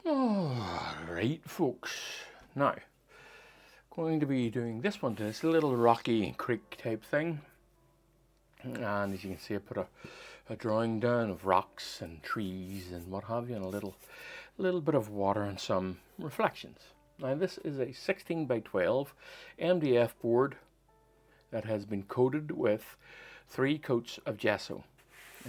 Alright folks, now going to be doing this one. It's a little rocky creek type thing, and as you can see I put a drawing down of rocks and trees and what have you, and a little bit of water and some reflections. Now this is a 16 by 12 MDF board that has been coated with 3 coats of gesso,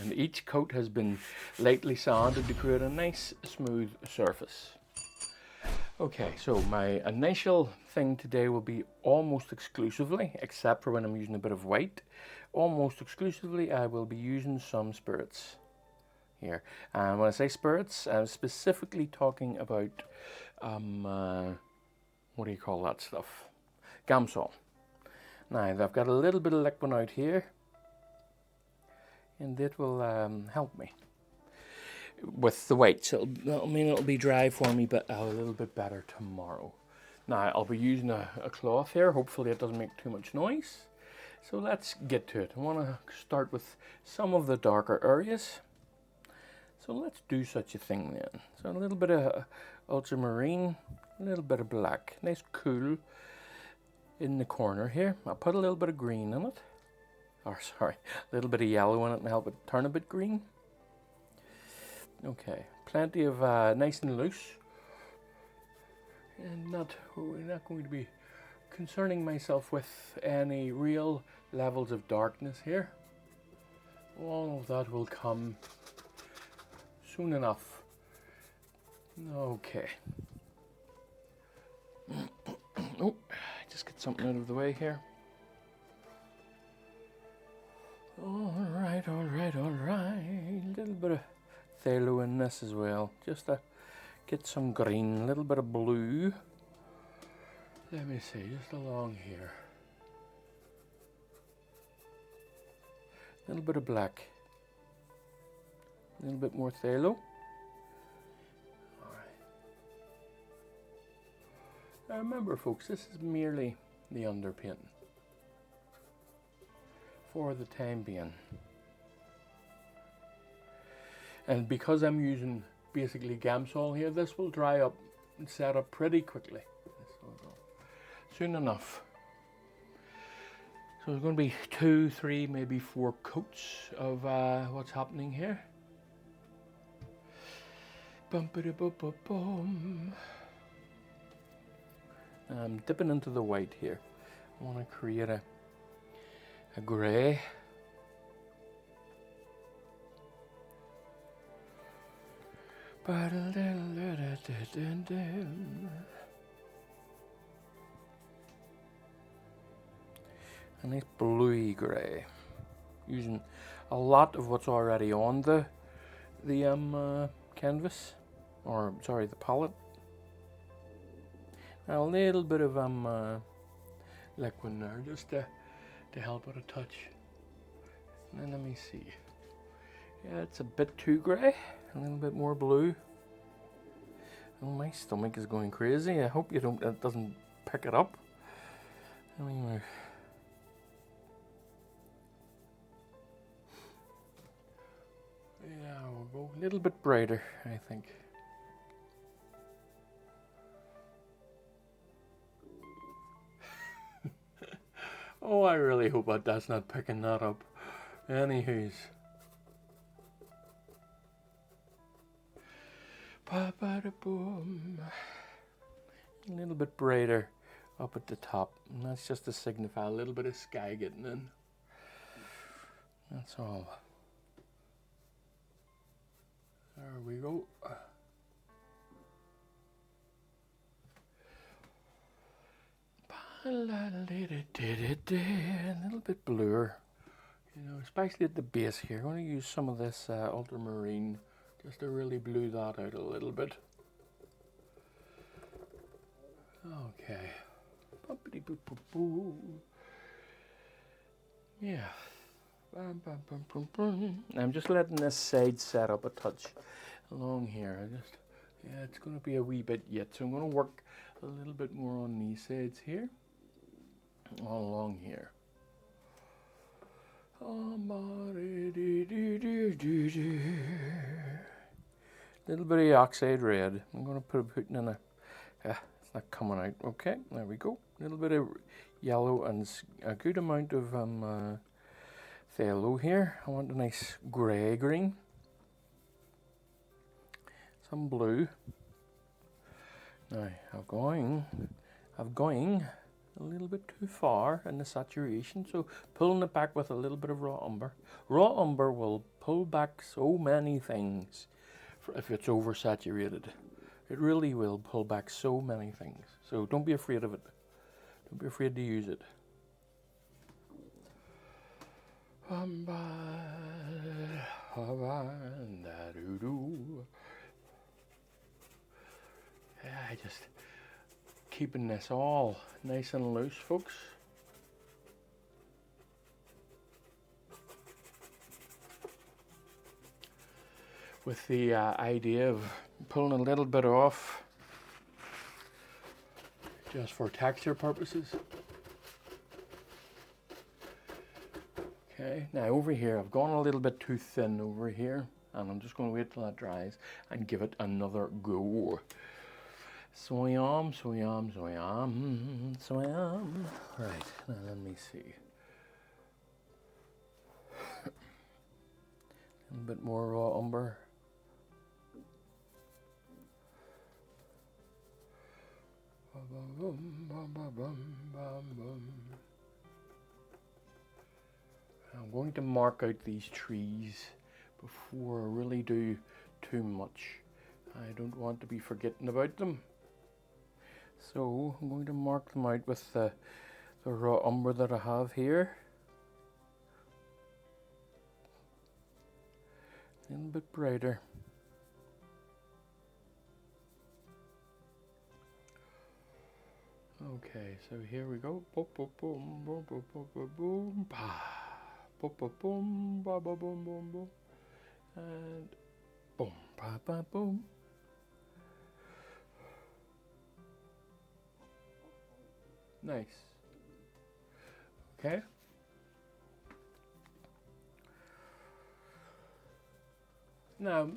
and each coat has been lightly sanded to create a nice smooth surface. Okay, so my initial thing today will be almost exclusively, except for when I'm using a bit of white, almost exclusively I will be using some spirits here. And when I say spirits, I'm specifically talking about, what do you call that stuff? Gamsol. Now, I've got a little bit of liquid out here, and it will help me with the weight. So I mean it'll be dry for me, but a little bit better tomorrow. Now I'll be using a cloth here. Hopefully it doesn't make too much noise. So let's get to it. I want to start with some of the darker areas. So let's do such a thing then. So a little bit of ultramarine, a little bit of black, nice cool in the corner here. I'll put a little bit of green in it. Or sorry, a little bit of yellow in it and help it turn a bit green. Okay, plenty of nice and loose, and we're not going to be concerning myself with any real levels of darkness here. All of that will come soon enough. Okay. Oh, just get something out of the way here. All right. A little bit of phthalo in this as well, just to get some green, a little bit of blue. Let me see, just along here. A little bit of black, a little bit more phthalo. Alright. Now remember folks, this is merely the underpainting for the time being. And because I'm using basically Gamsol here, this will dry up and set up pretty quickly. Soon enough. So there's going to be 2, 3, maybe 4 coats of what's happening here. Bum-ba-da-bum-bum-bum. I'm dipping into the white here. I want to create a grey. A nice bluey grey, using a lot of what's already on the canvas, or sorry, the palette. And a little bit of liquid there, just to help it a touch. And then let me see. Yeah, it's a bit too grey. A little bit more blue. Oh, my stomach is going crazy. I hope it doesn't pick it up. Anyway. Yeah, we'll go a little bit brighter, I think. Oh, I really hope that's not picking that up. Anywho's. Ba-ba-da-boom. A little bit brighter up at the top, and that's just to signify a little bit of sky getting in. That's all. There we go. A little bit bluer, you know, especially at the base here. I'm going to use some of this ultramarine just to really blue that out a little bit. Okay. Yeah. I'm just letting this side set up a touch along here. Yeah, it's going to be a wee bit yet, so I'm going to work a little bit more on these sides here, all along here. little bit of oxide red. I'm going to put in a, it's not coming out. Okay, there we go. A little bit of yellow and a good amount of phthalo here. I want a nice grey green. Some blue. Now, I'm going a little bit too far in the saturation, so pulling it back with a little bit of raw umber. Raw umber will pull back so many things if it's oversaturated. It really will pull back so many things. So don't be afraid of it. Don't be afraid to use it. Yeah, just keeping this all nice and loose, folks. With the idea of pulling a little bit off just for texture purposes. Okay, now over here, I've gone a little bit too thin over here, and I'm just going to wait till that dries and give it another go. Soyam. Right, now let me see. A little bit more raw umber. I'm going to mark out these trees before I really do too much. I don't want to be forgetting about them. So I'm going to mark them out with the raw umber that I have here. A little bit brighter. Okay, so here we go. Boom, boom, boom, boom, boom, boom, boom, boom, boom, boom, boom, boom, boom, boom, boom, boom, and boom, ba, ba, boom. Nice. Okay. Now,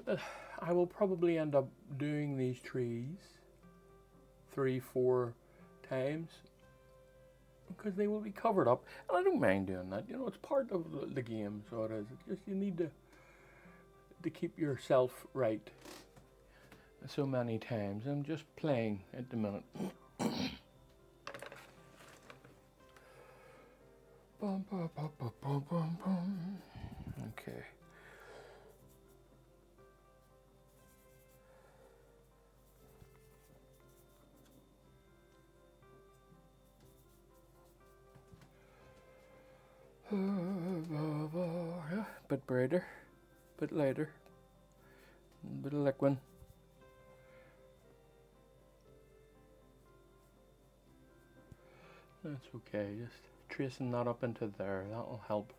I will probably end up doing these trees 3-4 times because they will be covered up, and I don't mind doing that. You know, it's part of the game, so it is. It's just you need to keep yourself right so many times. I'm just playing at the minute. Bum, bum, bum, bum, bum, bum, bum. Okay. Bit brighter, bit lighter, a bit of liquid. That's okay, just tracing that up into there, that'll help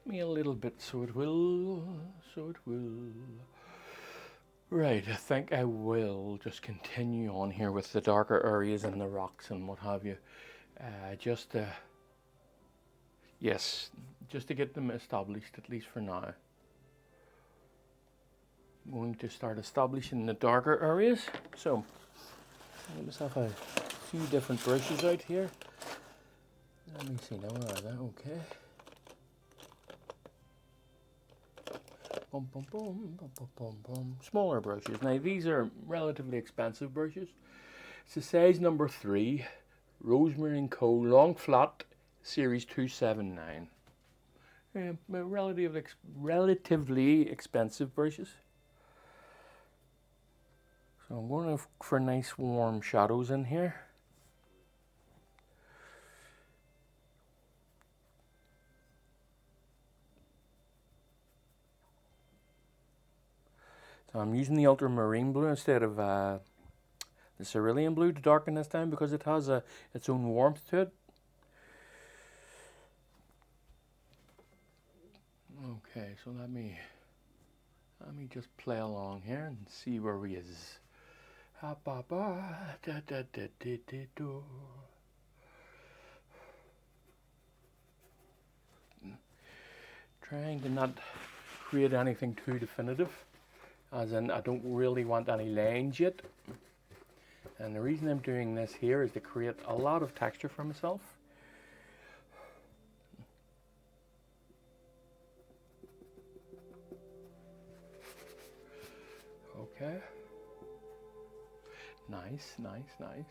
me a little bit, so it will. Right, I think I will just continue on here with the darker areas and the rocks and what have you. Yes, just to get them established, at least for now. I'm going to start establishing the darker areas. So, I just have a few different brushes out here. Let me see now, where are they? Okay. Boom, boom, boom, boom, boom, boom, boom. Smaller brushes. Now, these are relatively expensive brushes. It's a size number 3, Rosemary & Co. Long Flat, Series 279. Relatively expensive brushes. So I'm going for nice warm shadows in here. So I'm using the ultramarine blue instead of the cerulean blue to darken this down because it has its own warmth to it. Okay, so let me just play along here and see where we is. Trying to not create anything too definitive. as in I don't really want any lines yet. And the reason I'm doing this here is to create a lot of texture for myself. Okay. Nice, nice, nice.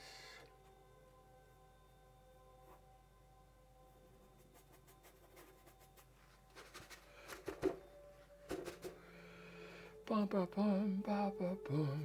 Bum, bum, bum, bum, bum, bum.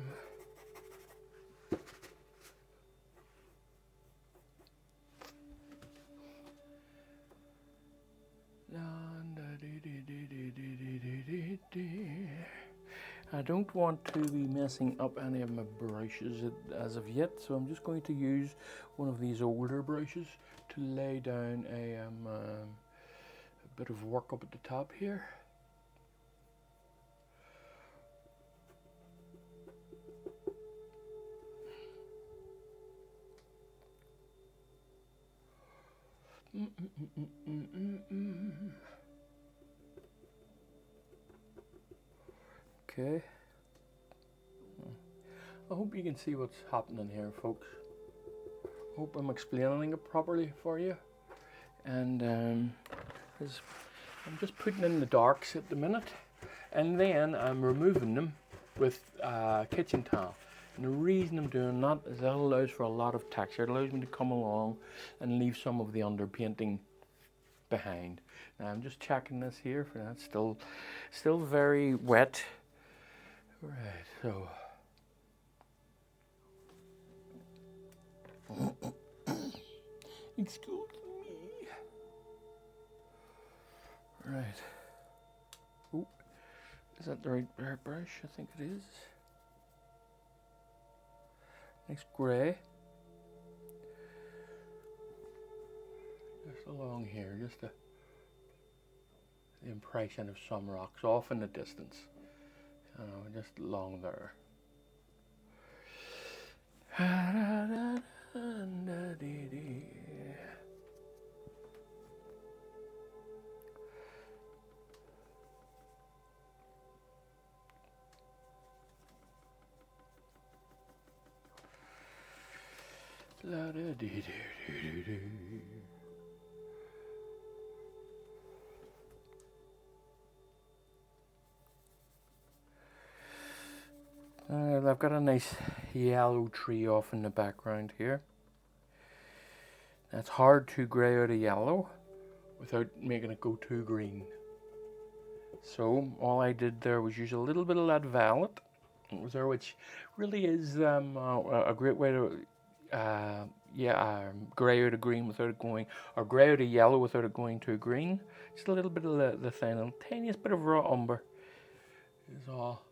I don't want to be messing up any of my brushes as of yet, so I'm just going to use one of these older brushes to lay down a bit of work up at the top here. Okay. I hope you can see what's happening here, folks. Hope I'm explaining it properly for you. And I'm just putting in the darks at the minute, and then I'm removing them with kitchen towel. And the reason I'm doing that is that allows for a lot of texture. It allows me to come along and leave some of the underpainting behind. Now I'm just checking this here for that. Still very wet. Right, so excuse me. Right. Oh, is that the right brush? I think it is. Next grey. Just along here, just the impression of some rocks off in the distance. You know, just along there. I've got a nice yellow tree off in the background here. It's hard to grey out a yellow without making it go too green. So all I did there was use a little bit of that violet, which really is a great way to grey out a green without it going, or grey out a yellow without it going too green. Just a little bit of the tiniest bit of raw umber is all.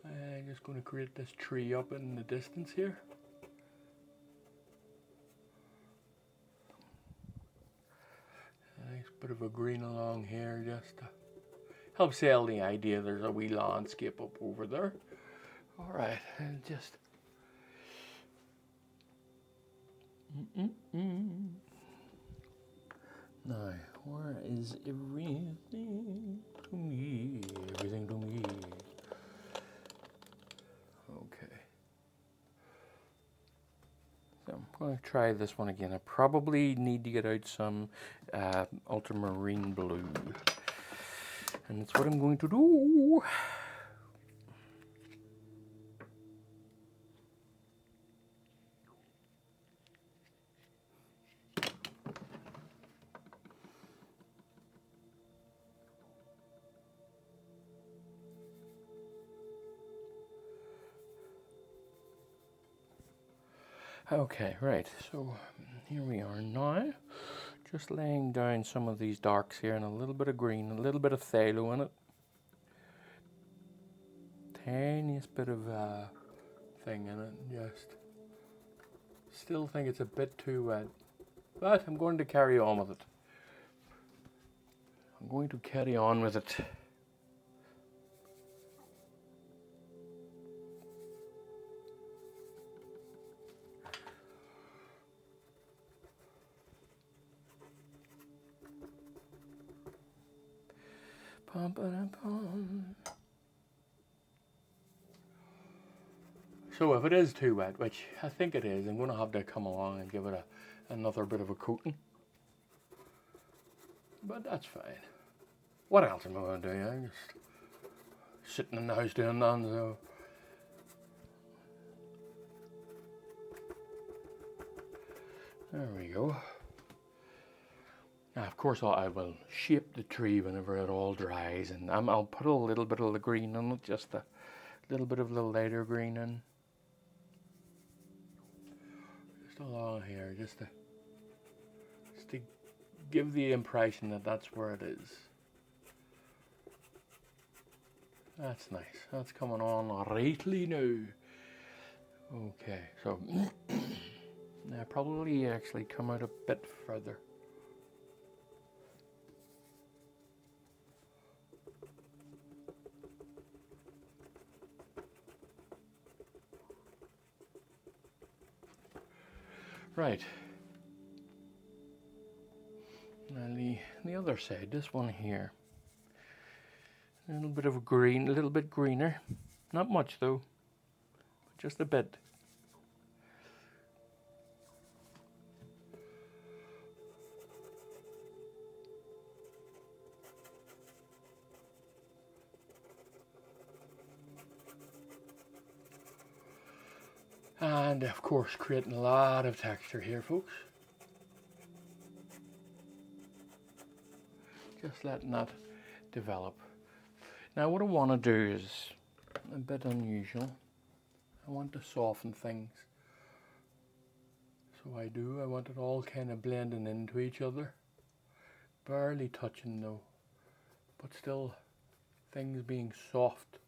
I'm just going to create this tree up in the distance here. A nice bit of a green along here just to help sell the idea there's a wee landscape up over there. Alright, and just now, where is everything to me? Everything to me. Okay. So I'm going to try this one again. I probably need to get out some ultramarine blue. And that's what I'm going to do. Okay, right, so here we are now, just laying down some of these darks here and a little bit of green, a little bit of phthalo in it. Tiniest bit of thing in it, just still think it's a bit too wet, but I'm going to carry on with it. I'm going to carry on with it. Pum, ba, pum. So if it is too wet, which I think it is, I'm going to have to come along and give it another bit of a coating. But that's fine. What else am I going to do? I'm just sitting in the house doing nothing, so. There we go. Now, of course, I will shape the tree whenever it all dries, and I'll put a little bit of the green on it, just a little bit of the lighter green in. Just along here, just to give the impression that that's where it is. That's nice. That's coming on rightly now. Okay, so now probably actually come out a bit further. Right. Now the other side, this one here. A little bit of green, a little bit greener. Not much though, but just a bit. And of course creating a lot of texture here, folks. Just letting that develop. Now what I want to do is a bit unusual. I want to soften things. So I want it all kind of blending into each other. Barely touching though, but still things being soft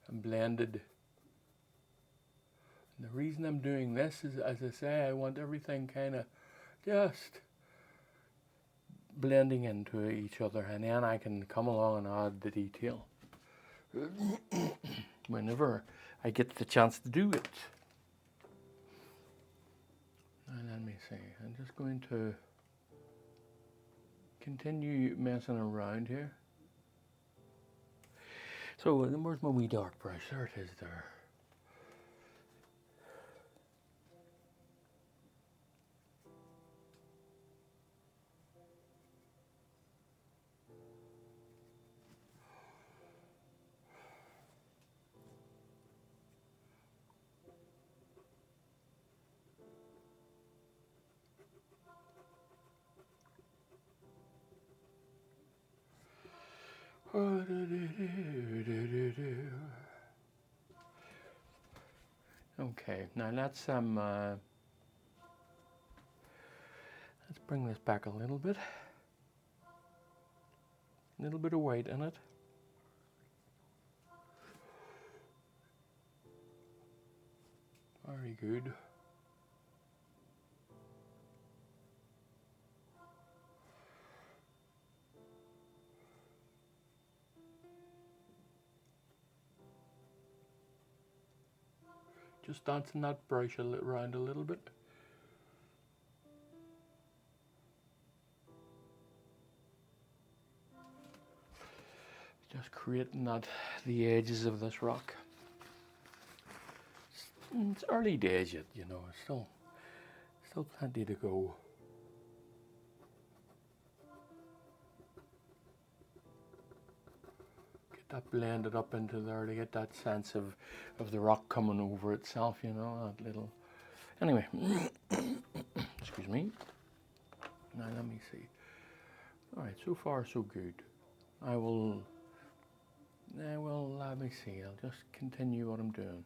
and blended. And the reason I'm doing this is, as I say, I want everything kind of just blending into each other, and then I can come along and add the detail whenever I get the chance to do it. And let me see, I'm just going to continue messing around here. So where's my wee dark brush? There it is there. Okay, now let's bring this back a little bit. A little bit of white in it. Very good. Just dancing that brush around a little bit. Just creating the edges of this rock. It's early days yet, you know. Still plenty to go. Get that blended up into there to get that sense of the rock coming over itself, you know, that little. Anyway, excuse me. Now let me see. All right, so far so good. Let me see. I'll just continue what I'm doing.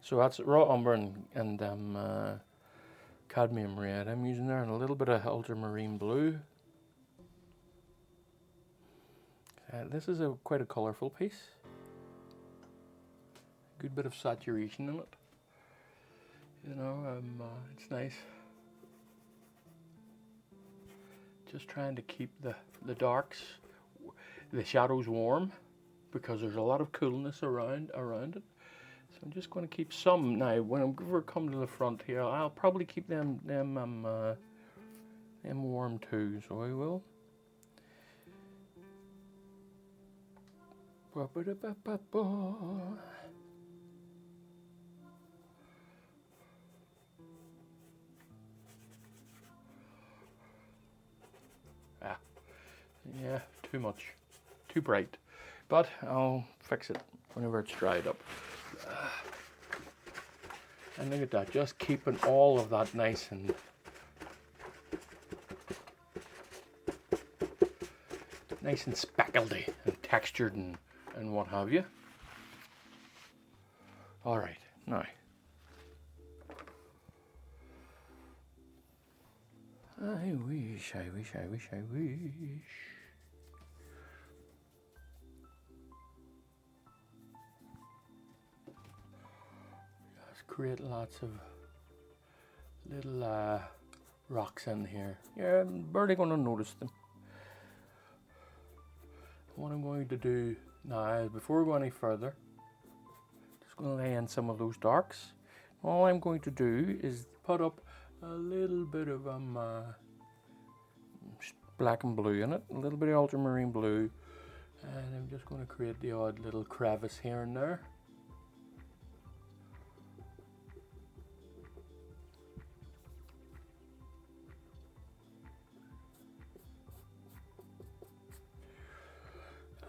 So that's raw umber and cadmium red I'm using there, and a little bit of ultramarine blue. This is quite a colourful piece. Good bit of saturation in it. You know, it's nice. Just trying to keep the darks, the shadows warm, because there's a lot of coolness around it. So I'm just going to keep some now. When we come to the front here, I'll probably keep them warm too. So I will. Ah, yeah, too much, too bright. But I'll fix it whenever it's dried up. And look at that, just keeping all of that nice and speckledy and textured and what have you. All right, now. I wish. Just create lots of little rocks in here. Yeah, I'm barely going to notice them. What I'm going to do now is, before we go any further, just going to lay in some of those darks. All I'm going to do is put up a little bit of black and blue in it, a little bit of ultramarine blue, and I'm just going to create the odd little crevice here and there.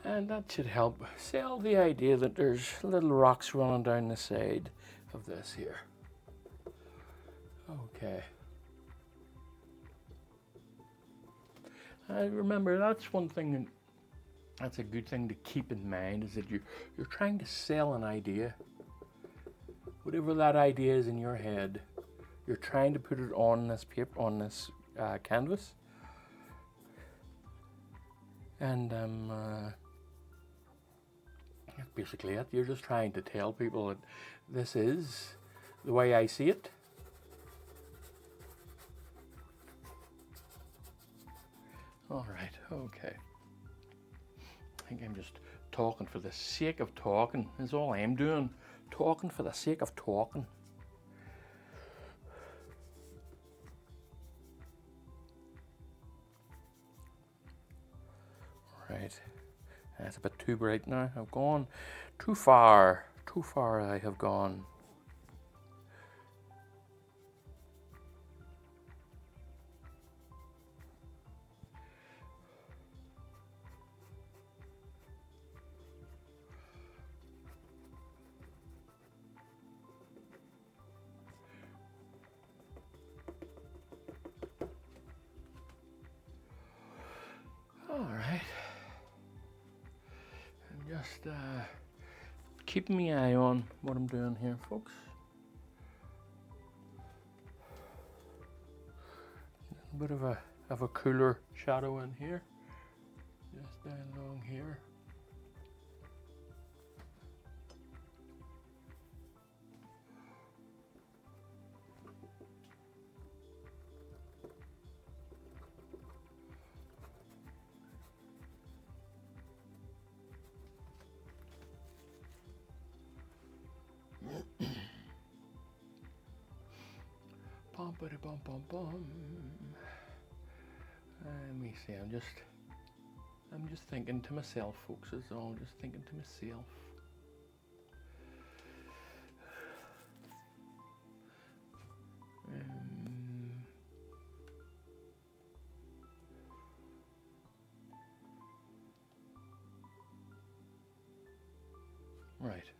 And that should help sell the idea that there's little rocks running down the side of this here. Okay. Remember, that's one thing, that's a good thing to keep in mind, is that you're trying to sell an idea. Whatever that idea is in your head, you're trying to put it on this paper, on this canvas. And that's basically it. You're just trying to tell people that this is the way I see it. All right, okay. I think I'm just talking for the sake of talking, is all I'm doing. Talking for the sake of talking. Right, that's a bit too bright now. I've gone too far. Too far I have gone. Alright, I'm just keeping my eye on what I'm doing here, folks. A bit of a cooler shadow in here, just down along here. Bum, bum, bum. Let me see. I'm just thinking to myself, folks. Is all. Just thinking to myself. Right.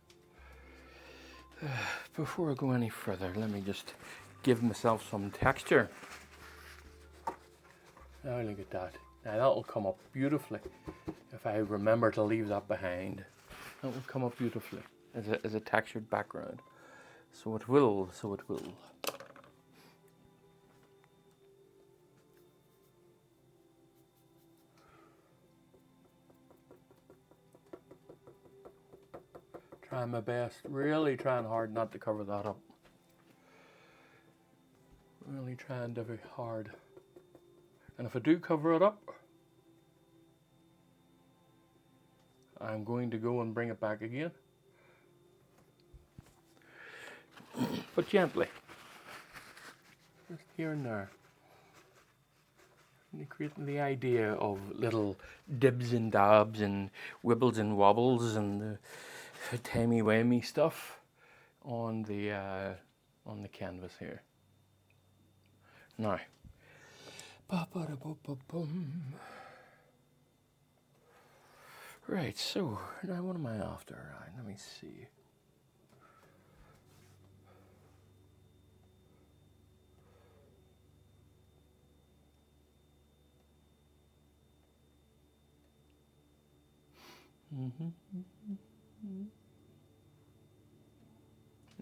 Before I go any further, let me just give myself some texture. Now look at that. Now that'll come up beautifully if I remember to leave that behind. That will come up beautifully as a textured background. So it will. Trying my best, really trying hard not to cover that up. Really trying very hard. And if I do cover it up, I'm going to go and bring it back again. but gently. Just here and there. And creating the idea of little dibs and dabs and wibbles and wobbles and the timey-wimey stuff on the canvas here. Now, right, so now what am I after? Right, let me see.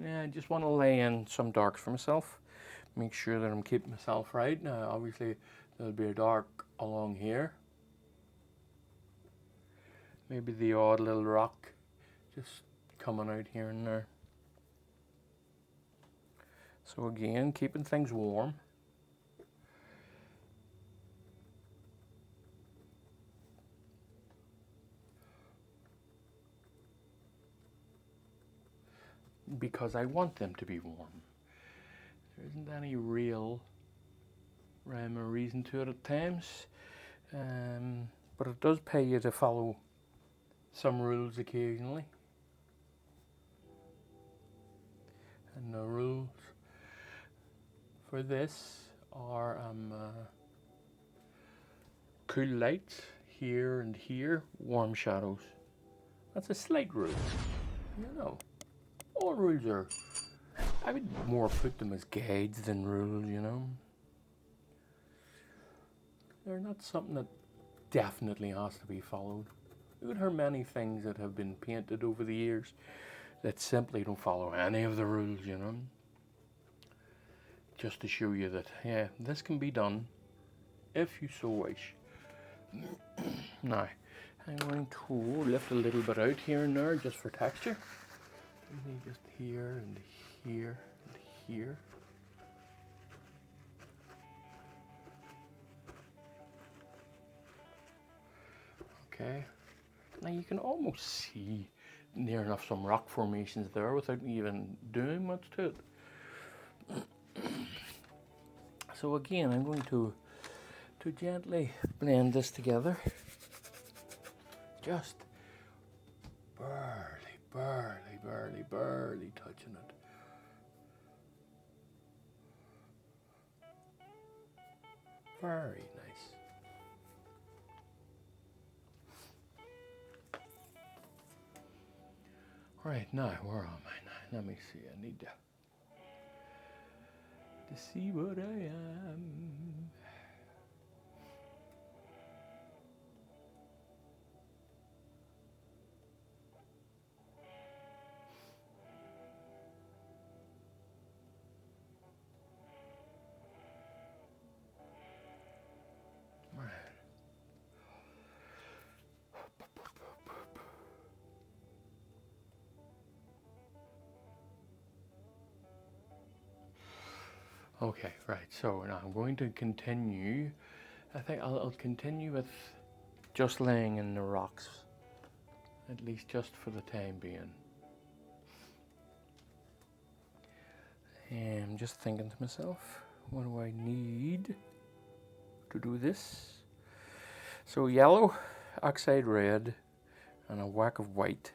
Yeah, I just want to lay in some darks for myself. Make sure that I'm keeping myself right. Now, obviously, there'll be a dark along here. Maybe the odd little rock just coming out here and there. So again, keeping things warm. Because I want them to be warm. There isn't any real rhyme or reason to it at times. But it does pay you to follow some rules occasionally. And the rules for this are cool lights here and here, warm shadows. That's a slight rule, you know. All rules are, I would more put them as guides than rules, you know. They're not something that definitely has to be followed. You would hear many things that have been painted over the years that simply don't follow any of the rules, you know. Just to show you that, yeah, this can be done if you so wish. Now, I'm going to lift a little bit out here and there just for texture. Maybe just here and here and here. Okay. Now you can almost see near enough some rock formations there without me even doing much to it. So again, I'm going to gently blend this together. Just barely touching it. Very nice. Right, now, where am I now? Let me see, I need to see what I am. Okay, right, so now I'm going to continue. I think I'll continue with just laying in the rocks, at least just for the time being. And I'm just thinking to myself, what do I need to do this? So yellow, oxide red, and a whack of white.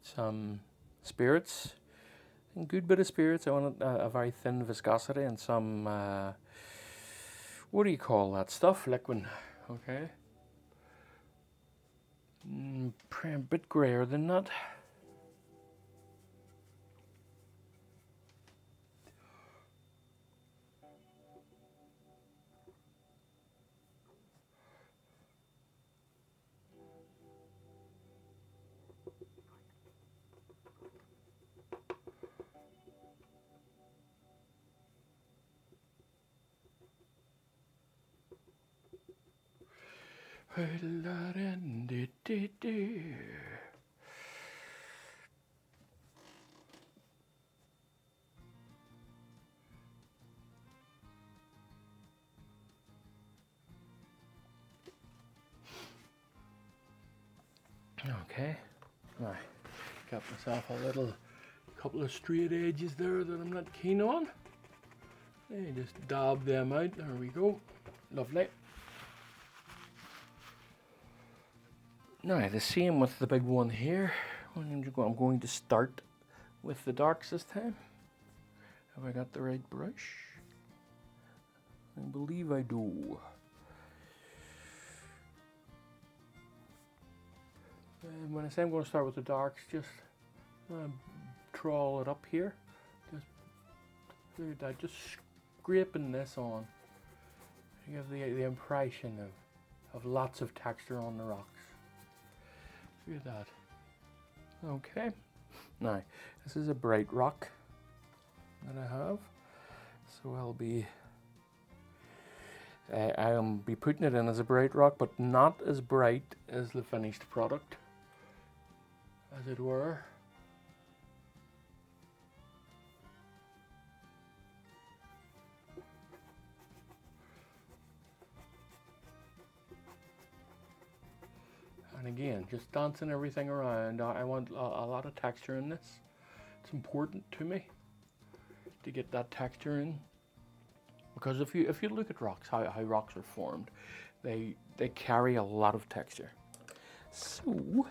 Some spirits, a good bit of spirits. I want a very thin viscosity and some, what do you call that stuff? Liquid, okay. A bit grayer than that. Okay, right, got myself a little couple of straight edges there that I'm not keen on. You just dab them out. There we go. Lovely. Now the same with the big one here. I'm going to start with the darks this time. Have I got the right brush? I believe I do. And when I say I'm going to start with the darks, just trawl it up here. Just look at that, just scraping this on. You have the impression of lots of texture on the rocks. Look at that. Okay. Now, this is a bright rock that I have. So I'll be putting it in as a bright rock, but not as bright as the finished product, as it were. And again, just dancing everything around. I want a lot of texture in this. It's important to me to get that texture in, because if you look at rocks, how rocks are formed, they carry a lot of texture. So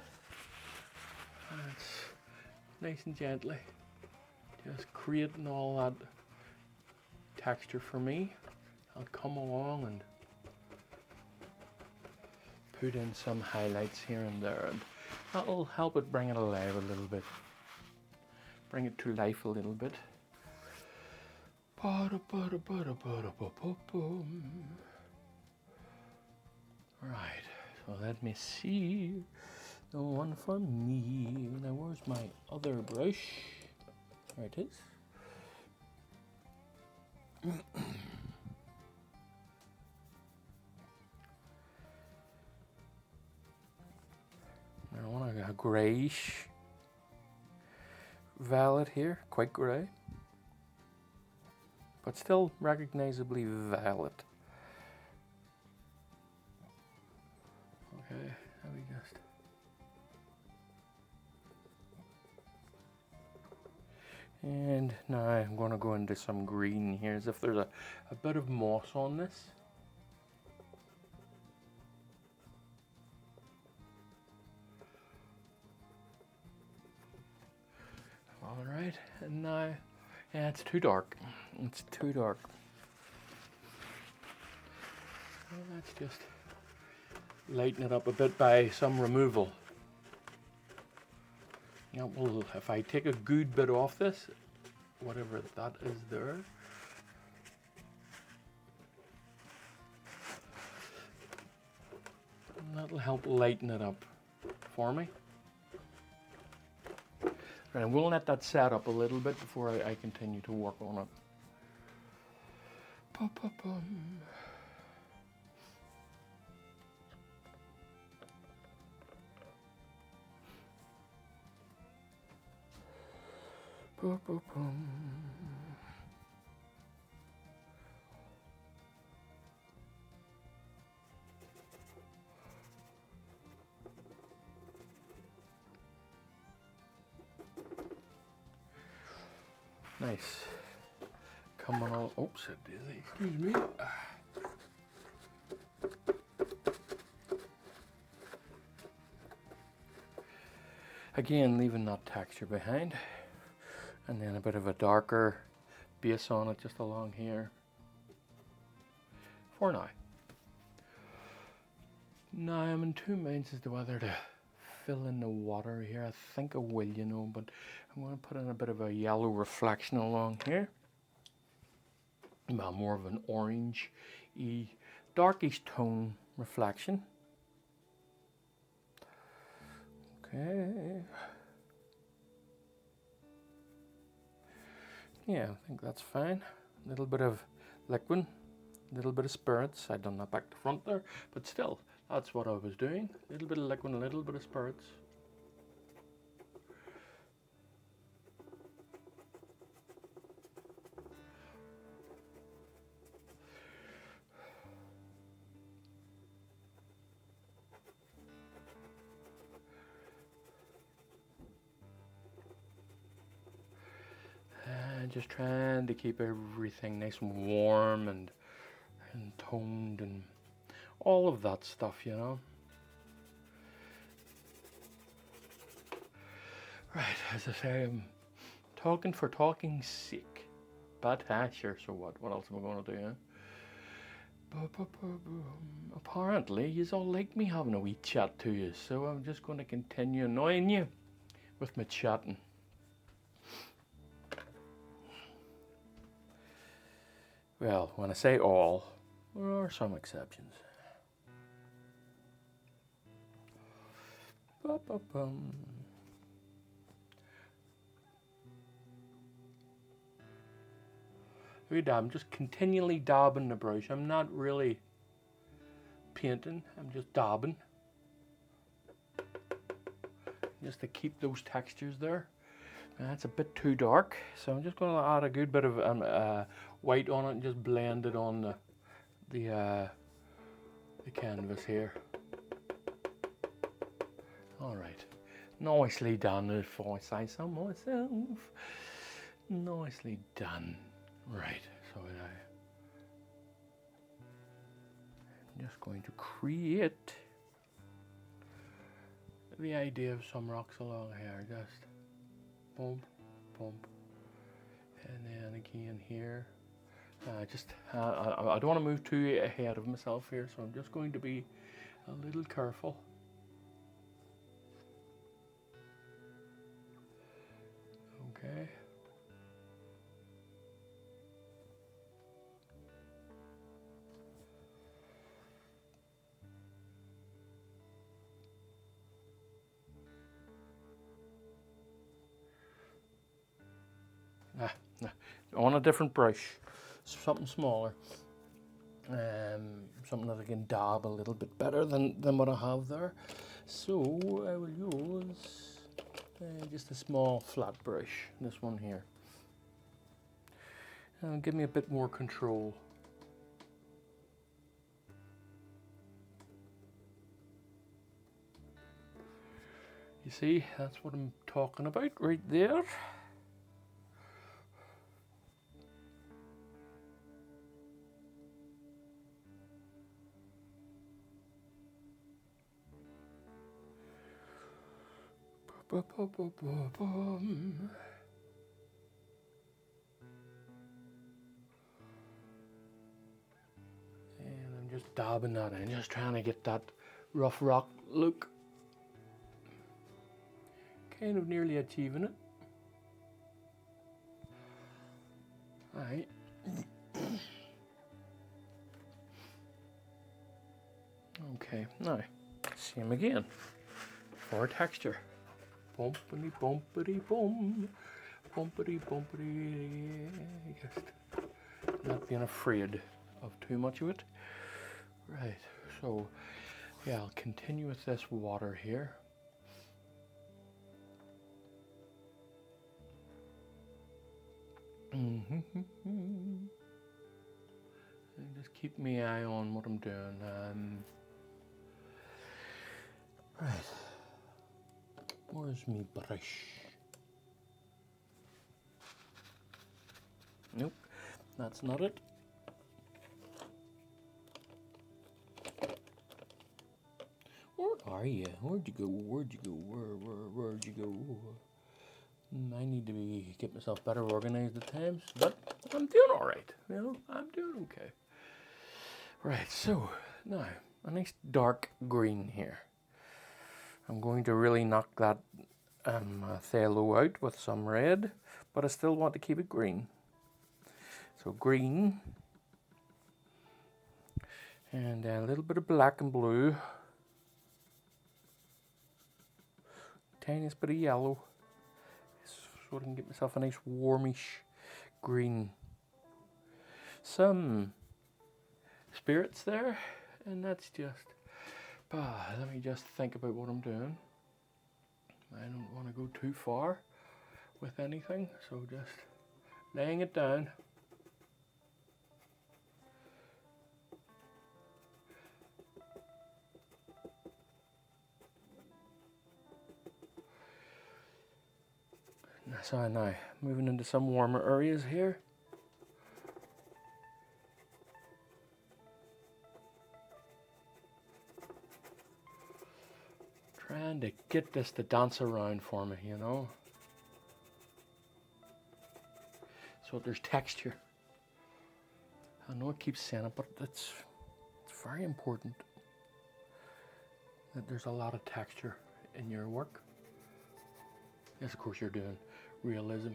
that's nice and gently, just creating all that texture for me. I'll come along and put in some highlights here and there, and that'll help it bring it alive a little bit, bring it to life a little bit. Alright, so let me see the one for me. Now where's my other brush? There it is. I want a greyish violet here, quite grey, but still recognizably violet. Okay, let me just. And now I'm going to go into some green here, as if there's a bit of moss on this. Alright, and now, yeah, it's too dark. It's too dark. So let's just lighten it up a bit by some removal. Yeah, well, if I take a good bit off this, whatever that is there, that'll help lighten it up for me. And we'll let that set up a little bit before I continue to work on it. Nice. Coming all, oops, it dizzy. Excuse me. Again, leaving that texture behind. And then a bit of a darker base on it just along here. For now. Now I'm in two minds as to whether to fill in the water here. I think I will, you know, but I'm going to put in a bit of a yellow reflection along here. Well, more of an orange-y, darkish tone reflection. Okay. Yeah, I think that's fine. A little bit of liquid, a little bit of spirits. I've done that back to front there, but still, that's what I was doing. A little bit of liquid, a little bit of spirits. just trying to keep everything nice and warm and toned and all of that stuff, you know. Right, as I say, I'm talking for talking's sake. But sure, so what? What else am I going to do, Apparently, you all like me having a wee chat to you, so I'm just going to continue annoying you with my chatting. Well, when I say all, there are some exceptions. I'm just continually dabbing the brush. I'm not really painting, I'm just dabbing. Just to keep those textures there. That's a bit too dark, so I'm just going to add a good bit of white on it and just blend it on the canvas here. Alright, nicely done if I say so myself. Nicely done. Right, so I'm just going to create the idea of some rocks along here. Just bump, bump, and then again here. I don't want to move too ahead of myself here, so I'm just going to be a little careful. Okay. On a different brush, something smaller, something that I can dab a little bit better than what I have there. So I will use just a small flat brush, this one here. Give me a bit more control. You see, that's what I'm talking about right there. And I'm just dabbing that in, just trying to get that rough rock look. Kind of nearly achieving it. Alright. Okay, now, same again. For texture. Bumpity bumpity bum. Bumpity bumpity. Just not being afraid of too much of it. Right, so yeah, I'll continue with this water here. And just keep my eye on what I'm doing. Right, where's me brush? Nope, that's not it. Where are you? Where'd you go? Where'd you go? Where'd you go? I need to get myself better organized at times, but I'm doing all right. You know, I'm doing okay. Right, so now a nice dark green here. I'm going to really knock that phthalo out with some red, but I still want to keep it green. So green, and a little bit of black and blue, tiniest bit of yellow, so I can get myself a nice warmish green. Some spirits there, and that's just, let me just think about what I'm doing. I don't want to go too far with anything, so just laying it down. Now, So now, moving into some warmer areas here. Trying to get this to dance around for me, you know. So there's texture. I know I keep saying it, but it's very important that there's a lot of texture in your work. Yes, of course you're doing realism.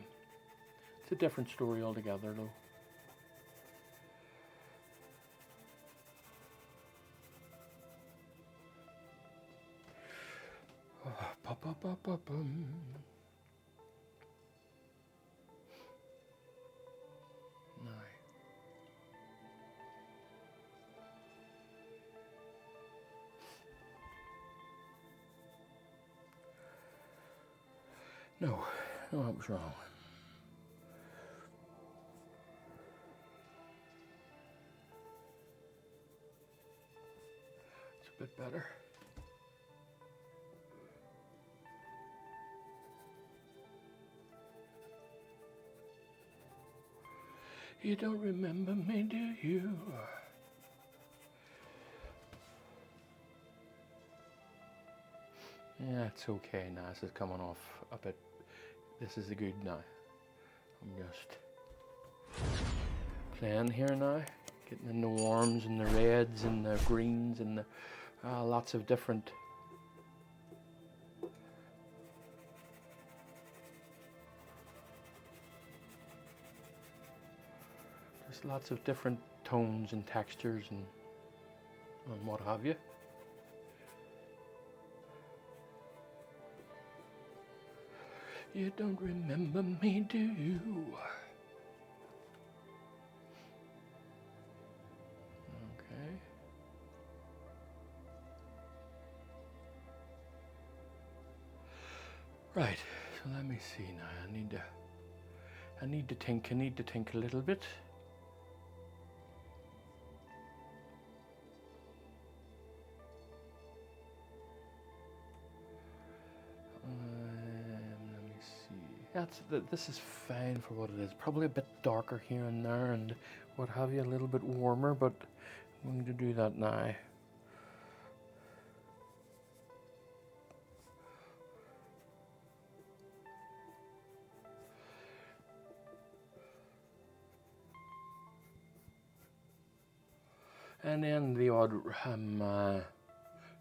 It's a different story altogether though. No, that was wrong. It's a bit better. You don't remember me, do you? Yeah, it's okay now. This is coming off a bit. This is good now. I'm just playing here now, getting in the warms and the reds and the greens and the lots of different lots of different tones and textures and what have you. You don't remember me, do you? Okay. Right, so let me see now. I need to think a little bit. Let me see. This is fine for what it is. Probably a bit darker here and there and what have you, a little bit warmer, but I'm going to do that now. And then the odd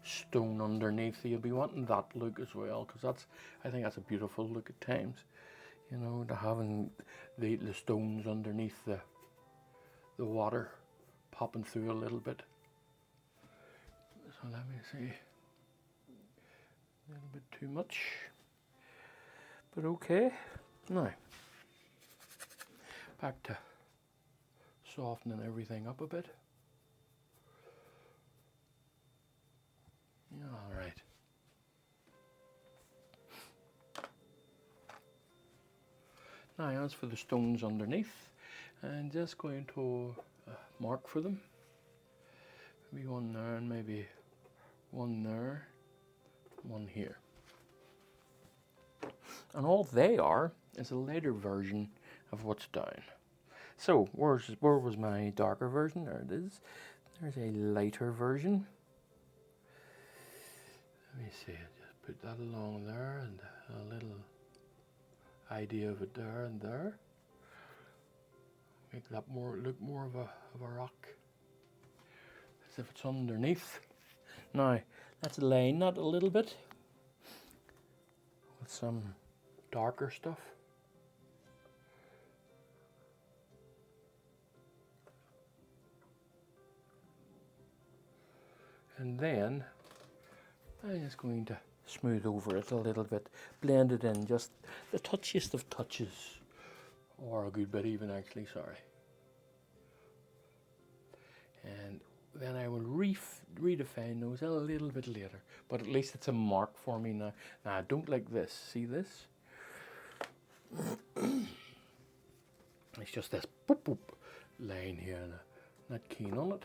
stone underneath, you'll be wanting that look as well, because I think that's a beautiful look at times, you know, to having the stones underneath the water popping through a little bit. So let me see, a little bit too much, but okay. Now back to softening everything up a bit. All right. Now as for the stones underneath, I'm just going to mark for them. Maybe one there and maybe one there, one here. And all they are is a later version of what's down. So where was my darker version? There it is. There's a lighter version. Let me see, just put that along there and a little idea of it there and there. Make that look more of a rock, as if it's underneath. Now, let's line that a little bit with some darker stuff. And then I'm just going to smooth over it a little bit, blend it in, just the touchiest of touches, or a good bit even actually, sorry. And then I will redefine those a little bit later, but at least it's a mark for me now. Now I don't like this, see this? It's just this boop boop line here, and I'm not keen on it.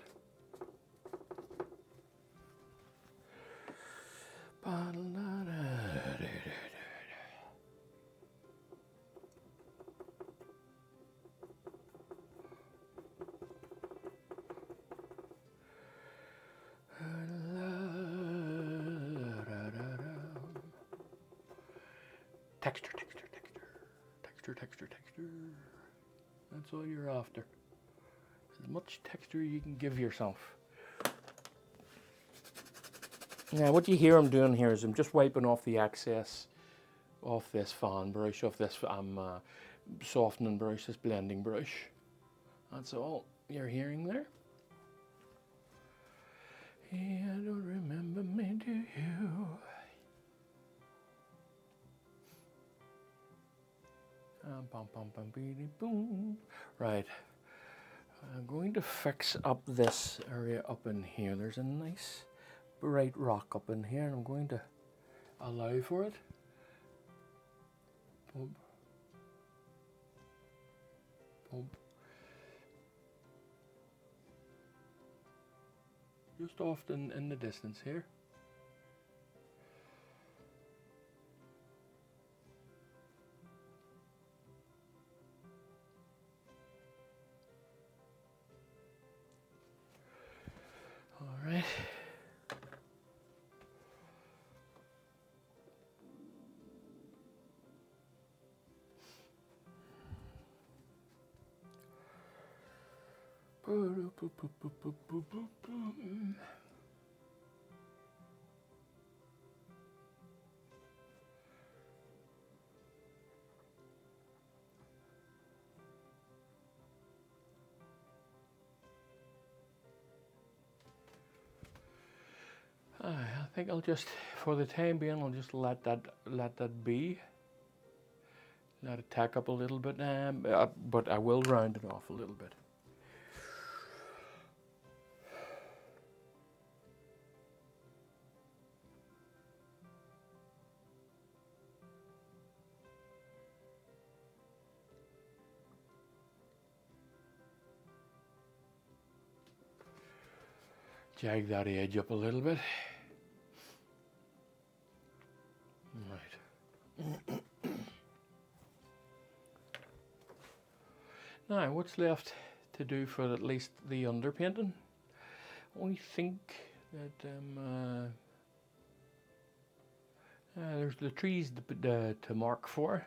texture, texture, texture, texture, texture, texture. That's all you're after. As much texture you can give yourself. Now what you hear I'm doing here is I'm just wiping off the excess off this fan brush, off this softening brush, this blending brush. That's all you're hearing there. Yeah, I don't remember me, do you? Right, I'm going to fix up this area up in here. There's a nice bright rock up in here, and I'm going to allow for it. Bump. Bump. Just off in the distance here. All right. I think I'll just, for the time being, I'll just let that be. Let it tack up a little bit, but I will round it off a little bit. Jag that edge up a little bit. Right. Now, what's left to do for at least the underpainting? I think that there's the trees to mark for,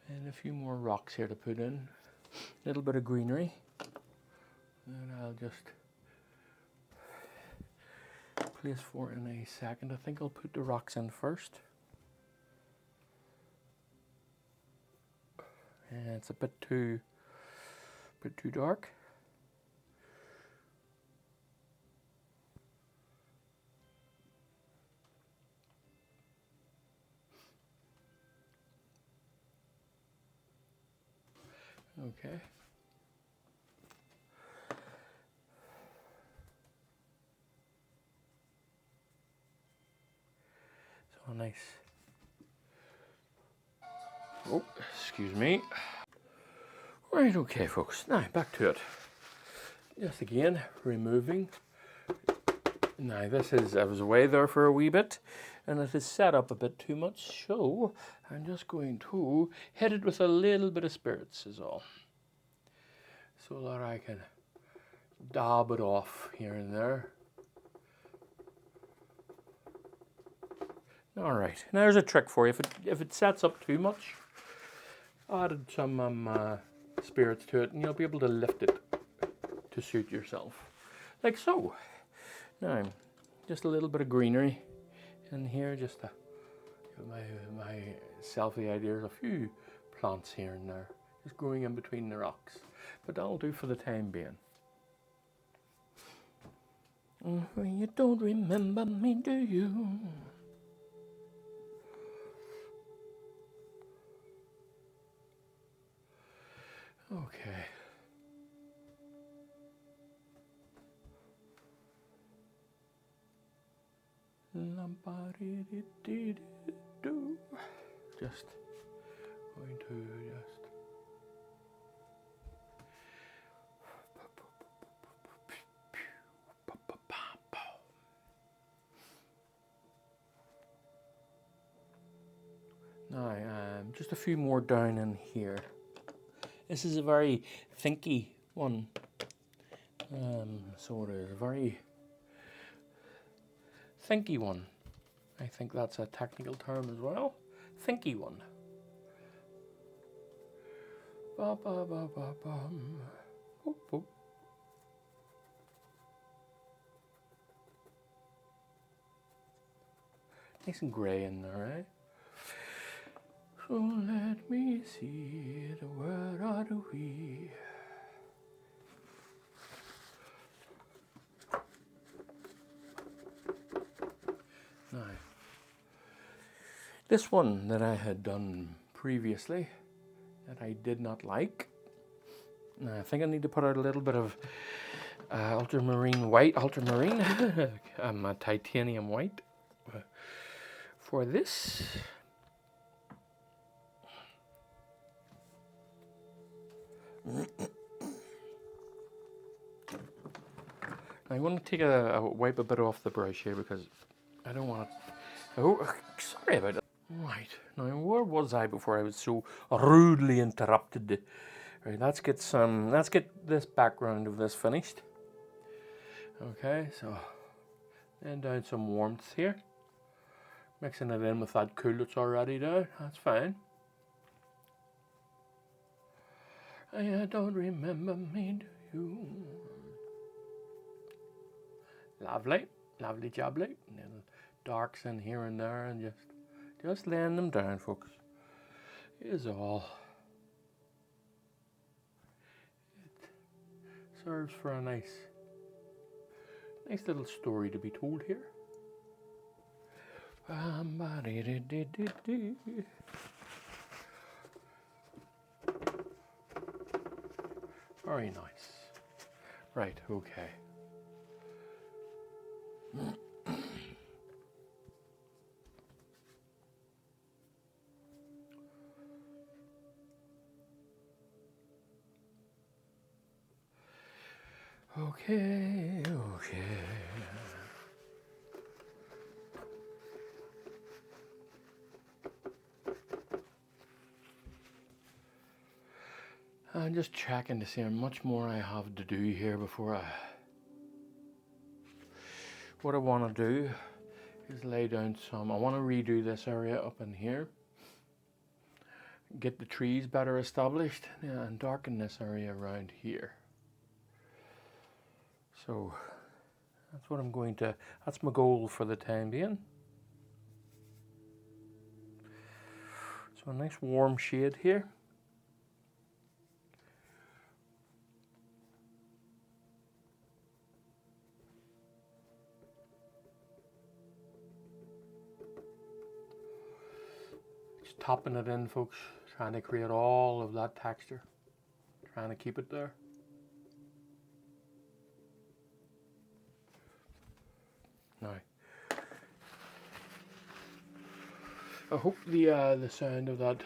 and a few more rocks here to put in. A little bit of greenery, and I'll just place for in a second. I think I'll put the rocks in first. And it's a bit too dark. Okay. So nice. Oh, excuse me. Right, okay folks, now back to it. Just again, removing. Now this is, I was away there for a wee bit, and it is set up a bit too much, so I'm just going to hit it with a little bit of spirits is all. So that I can dab it off here and there. Alright, now there's a trick for you. If it sets up too much, add some spirits to it and you'll be able to lift it to suit yourself. Like so. Now, just a little bit of greenery in here, just to give myself the idea. There's a few plants here and there, just growing in between the rocks. But that'll do for the time being. You don't remember me, do you? Okay. Just going to just now just a few more down in here. This is a very thinky one, so it is a very thinky one. I think that's a technical term as well. thinky one. Ba, ba, ba, ba, bum. Boop, boop. Nice and grey in there, eh? So let me see the word are we. Now, this one that I had done previously that I did not like. Now, I think I need to put out a little bit of ultramarine white, titanium white for this. I'm going to take wipe a bit off the brush here because I don't want to. Oh, sorry about that. Right, now where was I before I was so rudely interrupted? Right, let's get this background of this finished. Okay, so then down some warmth here. Mixing it in with that cool that's already down, that's fine. I don't remember me, do you? Lovely, lovely jubbly. Little darks in here and there, and just laying them down, folks. Is all. It serves for a nice little story to be told here. Very nice. Right, okay. Okay. I'm just checking to see how much more I have to do here before what I want to do is lay down some. I want to redo this area up in here, get the trees better established, and darken this area around here. So that's my goal for the time being. So a nice warm shade here. Just topping it in, folks, trying to create all of that texture, trying to keep it there. Now, I hope the sound of that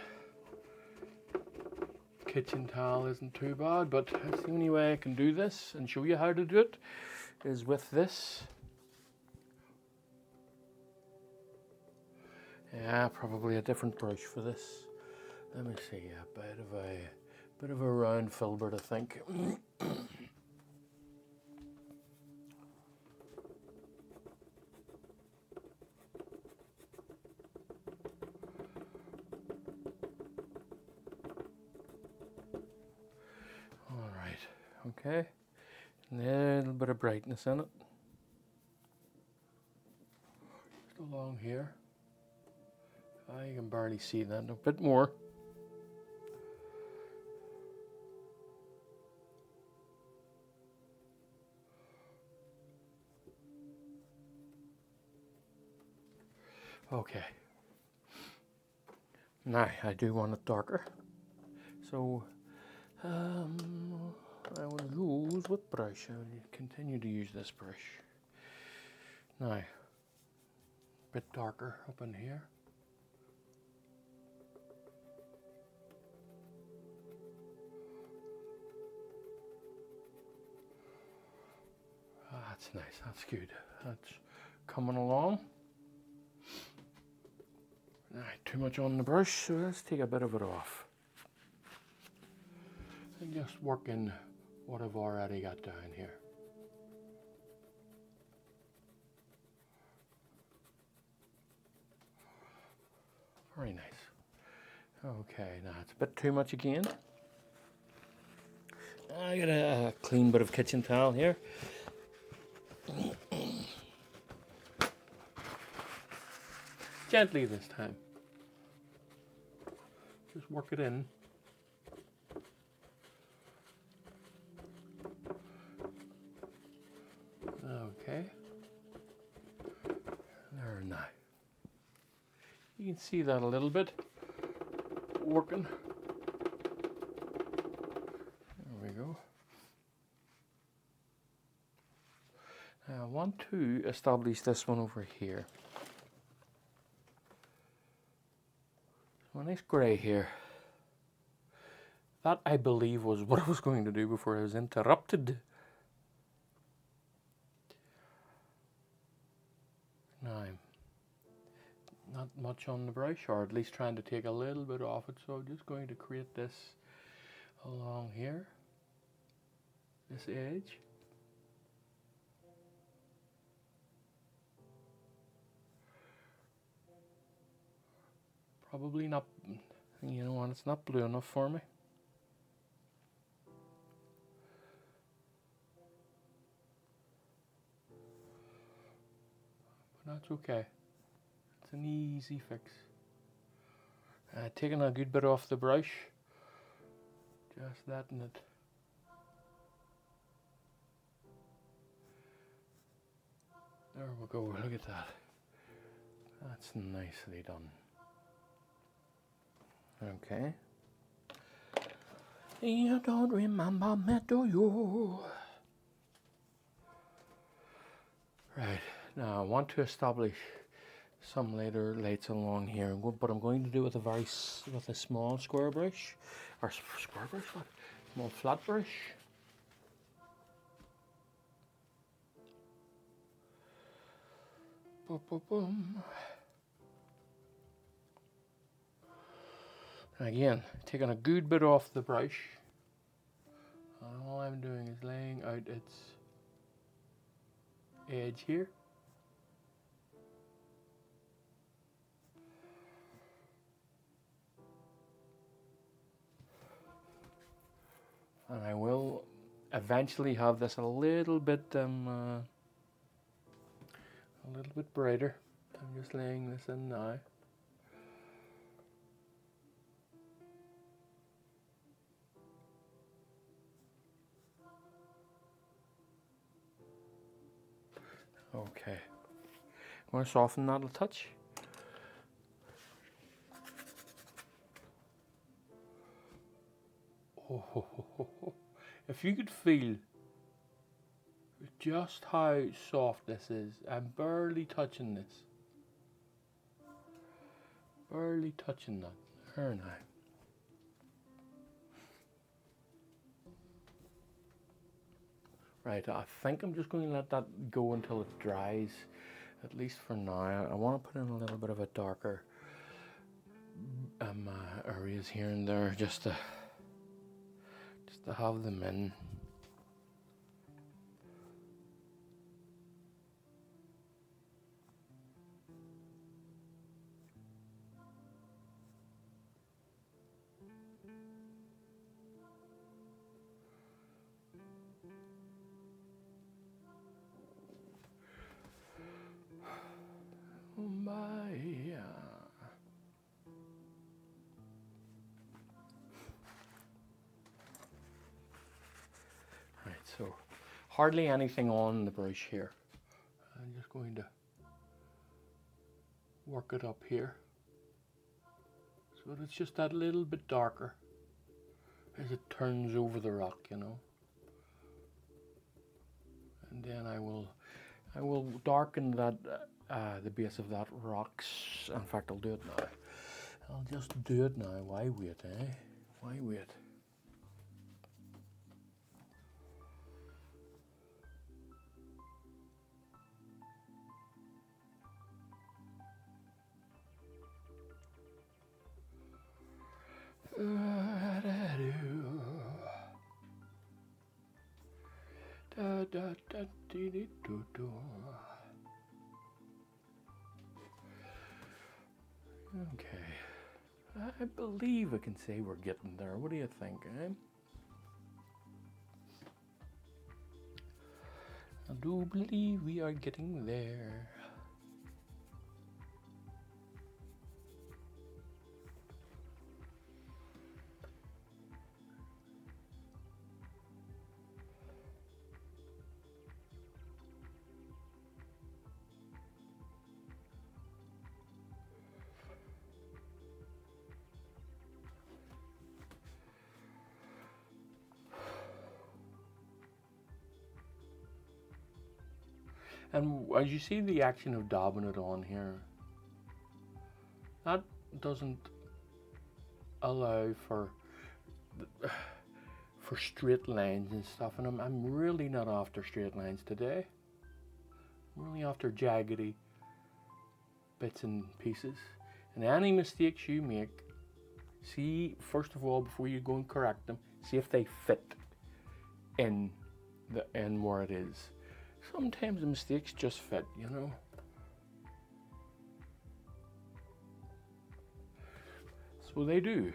kitchen towel isn't too bad, but that's the only way I can do this and show you how to do it is with this. Yeah, probably a different brush for this. Let me see, a bit of a round filbert, I think. Okay, and a little bit of brightness in it. Just along here. You can barely see that. A bit more. Okay. Now I do want it darker. So I will use what brush? I will continue to use this brush. Now, a bit darker up in here. That's nice, that's good. That's coming along. Right, too much on the brush, so let's take a bit of it off. And just work in what I've already got down here. Very nice. Okay, now it's a bit too much again. I got a clean bit of kitchen towel here. Gently this time. Just work it in. Okay. There now. You can see that a little bit working. There we go. Now I want to establish this one over here. So a nice grey here. That, I believe, was what I was going to do before I was interrupted. Now, not much on the brush, or at least trying to take a little bit off it, so I'm just going to create this along here, this edge. Probably not, you know what, it's not blue enough for me. But that's okay. It's an easy fix. Taking a good bit off the brush, just letting it. There we go, look at that. That's nicely done. Okay. You don't remember me, do you? Right, now I want to establish some later lights along here, but I'm going to do it with a small square brush, or square brush, what? Small flat brush. Boom, boom, boom. Again, taking a good bit off the brush, and all I'm doing is laying out its edge here. And I will eventually have this a little bit brighter. I'm just laying this in now. Okay. I'm going to soften that a touch. Oh, if you could feel just how soft this is, I'm barely touching this. Barely touching that. There now. Right, I think I'm just going to let that go until it dries, at least for now. I want to put in a little bit of a darker areas here and there, just to have them in. Right, so hardly anything on the brush here. I'm just going to work it up here so that it's just that little bit darker as it turns over the rock, you know. And then I will darken that the base of that rocks. In fact, I'll do it now. I'll just do it now. Why wait, eh? Why wait? Okay, I believe I can say we're getting there. What do you think, eh? I do believe we are getting there. And as you see the action of dabbing it on here, that doesn't allow for straight lines and stuff, and I'm really not after straight lines today. I'm really after jaggedy bits and pieces. And any mistakes you make, see first of all before you go and correct them, see if they fit in where it is. Sometimes the mistakes just fit, you know. So they do.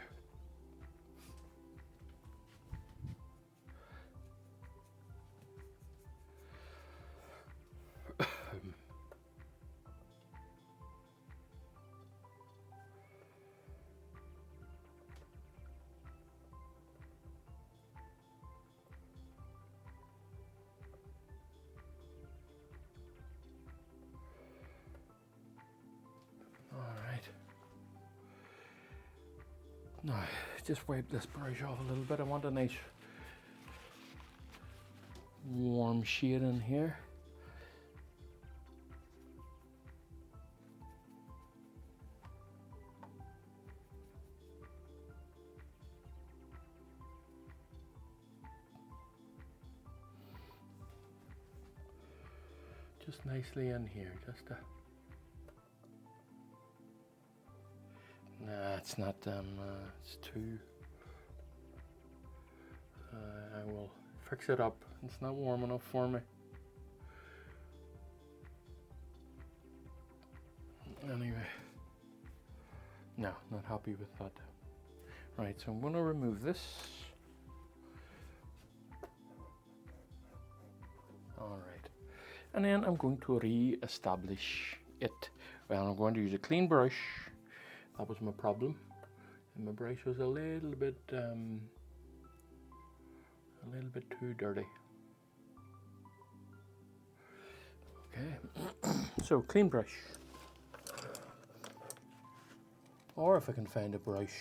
Now, just wipe this brush off a little bit. I want a nice warm shade in here. Just nicely in here, just a... Nah, it's not, it's too... I will fix it up. It's not warm enough for me. Anyway. No, not happy with that. Right, so I'm going to remove this. Alright. And then I'm going to re-establish it. Well, I'm going to use a clean brush. That was my problem. And my brush was a little bit too dirty. Okay. So clean brush. Or if I can find a brush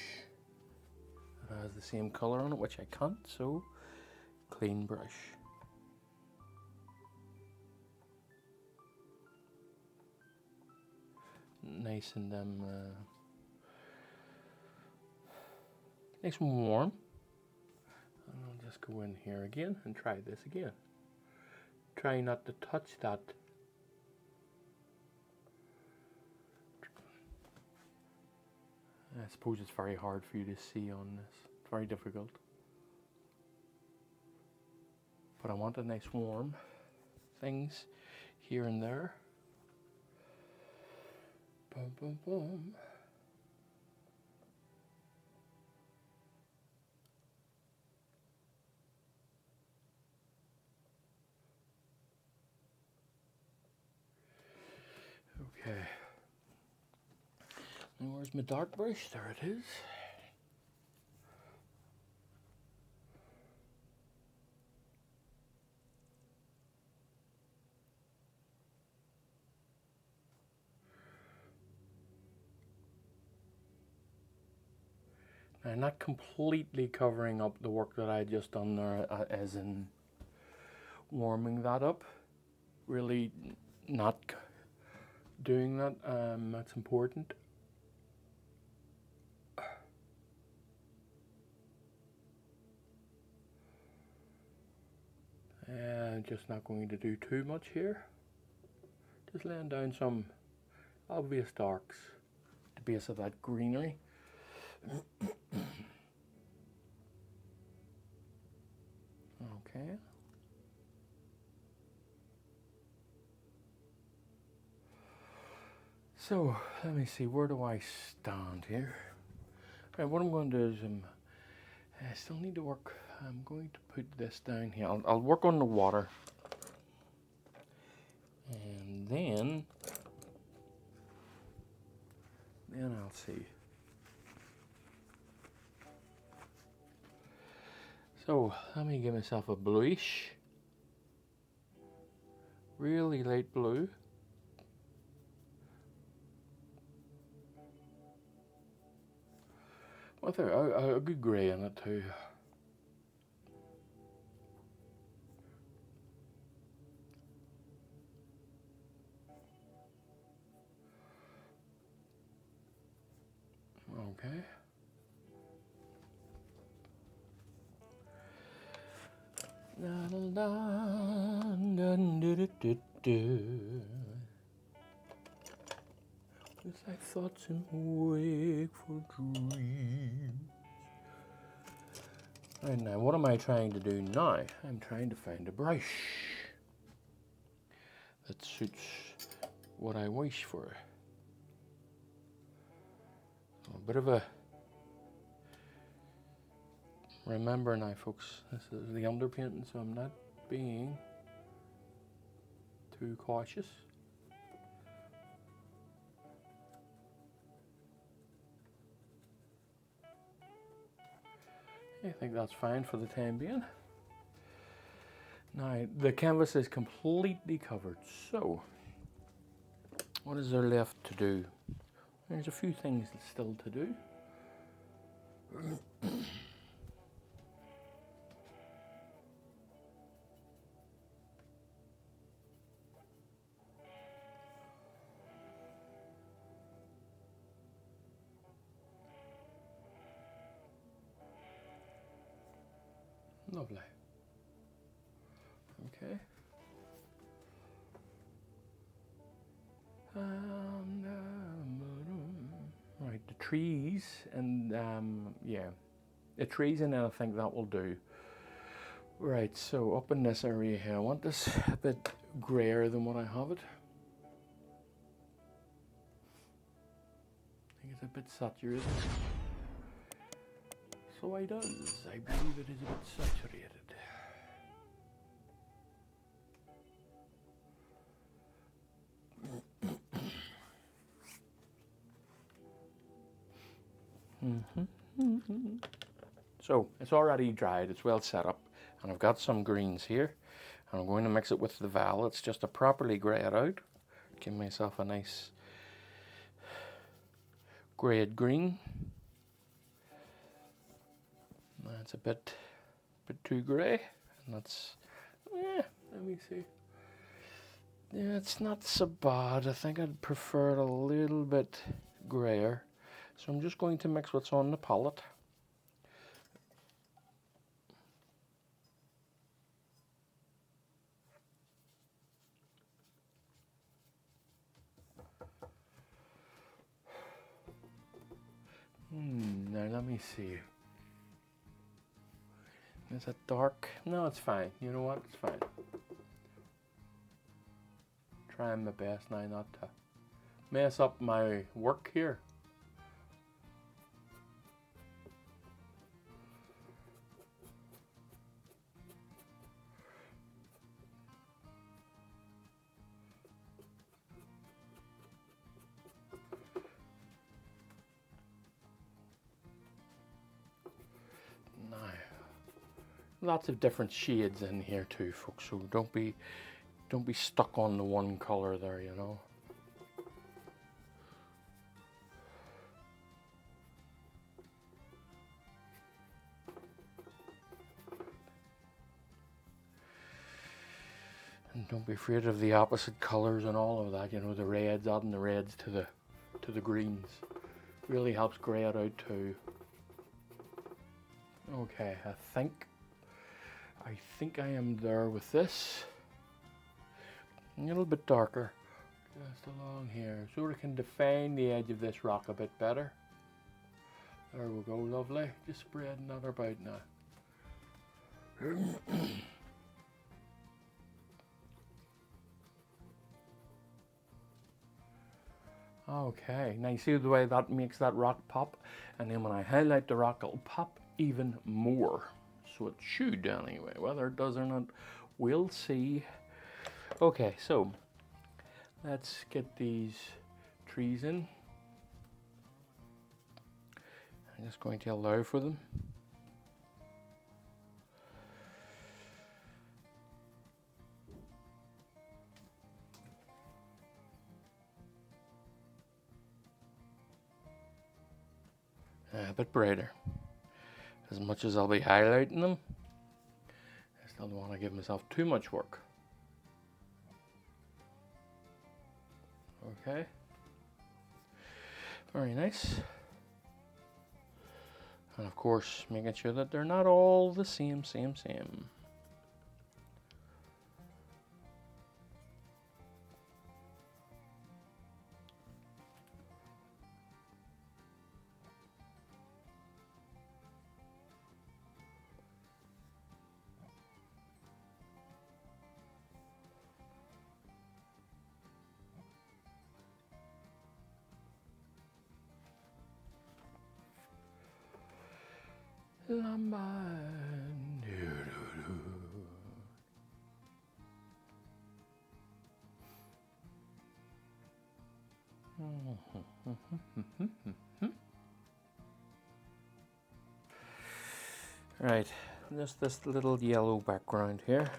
that has the same color on it, which I can't, so clean brush. Nice and nice and warm. And I'll just go in here again and try this again. Try not to touch that. I suppose it's very hard for you to see on this. It's very difficult. But I want a nice warm things here and there. Boom, boom, boom. Okay. And where's my dark brush? There it is. Now, not completely covering up the work that I just done there, as in warming that up. Really not doing that. That's important. And just not going to do too much here. Just laying down some obvious darks at the base of that greenery. Okay. So let me see, where do I stand here? Okay, what I'm going to do is I still need to work. I'm going to put this down here. I'll work on the water, and then I'll see. So let me give myself a bluish, really light blue. With a good grey in it too. Okay. With thy thoughts in wakeful dreams. Right, now what am I trying to do now? I'm trying to find a brush that suits what I wish for. A bit of a... Remember now folks, this is the underpainting, so I'm not being too cautious. I think that's fine for the time being. Now the canvas is completely covered, so what is there left to do? There's a few things still to do. Lovely. Okay. Right, the trees and yeah, the trees, and then I think that will do. Right, so up in this area here, I want this a bit grayer than what I have it. I think it's a bit saturated. So I does. I believe it is a bit saturated. So it's already dried, it's well set up, and I've got some greens here, and I'm going to mix it with the violets just to properly grey it out. Give myself a nice greyed green. That's a bit too grey, and that's, let me see. Yeah, it's not so bad. I think I'd prefer it a little bit grayer. So I'm just going to mix what's on the palette. Now let me see. Is it dark? No, it's fine. You know what? It's fine. Trying my best now not to mess up my work here. Now, lots of different shades in here too, folks. So don't be stuck on the one color there, you know. And don't be afraid of the opposite colors and all of that, you know, the reds, adding the reds to the greens. Really helps grey it out too. Okay, I think I am there with this. A little bit darker, just along here, so we can define the edge of this rock a bit better. There we go, lovely. Just spreading that about now. Okay, now you see the way that makes that rock pop, and then when I highlight the rock, it'll pop even more. So it should anyway. Whether it does or not, we'll see. Okay, so let's get these trees in. I'm just going to allow for them. A bit brighter. As much as I'll be highlighting them, I still don't want to give myself too much work. Okay. Very nice. And of course, making sure that they're not all the same. Right, just this little yellow background here.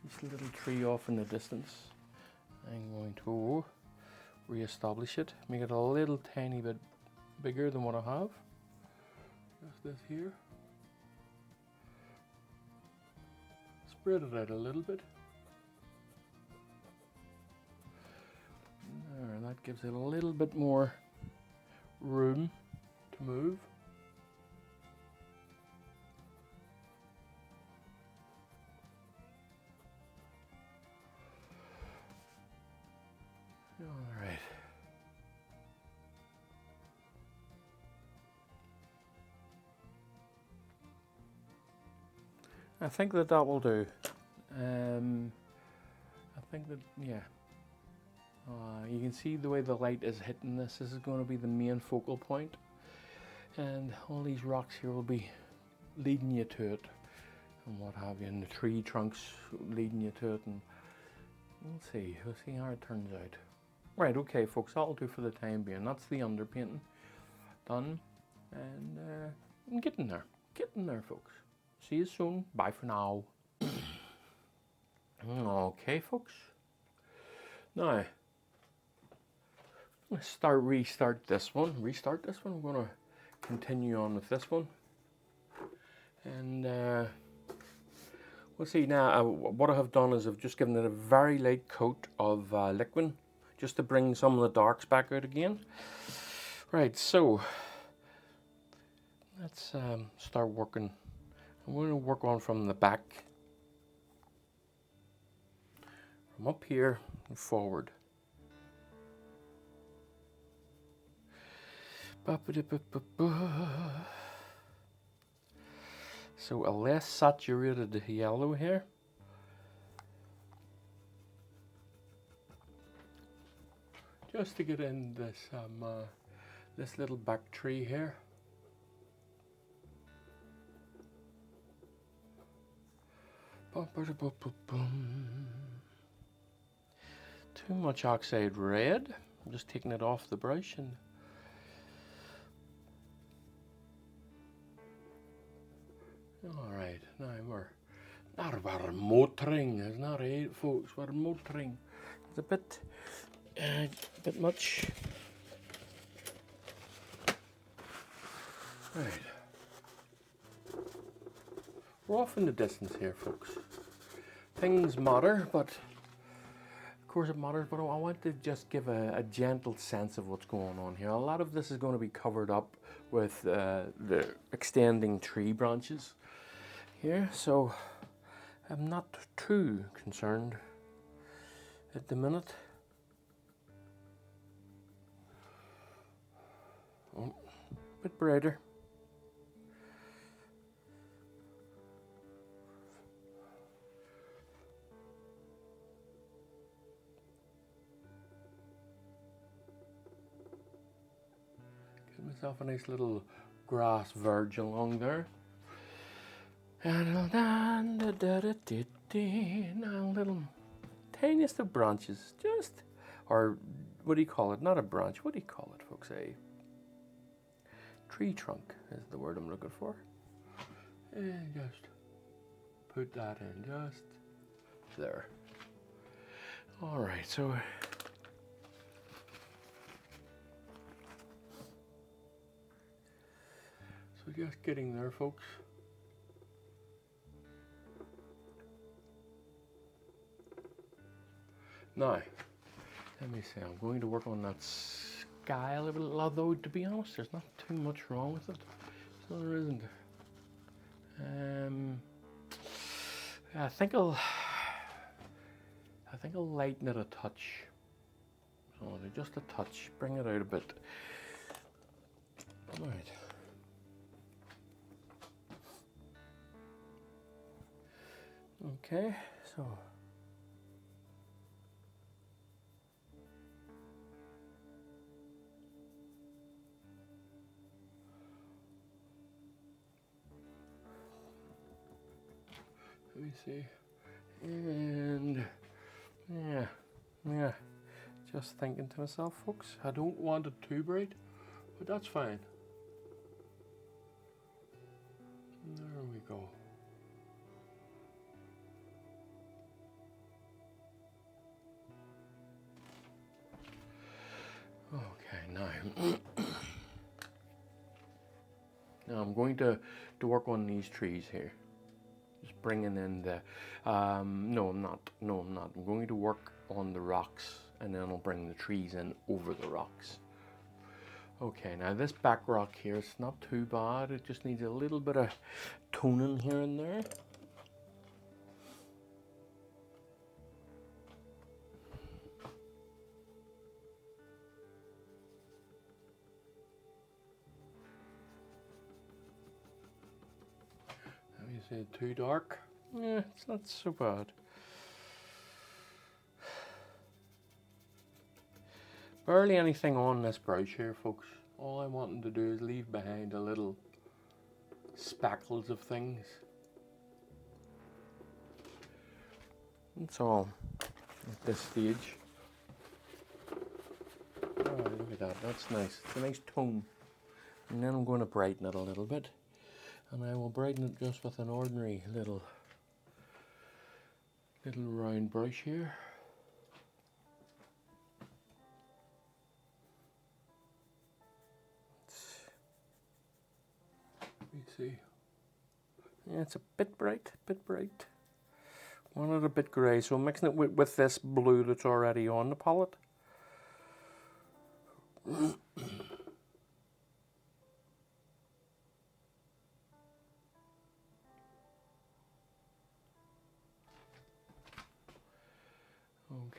This little tree off in the distance. I'm going to re-establish it, make it a little tiny bit bigger than what I have. Just this here. Spread it out a little bit. There, that gives it a little bit more room to move. All right. I think that will do. I think that, yeah. You can see the way the light is hitting this. This is going to be the main focal point, and all these rocks here will be leading you to it, and what have you, and the tree trunks leading you to it, and we'll see how it turns out. Right, okay folks, that'll do for the time being. That's the underpainting done, and I'm getting there folks. See you soon, bye for now. Okay folks, now let's restart this one. I'm going to continue on with this one, and we'll see now. What I have done is I've just given it a very light coat of liquid, just to bring some of the darks back out again. Right, so let's start working. I'm going to work on from the back, from up here and forward. So a less saturated yellow here. Just to get in this this little back tree here. Too much oxide red. I'm just taking it off the brush and alright, now we're motoring, it's not right folks, we're motoring. It's a bit much. Right. We're off in the distance here folks. Things matter, but of course it matters, but I want to just give a gentle sense of what's going on here. A lot of this is going to be covered up with the extending tree branches here, so I'm not too concerned at the minute. Oh, a bit brighter. myself a nice little grass verge along there. And now little tiniest of branches, just, or what do you call it? Not a branch, what do you call it, folks? A tree trunk is the word I'm looking for. And just put that in just there. All right, so just getting there, folks. Now, let me see, I'm going to work on that sky a little, although to be honest, there's not too much wrong with it. So there isn't. I think I'll lighten it a touch. So just a touch, bring it out a bit. All right. Okay, so let me see, and yeah, just thinking to myself, folks, I don't want it too bright, but that's fine. There we go. Okay, now I'm going to work on these trees here. Just bringing in the, no I'm not, I'm going to work on the rocks and then I'll bring the trees in over the rocks. Okay, now this back rock here, it's not too bad, it just needs a little bit of toning here and there. Let me say too dark. Yeah, it's not so bad. Barely anything on this brush here, folks. All I'm wanting to do is leave behind a little speckles of things. That's all at this stage. Oh, look at that, that's nice. It's a nice tone. And then I'm going to brighten it a little bit. And I will brighten it just with an ordinary little round brush here. Let me see. Yeah, it's a bit bright, Want it a bit grey, so I'm mixing it with this blue that's already on the palette.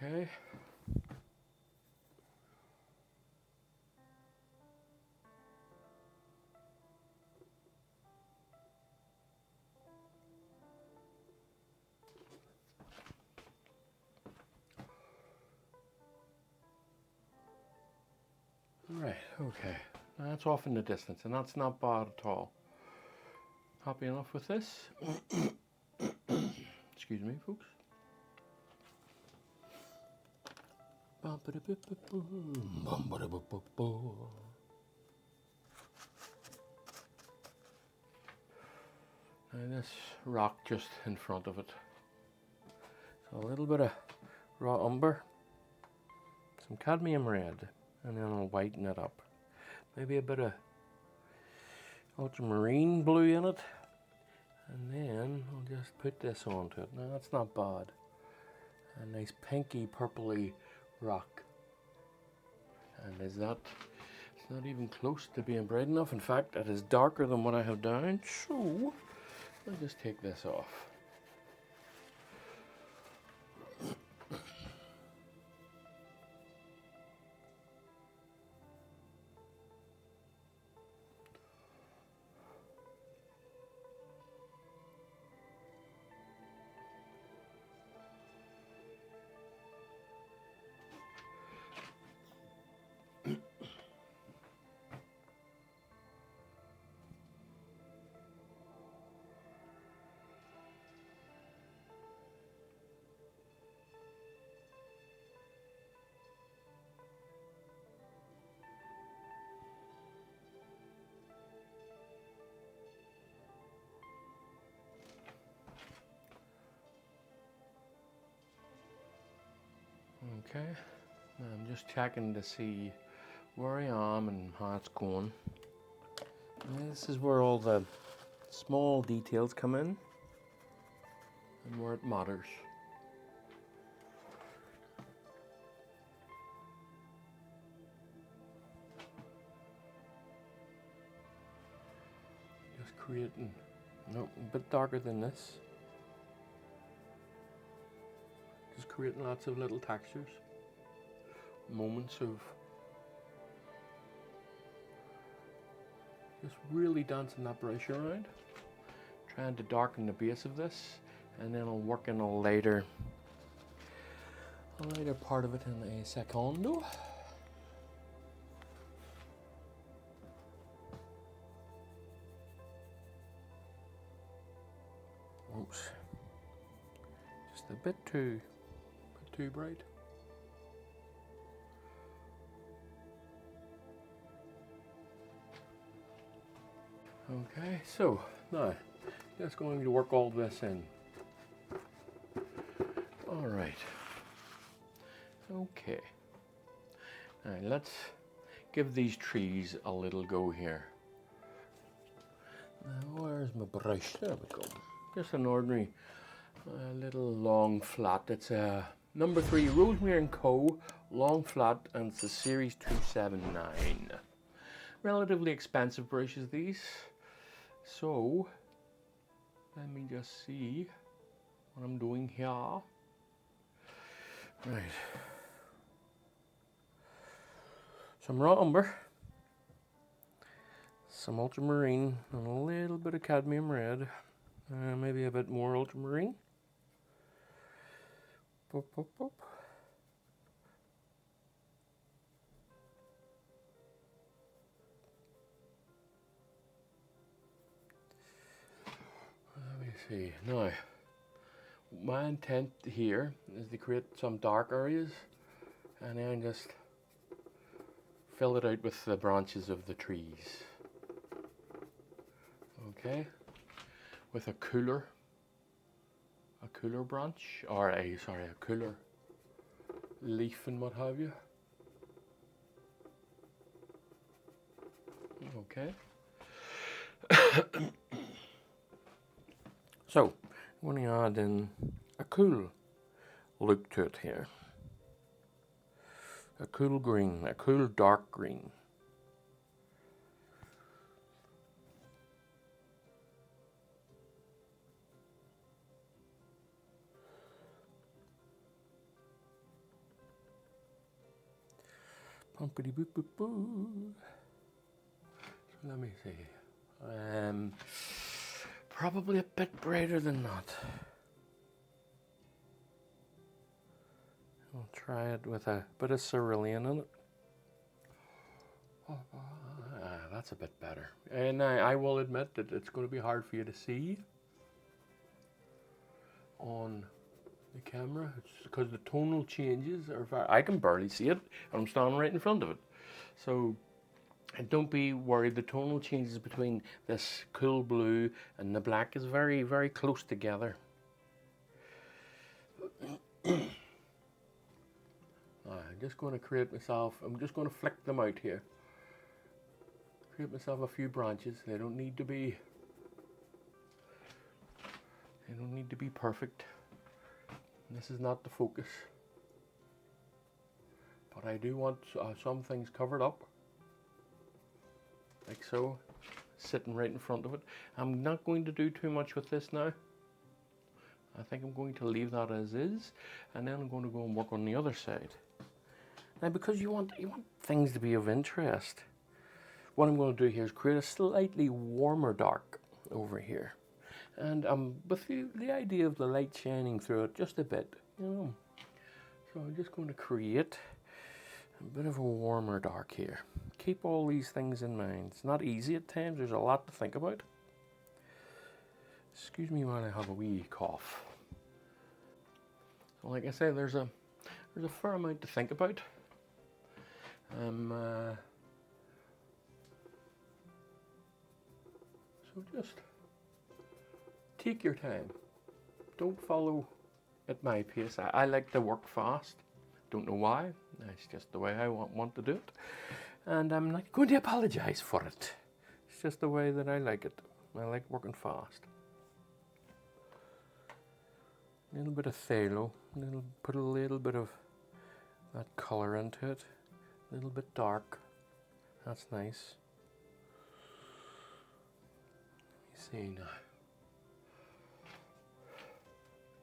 Okay. Right, okay. That's off in the distance, and that's not bad at all. Happy enough with this? Excuse me, folks. Now this rock just in front of it. So a little bit of raw umber, some cadmium red, and then I'll whiten it up. Maybe a bit of ultramarine blue in it, and then I'll just put this onto it. Now that's not bad. A nice pinky purpley rock. And is that, it's not even close to being bright enough. In fact, it is darker than what I have down, so I'll just take this off. Okay, I'm just checking to see where I am and how it's going. And this is where all the small details come in and where it matters. Just creating, nope, a bit darker than this. Just creating lots of little textures, moments of just really dancing that brush around, trying to darken the base of this, and then I'll work in a later part of it in a secondo. Oops, just a bit too bright. Okay, so now just going to work all this in. All right. Okay. Now let's give these trees a little go here. Now where's my brush? There we go. Just an ordinary little long flat. It's a number 3 Rosemary & Co. long flat, and it's the series 279. Relatively expensive brushes these. So let me just see what I'm doing here. Right. Some raw umber, some ultramarine, and a little bit of cadmium red. Maybe a bit more ultramarine. Pop, pop, pop. Let me see. Now, my intent here is to create some dark areas and then just fill it out with the branches of the trees. Okay, with a cooler branch, or a cooler leaf and what have you. Okay. So I'm going to add in a cool look to it here. A cool green, a cool dark green. Pumpity boop boop boo. So let me see. Probably a bit brighter than that. I'll try it with a bit of cerulean in it. That's a bit better. And I will admit that it's going to be hard for you to see on the camera. It's because the tonal changes are I can barely see it. I'm standing right in front of it. So and don't be worried, the tonal changes between this cool blue and the black is very, very close together. I'm just going to create myself, I'm just going to flick them out here. Create myself a few branches. They don't need to be perfect. This is not the focus. But I do want some things covered up. Like so, sitting right in front of it. I'm not going to do too much with this now. I think I'm going to leave that as is, and then I'm going to go and work on the other side. Now, because you want things to be of interest, what I'm going to do here is create a slightly warmer dark over here, and with the idea of the light shining through it just a bit, you know. So I'm just going to create a bit of a warmer dark here. Keep all these things in mind. It's not easy at times. There's a lot to think about. Excuse me while I have a wee cough. So like I say, there's a fair amount to think about. So just take your time. Don't follow at my pace. I like to work fast. Don't know why. That's just the way I want to do it. And I'm not going to apologize for it. It's just the way that I like it. I like working fast. A little bit of phthalo. Put a little bit of that colour into it. A little bit dark. That's nice. Let me see now.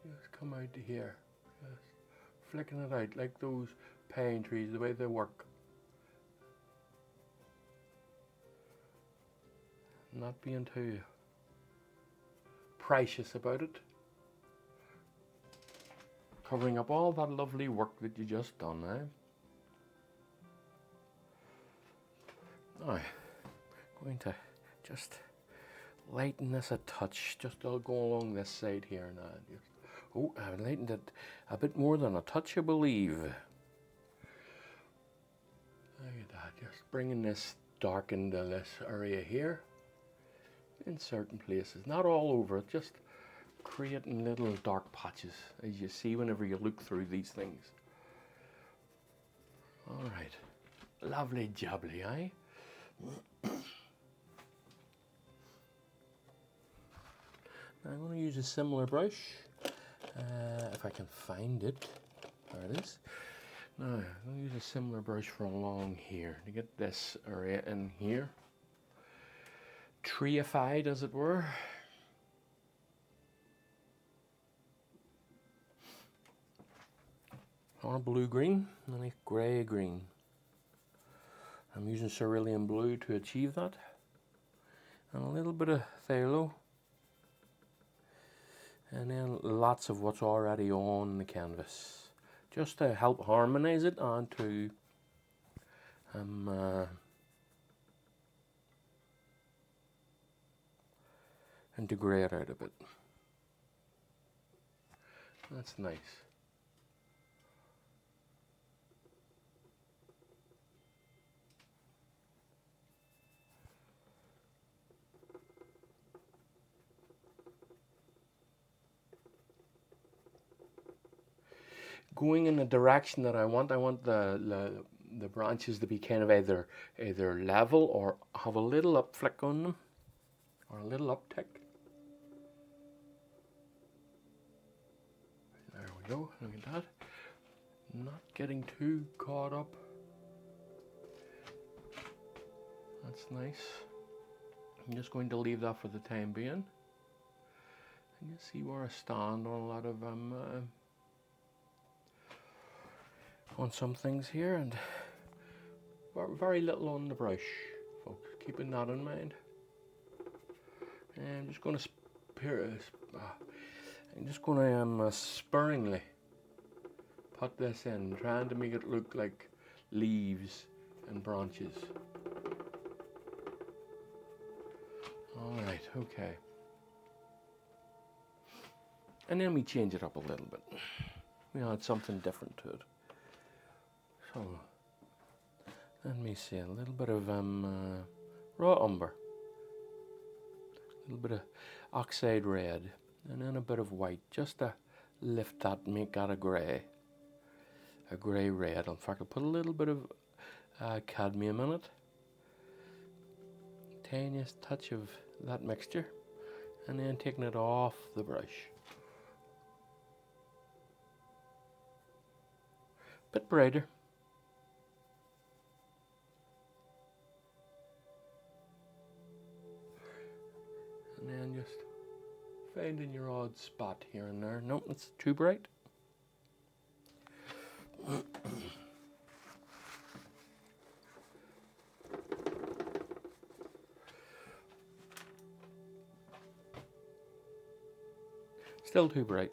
Just come out to here. Just flicking it out like those pine trees, the way they work. Not being too precious about it. Covering up all that lovely work that you just done now. Now, I'm going to just lighten this a touch. Just I'll go along this side here now. Oh, I've lightened it a bit more than a touch, I believe. Look at that, just bringing this dark into this area here. In certain places, not all over it, just creating little dark patches, as you see whenever you look through these things. All right, lovely jubbly, eh? Now I'm going to use a similar brush, if I can find it. There it is. Now I'm going to use a similar brush for along here to get this area in here, treeified as it were. Or blue-green, and a grey-green. I'm using cerulean blue to achieve that. And a little bit of phthalo. And then lots of what's already on the canvas. Just to help harmonise it and to integrate it out a bit. That's nice. Going in the direction that I want the branches to be kind of either level or have a little up flick on them, or a little uptick. There we go, look at that. Not getting too caught up. That's nice. I'm just going to leave that for the time being. And you see where I stand on a lot of on some things here, and very little on the brush, folks, keeping that in mind. And I'm just going to sparingly put this in, trying to make it look like leaves and branches. Alright, okay. And then we change it up a little bit. We add something different to it. So, let me see, a little bit of raw umber, a little bit of oxide red, and then a bit of white, just to lift that, make that a grey red. In fact, I'll put a little bit of cadmium in it, tiniest touch of that mixture, and then taking it off the brush. Bit brighter. And then just finding your odd spot here and there. Nope, it's too bright. Still too bright.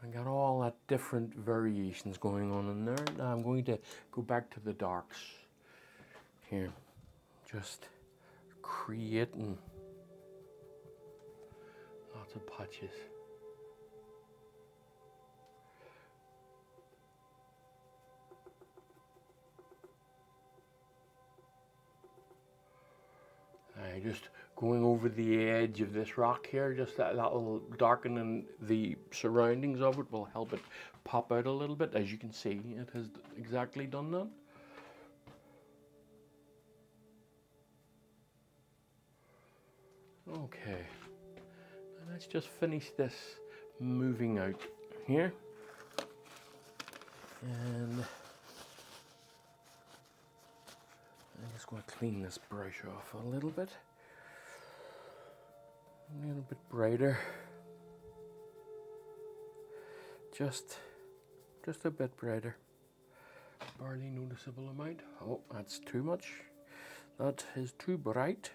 I got all that different variations going on in there. Now I'm going to go back to the darks here, just creating lots of patches. just going over the edge of this rock here, just that will darken the surroundings of it, will help it pop out a little bit. As you can see, it has exactly done that. Okay, let's just finish this moving out here. And I'm just going to clean this brush off a little bit brighter, just a bit brighter, barely noticeable amount. Oh, that's too much, that is too bright.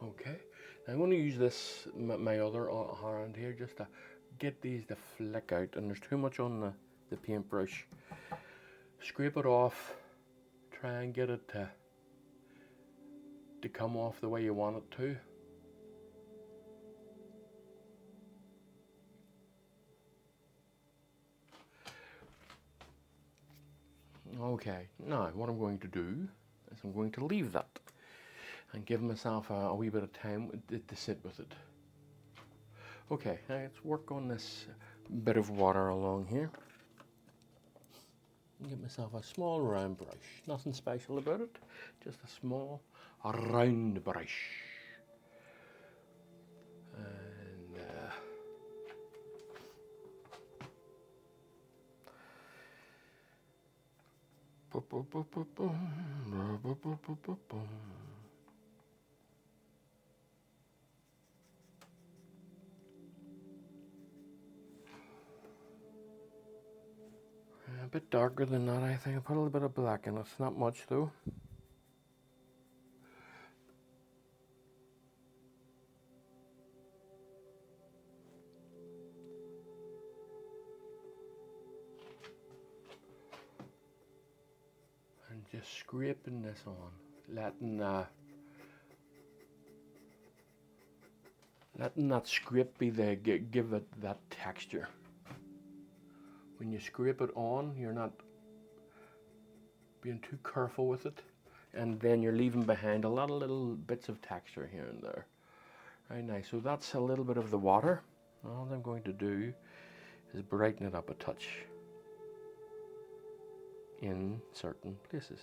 Okay, now I'm going to use this, my other hand here, just to get these to flick out, and there's too much on the paintbrush. Scrape it off, try and get it to come off the way you want it to. Okay, now what I'm going to do is I'm going to leave that and give myself a wee bit of time to sit with it. Okay, now let's work on this bit of water along here. Get myself a small round brush, nothing special about it, just a small round brush. And a bit darker than that, I think. I put a little bit of black in it, it's not much though. And just scraping this on, letting that scrape be give it that texture. When you scrape it on, you're not being too careful with it, and then you're leaving behind a lot of little bits of texture here and there. Very nice. So that's a little bit of the water. All I'm going to do is brighten it up a touch in certain places.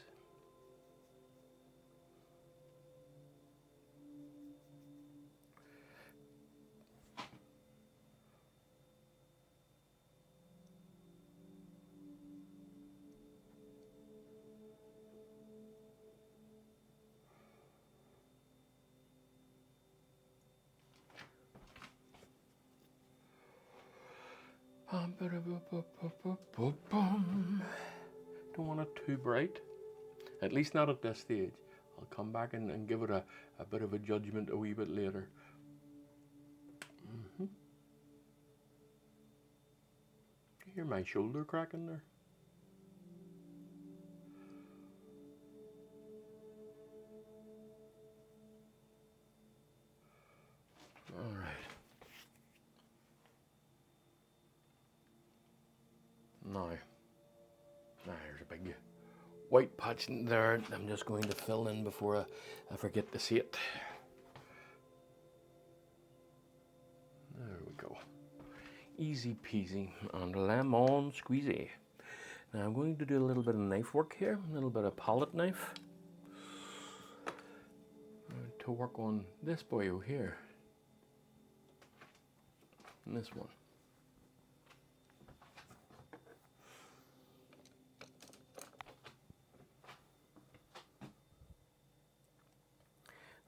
Don't want it too bright, at least not at this stage. I'll come back and give it a bit of a judgment a wee bit later. You hear my shoulder cracking there? All right. Now, there's a big white patch in there. I'm just going to fill in before I forget to see it. There we go. Easy peasy and lemon squeezy. Now I'm going to do a little bit of knife work here, a little bit of palette knife to work on this boyo here. And this one.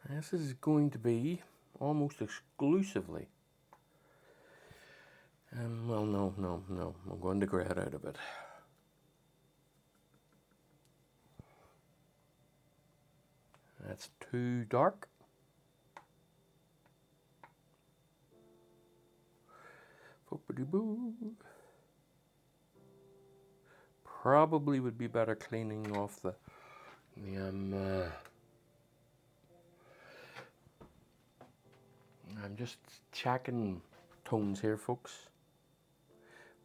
This is going to be almost exclusively, well, no, I'm going to grey it out a bit. That's too dark. Probably would be better cleaning off the I'm just checking tones here, folks.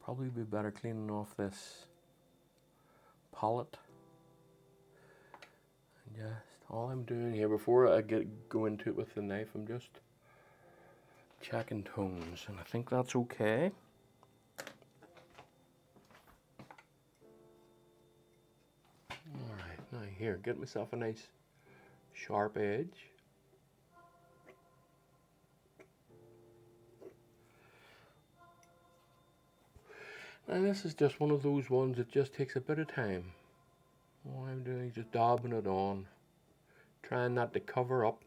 Probably be better cleaning off this palette Just all I'm doing here before I go into it with the knife, I'm just checking tones, and I think that's okay. Alright, now here, get myself a nice sharp edge. And this is just one of those ones that just takes a bit of time. All I'm doing is just dabbing it on, trying not to cover up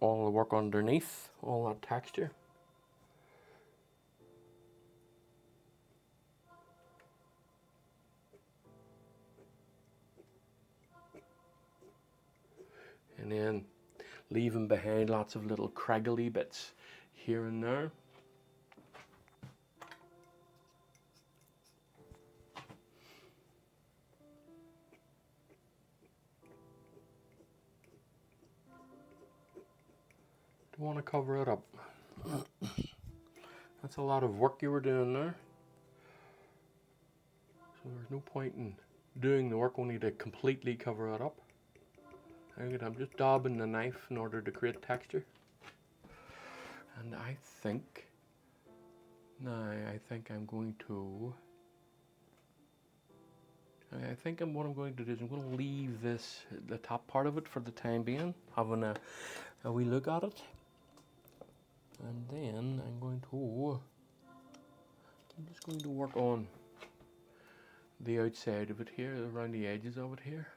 all the work underneath, all that texture. And then leaving behind lots of little craggly bits here and there. Don't want to cover it up. That's a lot of work you were doing there. So there's no point in doing the work only to completely cover it up. I'm just dabbing the knife in order to create texture. And I think I'm going to. I think what I'm going to do is I'm going to leave the top part of it for the time being, having a wee look at it. And then I'm just going to work on the outside of it here, around the edges of it here.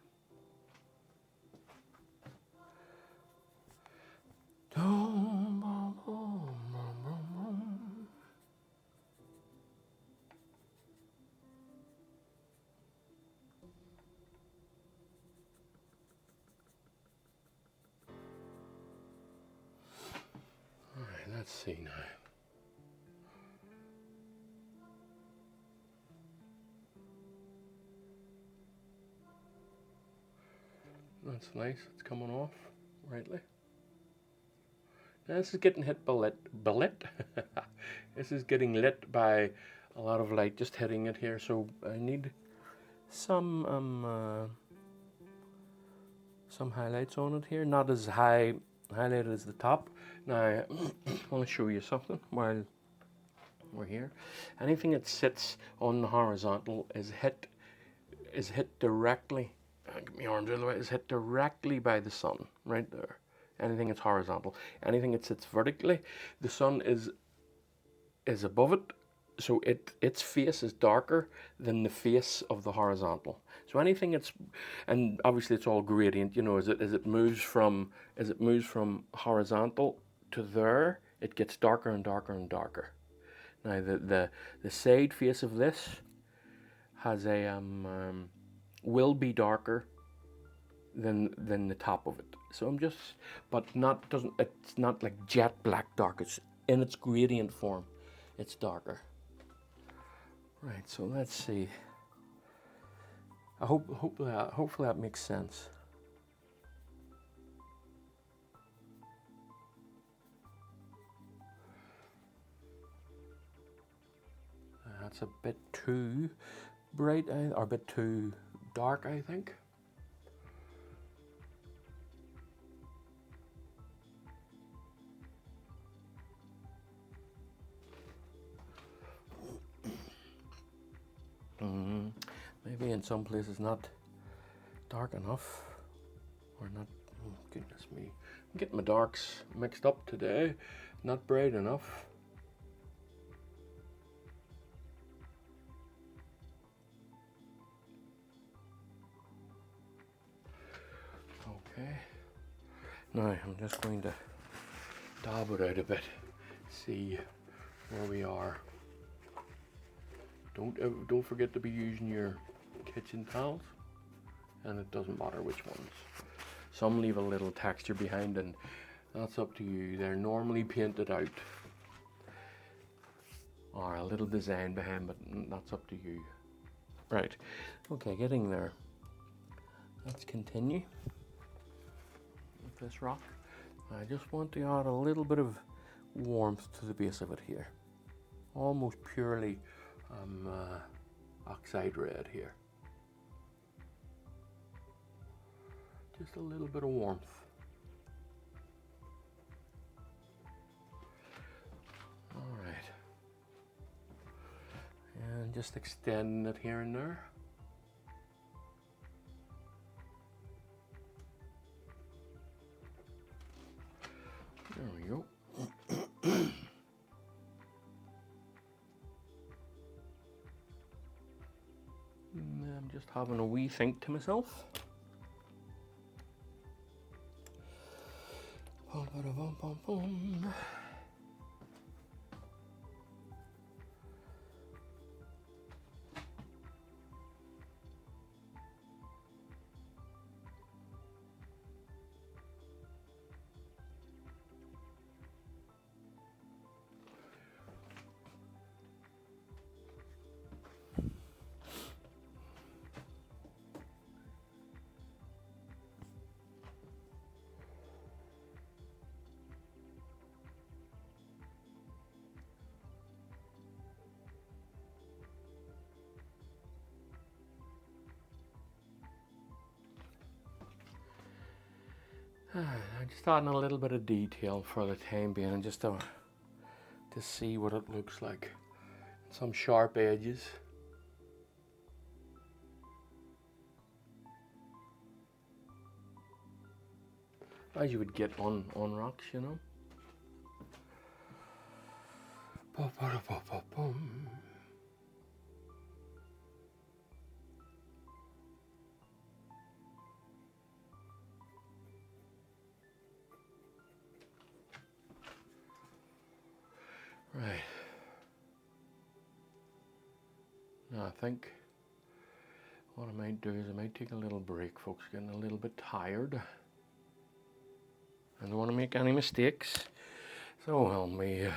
Alright, let's see now. That's nice, it's coming off rightly. Now this is getting hit by lit. This is getting lit by a lot of light just hitting it here, so I need some highlights on it here, not as highlighted as the top. Now I want to show you something while we're here. Anything that sits on the horizontal is hit directly. Get my arms out of the way. Is hit directly by the sun, right there. Anything that's horizontal. Anything that sits vertically, the sun is above it, so its face is darker than the face of the horizontal. So anything that's, and obviously it's all gradient, you know, as it moves from horizontal to there, it gets darker and darker and darker. Now the side face of this has a will be darker than the top of it. So I'm just, but it's not like jet black dark. It's in its gradient form. It's darker. Right. So let's see. Hopefully that makes sense. That's a bit too bright, or a bit too dark, I think. Maybe in some places not dark enough, or not. Oh, goodness me, I'm getting my darks mixed up today. Not bright enough. Okay. Now I'm just going to dab it out a bit. See where we are. Don't forget to be using your kitchen towels, and it doesn't matter which ones. Some leave a little texture behind, and that's up to you. They're normally painted out, or a little design behind, but that's up to you. Right, okay, getting there. Let's continue with this rock. I just want to add a little bit of warmth to the base of it here. Almost purely oxide red here. just a little bit of warmth. All right, and just extending it here and there. There we go. I'm just having a wee think to myself. I'm just adding a little bit of detail for the time being, and just to see what it looks like. Some sharp edges. As you would get on rocks, you know. Right. Now I think what I might do is I might take a little break, folks. Getting a little bit tired. I don't want to make any mistakes. So I'll be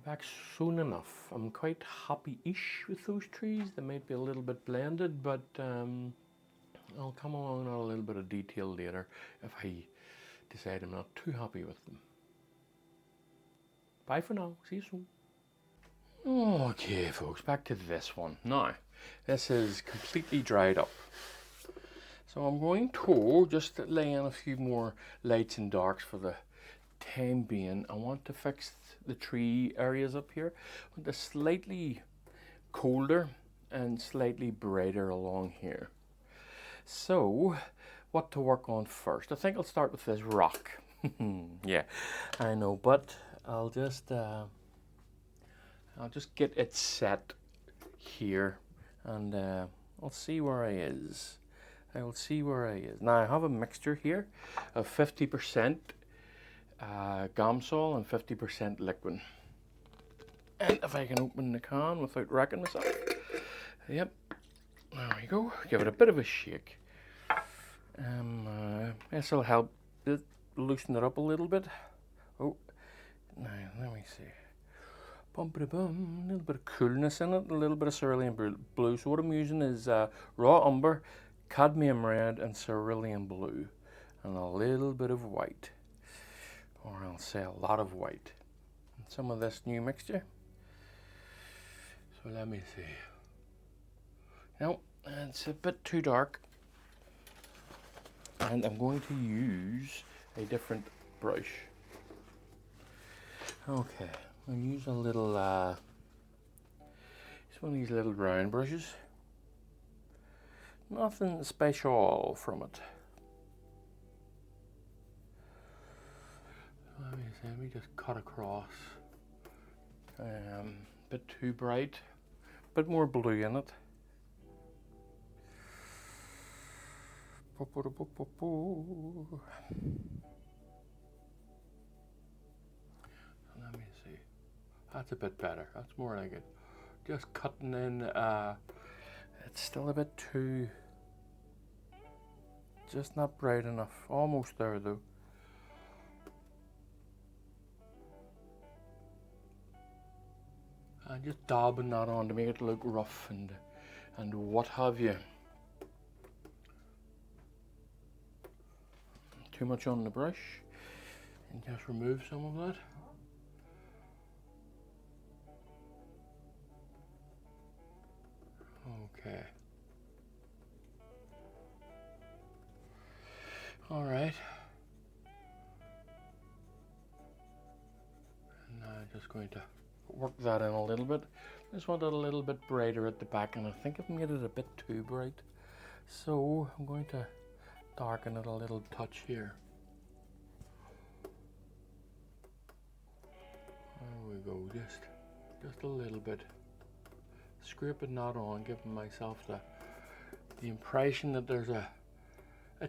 back soon enough. I'm quite happy-ish with those trees. They might be a little bit blended, but I'll come along on a little bit of detail later if I decide I'm not too happy with them. Bye for now. See you soon. Okay, folks, back to this one. Now, this is completely dried up. So I'm going to just lay in a few more lights and darks for the time being. I want to fix the tree areas up here. I want to slightly colder and slightly brighter along here. So, what to work on first? I think I'll start with this rock. Yeah, I know, but I'll just get it set here, and I'll see where I is. I will see where I is. Now I have a mixture here of 50% Gamsol and 50% liquid. And if I can open the can without wrecking myself. Yep, there we go. Give it a bit of a shake. This will help it loosen it up a little bit. Oh, now let me see. Bum, a little bit of coolness in it, a little bit of cerulean blue. So what I'm using is raw umber, cadmium red, and cerulean blue, and a little bit of white, or I'll say a lot of white. And some of this new mixture. So let me see. No, it's a bit too dark, and I'm going to use a different brush. Okay, I'll use a little, it's one of these little round brushes. Nothing special from it. Let me just cut across. Bit too bright, bit more blue in it. Let me see. That's a bit better. That's more like it. Just cutting in. It's still a bit too. Just not bright enough. Almost there though. And just dabbing that on to make it look rough and what have you. Too much on the brush, and just remove some of that. Okay. just going to work that in a little bit. I just want it a little bit brighter at the back, and I think I've made it a bit too bright. So I'm going to darken it a little touch here. There we go, just a little bit. Scraping that on, giving myself the impression that there's a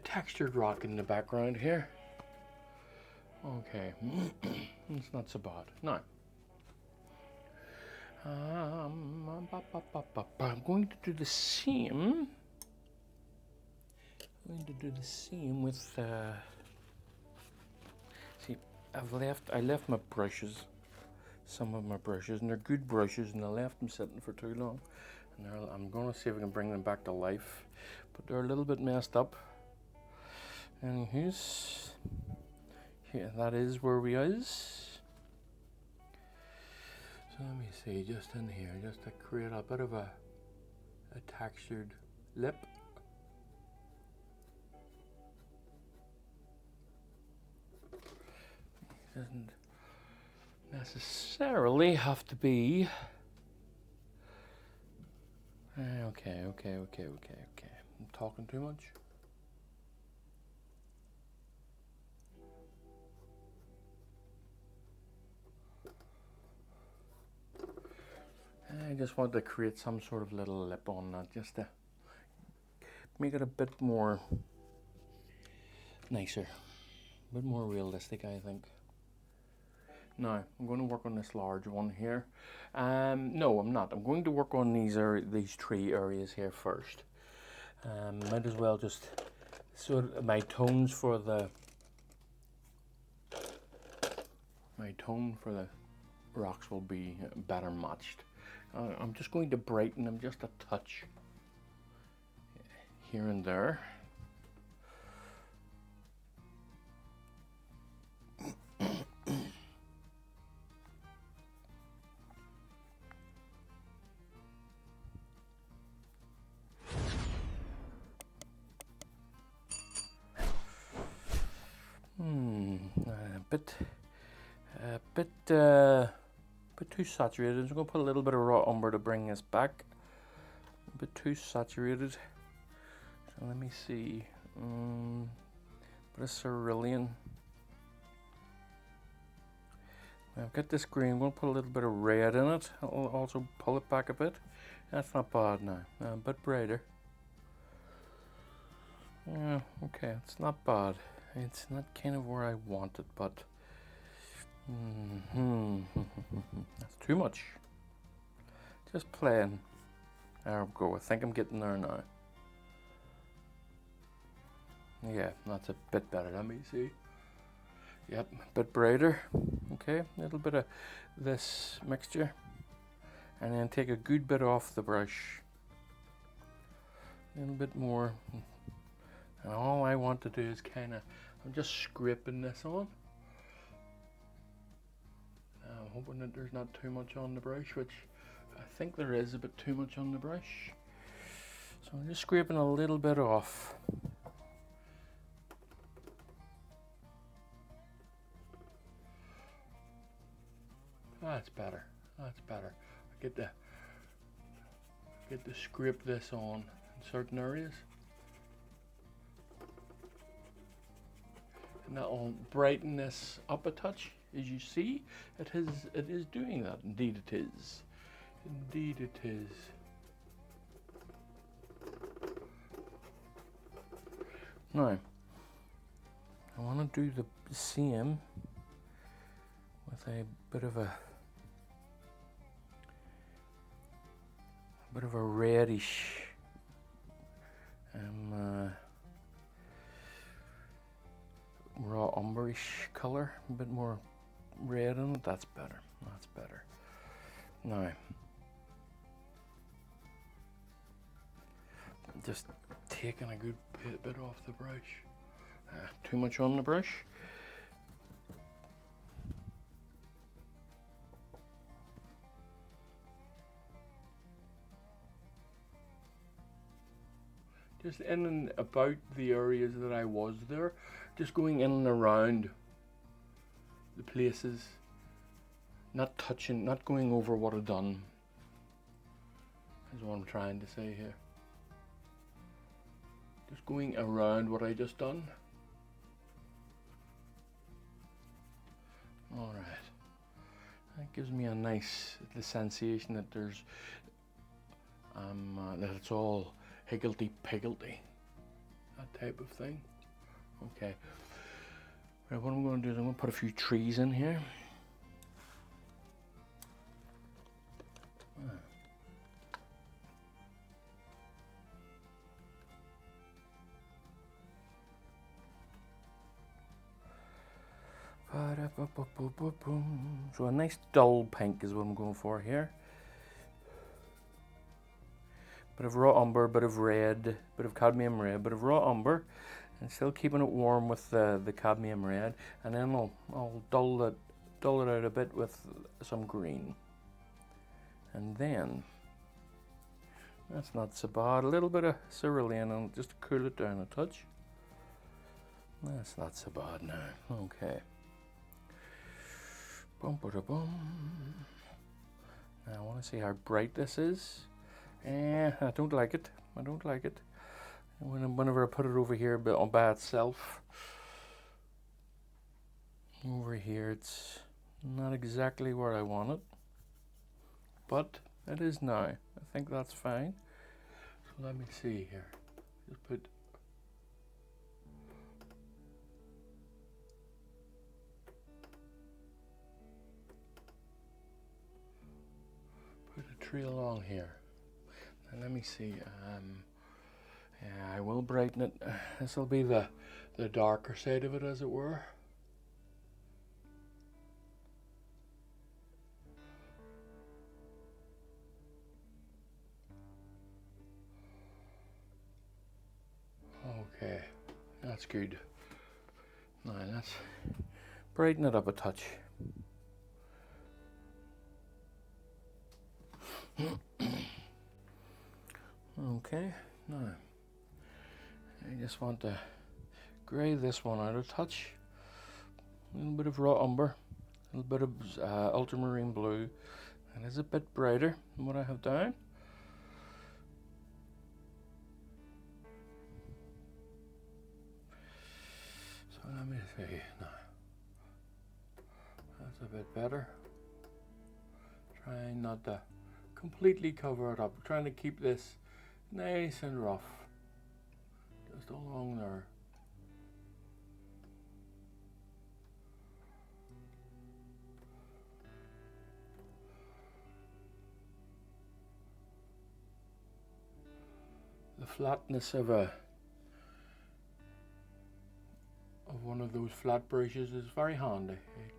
textured rock in the background here. Okay, it's not so bad. Now, I'm going to do the same. With. See, I left my brushes, some of my brushes, and they're good brushes, and I left them sitting for too long. And I'm going to see if I can bring them back to life, but they're a little bit messed up. Anywho's, yeah, that is where we is. So let me see, just in here, just to create a bit of a textured lip. It doesn't necessarily have to be. Okay. I'm talking too much. I just want to create some sort of little lip on that, just to make it a bit more nicer, a bit more realistic, I think. Now, I'm going to work on this large one here. No, I'm not. I'm going to work on these three areas here first. Might as well just sort of my tone for the rocks will be better matched. I'm just going to brighten them just a touch here and there. A bit too saturated. I'm going to put a little bit of raw umber to bring this back. A bit too saturated. So let me see. Bit of cerulean. I've got this green. I'm going to put a little bit of red in it. I'll also pull it back a bit. That's not bad now. A bit brighter. Yeah, okay, it's not bad. It's not kind of where I want it, but that's too much. Just playing. There we go. I think I'm getting there now. Yeah, that's a bit better. Let me see. Yep, a bit brighter. Okay, a little bit of this mixture, and then take a good bit off the brush. A little bit more. And all I want to do is I'm just scraping this on. I'm hoping that there's not too much on the brush, which I think there is a bit too much on the brush. So I'm just scraping a little bit off. That's better. That's better. I get to scrape this on in certain areas. And that will brighten this up a touch. As you see, it is doing that. Indeed it is. Indeed it is. Now, I want to do the same with a bit of a reddish raw umberish color, a bit more red in it. That's better. That's better. Now, just taking a good bit off the brush. Too much on the brush. Just in and about the areas that I was there, just going in and around the places not touching, not going over what I've done, is what I'm trying to say here. Just going around what I just done. All right, that gives me a nice, the sensation that there's, that it's all higgledy-piggledy, that type of thing. Okay. Right, what I'm going to do is I'm going to put a few trees in here. So a nice dull pink is what I'm going for here. Bit of raw umber, bit of red, bit of cadmium red, bit of raw umber, and still keeping it warm with the cadmium red. And then I'll dull it out a bit with some green. And then, that's not so bad, a little bit of cerulean and just to cool it down a touch. That's not so bad now. Okay. Boom, ba, da, boom. Now I want to see how bright this is. I don't like it. I don't like it. Whenever I put it over here by itself, over here it's not exactly where I want it, but it is now. I think that's fine. So let me see here. Just put a tree along here. And let me see. Yeah, I will brighten it. This will be the darker side of it, as it were. Okay, that's good. Now let's brighten it up a touch. Okay, now I just want to grey this one out a touch. A little bit of raw umber, a little bit of ultramarine blue, and it's a bit brighter than what I have down. So let me see now. That's a bit better. Trying not to completely cover it up. Trying to keep this nice and rough. Just along there. The flatness of one of those flat brushes is very handy.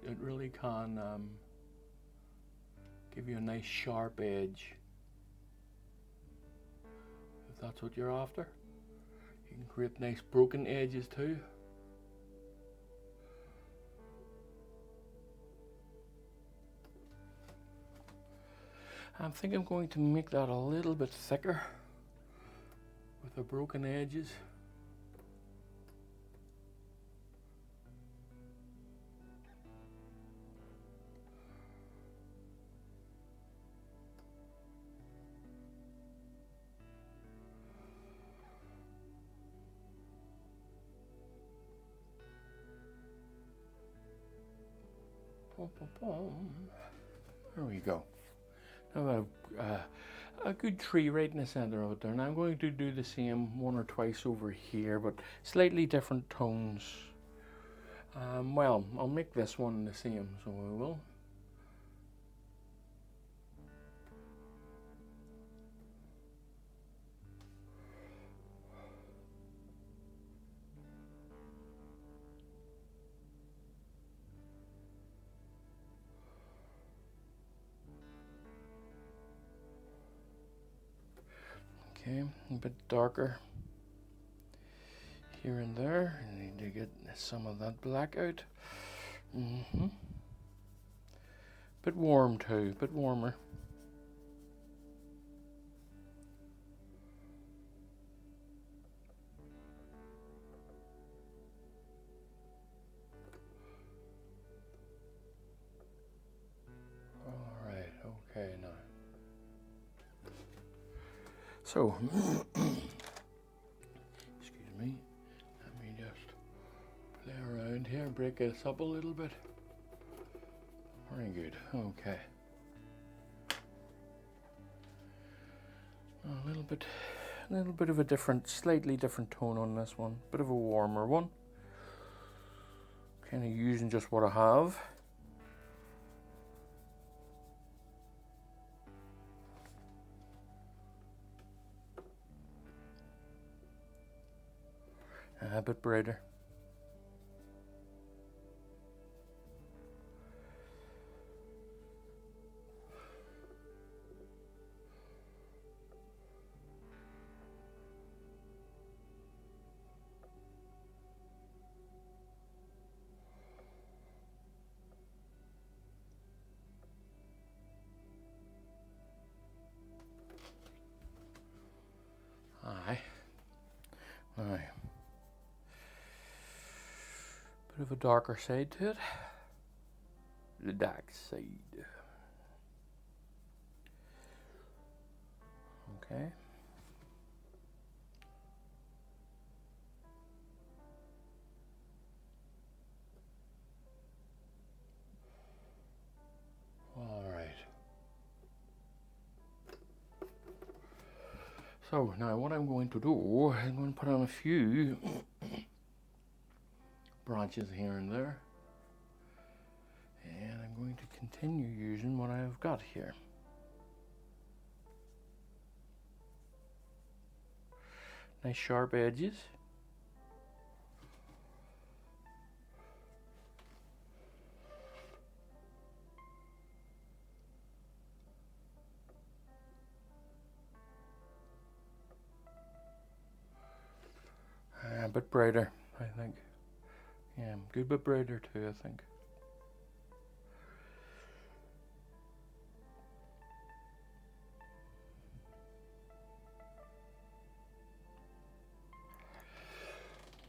It really can give you a nice sharp edge, if that's what you're after. You can create nice broken edges too. I think I'm going to make that a little bit thicker with the broken edges. There we go. Now a good tree right in the center of it there. And I'm going to do the same one or twice over here, but slightly different tones. Well, I'll make this one the same, so I will. Okay, a bit darker here and there. I need to get some of that black out. Bit warm too, bit warmer. So, excuse me, let me just play around here, break this up a little bit. Very good, okay. A little bit of a slightly different tone on this one, bit of a warmer one. Kind of using just what I have. A bit brighter. Aye. Aye. Bit of a darker side to it. The dark side. Okay. All right. So now what I'm going to do, I'm going to put on a few branches here and there. And I'm going to continue using what I've got here. Nice sharp edges. A bit brighter, I think. Yeah, a good bit brighter too, I think.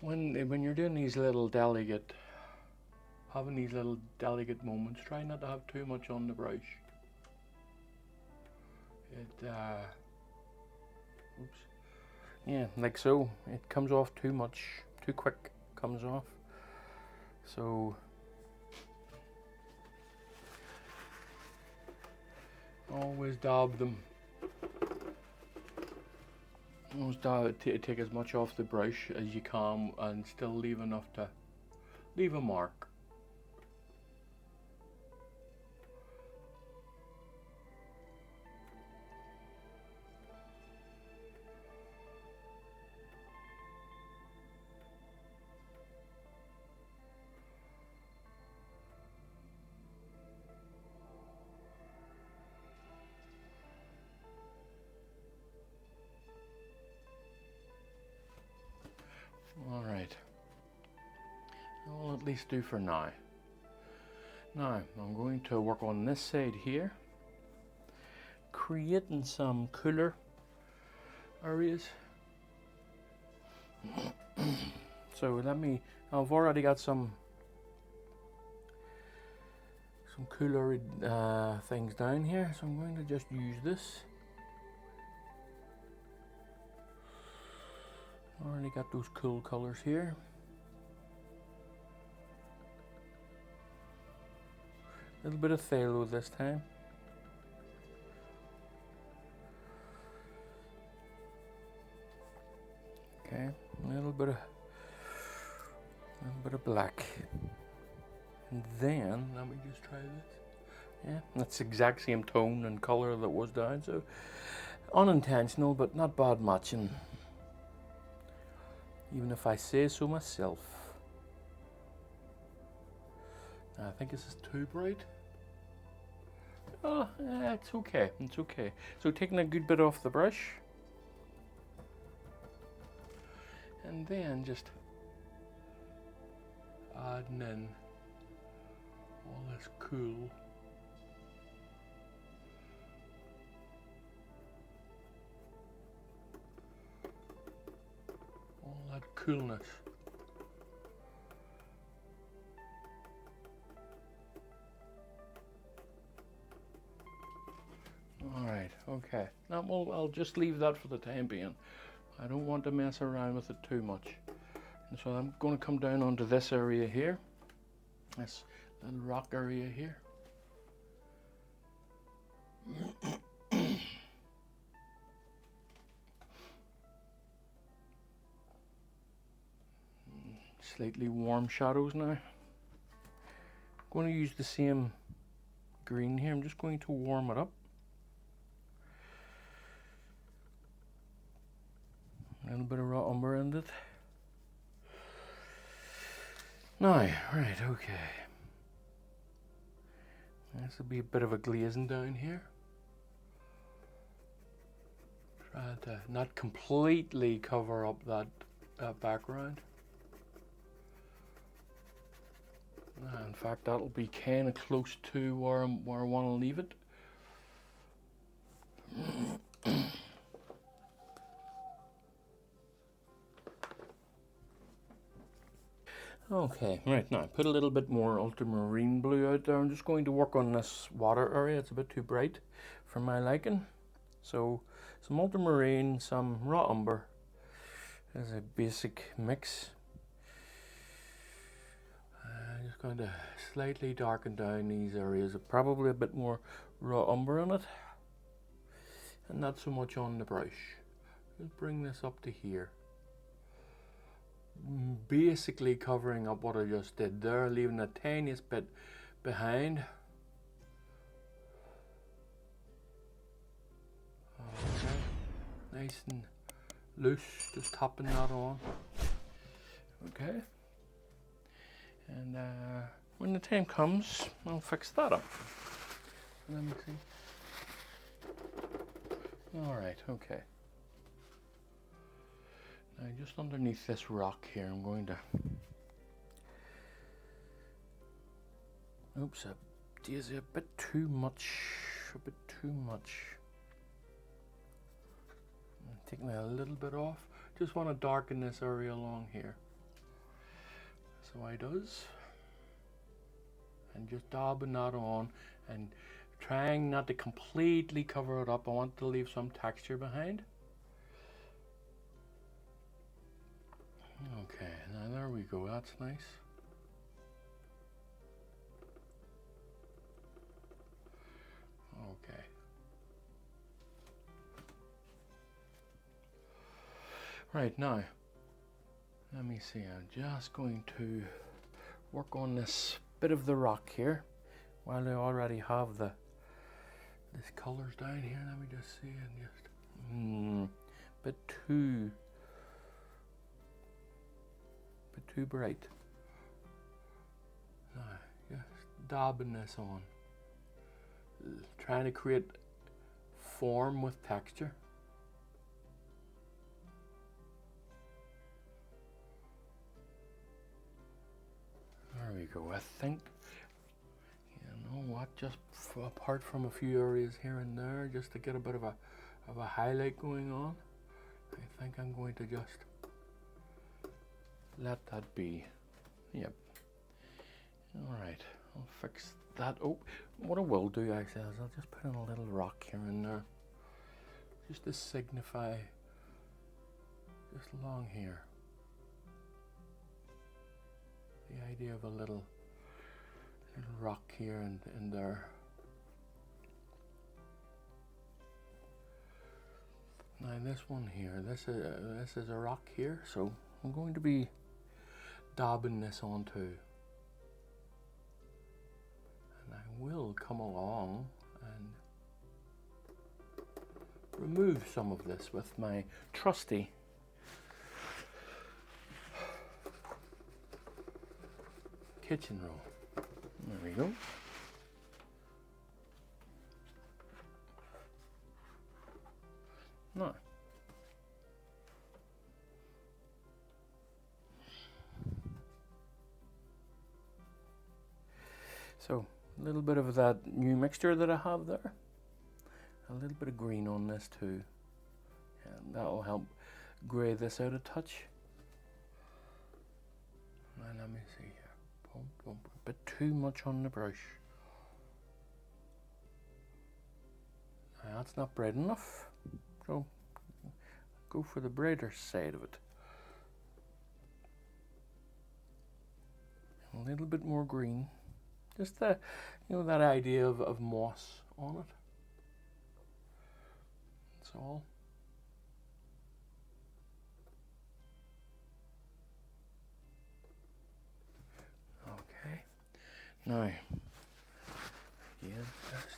When you're doing these little having these little delicate moments, try not to have too much on the brush. Oops. Yeah, like so. It comes off too much, too quick. Comes off. So always dab them. Always take as much off the brush as you can, and still leave enough to leave a mark. All right. I'll at least do for now. Now I'm going to work on this side here, creating some cooler areas. So I've already got some cooler things down here, so I'm going to just use this. Already got those cool colors here. A little bit of phthalo this time. Okay, a little bit of black. And then let me just try this. Yeah, that's the exact same tone and color that was down, so unintentional but not bad matching. Even if I say so myself. I think this is too bright. Oh, it's okay, it's okay. So taking a good bit off the brush. And then just adding in all this cool. All that coolness. Alright, okay. That I'll just leave that for the time being. I don't want to mess around with it too much. And so I'm going to come down onto this area here, this little rock area here. Slightly warm shadows now. I'm going to use the same green here. I'm just going to warm it up. A little bit of raw umber in it. Now, right, okay. This will be a bit of a glazing down here. Try to not completely cover up that background. In fact, that'll be kind of close to where I want to leave it. Okay, right now, put a little bit more ultramarine blue out there. I'm just going to work on this water area. It's a bit too bright for my liking. So, some ultramarine, some raw umber as a basic mix. I'm just going to slightly darken down these areas. Probably a bit more raw umber in it. And not so much on the brush. Just bring this up to here. Basically covering up what I just did there, leaving the tiniest bit behind. Okay, nice and loose, just tapping that on. Okay, and when the time comes, I'll fix that up. Let me see. All right, okay. Now just underneath this rock here, I'm going to, oops, daisy a bit too much. I'm taking that a little bit off. Just want to darken this area along here. So I does. And just dabbing that on and trying not to completely cover it up. I want to leave some texture behind. Okay, now there we go, that's nice. Okay. Right, now, let me see, I'm just going to work on this bit of the rock here, while I already have these colors down here. Let me just see, and just, bit too bright. Now, just dabbing this on. Trying to create form with texture. There we go. I think, you know what, just apart from a few areas here and there, just to get a bit of a highlight going on, I think I'm going to just let that be. Yep. Alright, I'll fix that. Oh, what I will do actually is I'll just put in a little rock here and there, just to signify, just along here, the idea of a little rock here and there. Now this one here, this is a rock here, so I'm going to be dabbing this on too. And I will come along and remove some of this with my trusty kitchen roll. There we go. Now, so a little bit of that new mixture that I have there, a little bit of green on this too, and that will help grey this out a touch. Now let me see here, a bit too much on the brush. Now, that's not bright enough. So go for the brighter side of it. A little bit more green. Just the, that idea of moss on it. That's all. Okay. Now, again, first.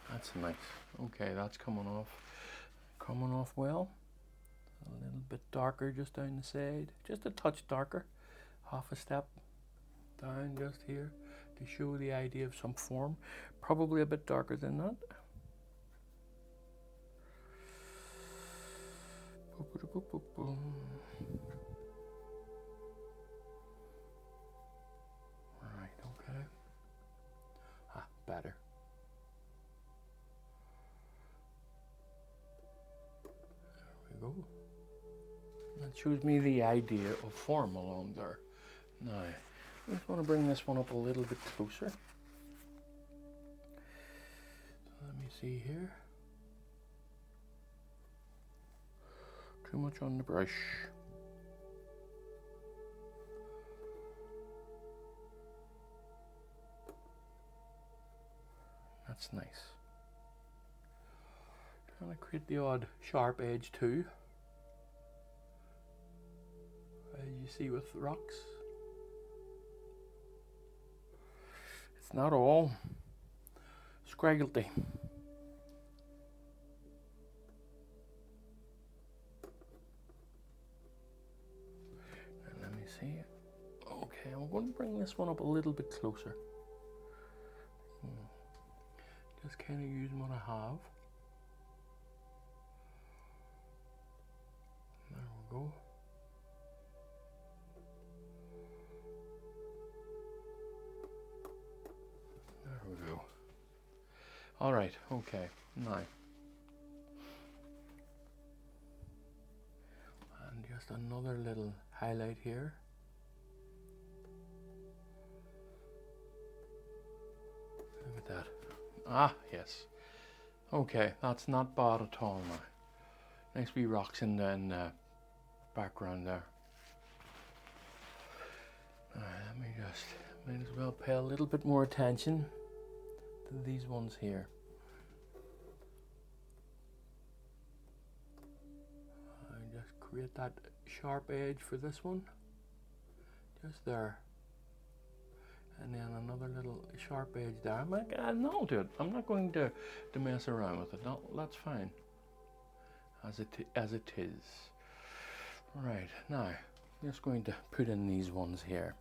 That's nice. Okay, that's coming off. Coming off well. A little bit darker just down the side. Just a touch darker. Half a step down just here to show the idea of some form. Probably a bit darker than that. Right, okay. Better. There we go. That shows me the idea of form along there. Now, I just want to bring this one up a little bit closer. So let me see here. Too much on the brush. That's nice. Trying to create the odd sharp edge too. As you see with rocks. It's not all scragglety. And let me see. Okay, I'm going to bring this one up a little bit closer. Just kind of using what I have. There we go. There we go. All right, okay, now. And just another little highlight here. Look at that. Ah, yes. Okay, that's not bad at all now. Nice wee rocks in the background there. Let me just, might as well pay a little bit more attention to these ones here. I just create that sharp edge for this one. Just there. And then another little sharp edge there. I'm like, no, dude, I'm not going to mess around with it. No, that's fine. As it is. Right, now, I'm just going to put in these ones here.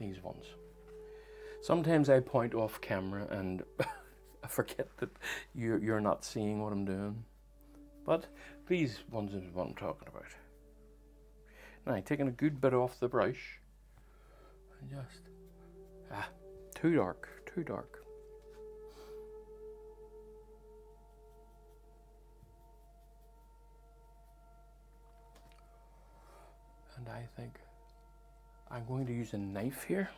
These ones. Sometimes I point off camera and I forget that you're not seeing what I'm doing. But these ones is what I'm talking about. Now, taking a good bit off the brush, and just, too dark, too dark. And I think I'm going to use a knife here,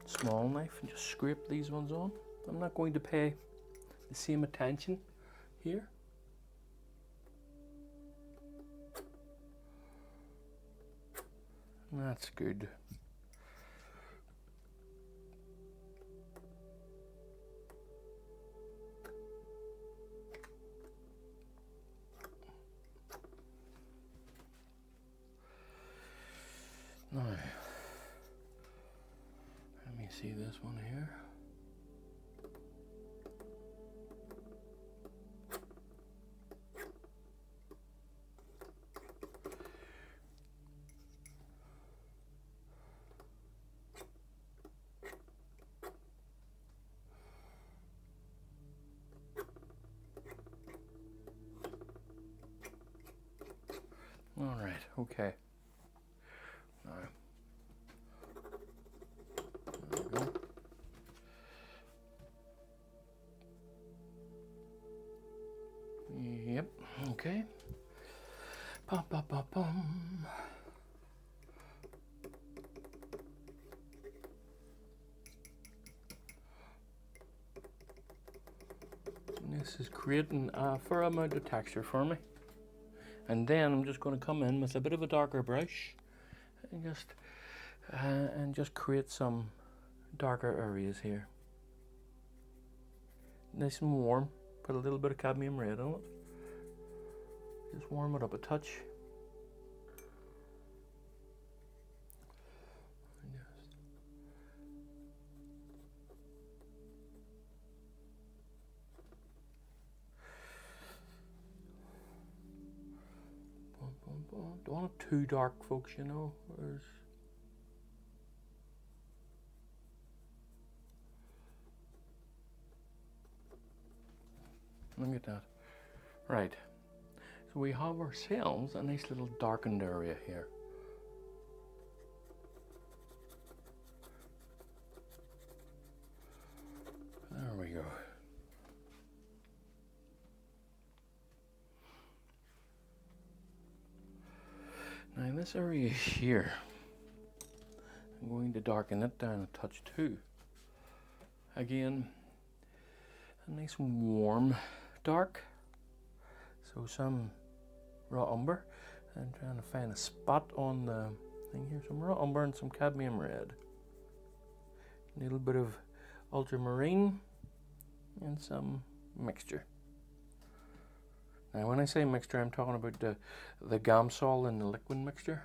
small knife, and just scrape these ones on. I'm not going to pay the same attention here. That's good. Now, let me see this one here. All right, okay. Now, there we go. Yep, okay. Bum, bum, bum, bum. This is creating a fair amount of texture for me. And then I'm just going to come in with a bit of a darker brush and just create some darker areas here. Nice and warm. Put a little bit of cadmium red on it. Just warm it up a touch. Don't want it too dark, folks, you know. Look at that. Right. So we have ourselves a nice little darkened area here. There we go. Now this area here, I'm going to darken it down a touch too. Again, a nice warm dark. So some raw umber, and trying to find a spot on the thing here. Some raw umber and some cadmium red. A little bit of ultramarine and some mixture. Now when I say mixture, I'm talking about the Gamsol and the liquid mixture.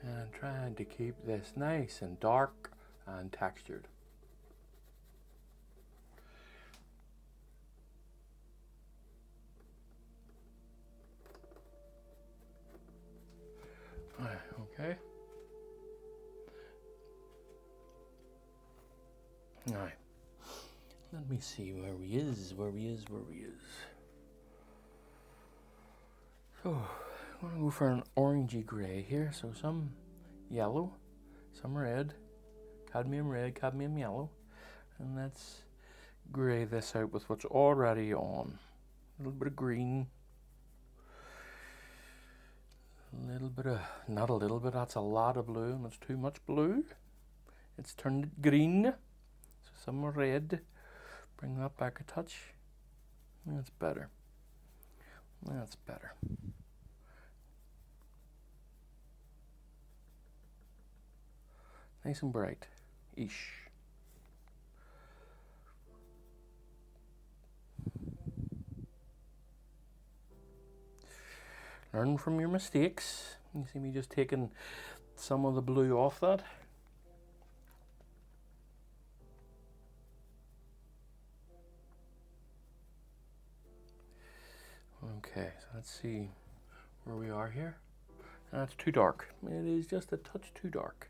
And trying to keep this nice and dark and textured. Okay. Now, let me see where he is. So, I'm going to go for an orangey grey here. So some yellow, some red, cadmium yellow. And let's grey this out with what's already on. A little bit of green. A little bit of, not a little bit, that's a lot of blue, and it's too much blue. It's turned it green. So some red. Bring that back a touch. That's better. That's better. Nice and bright-ish. Learn from your mistakes. You see me just taking some of the blue off that. Okay, so let's see where we are here. That's too dark. It is just a touch too dark.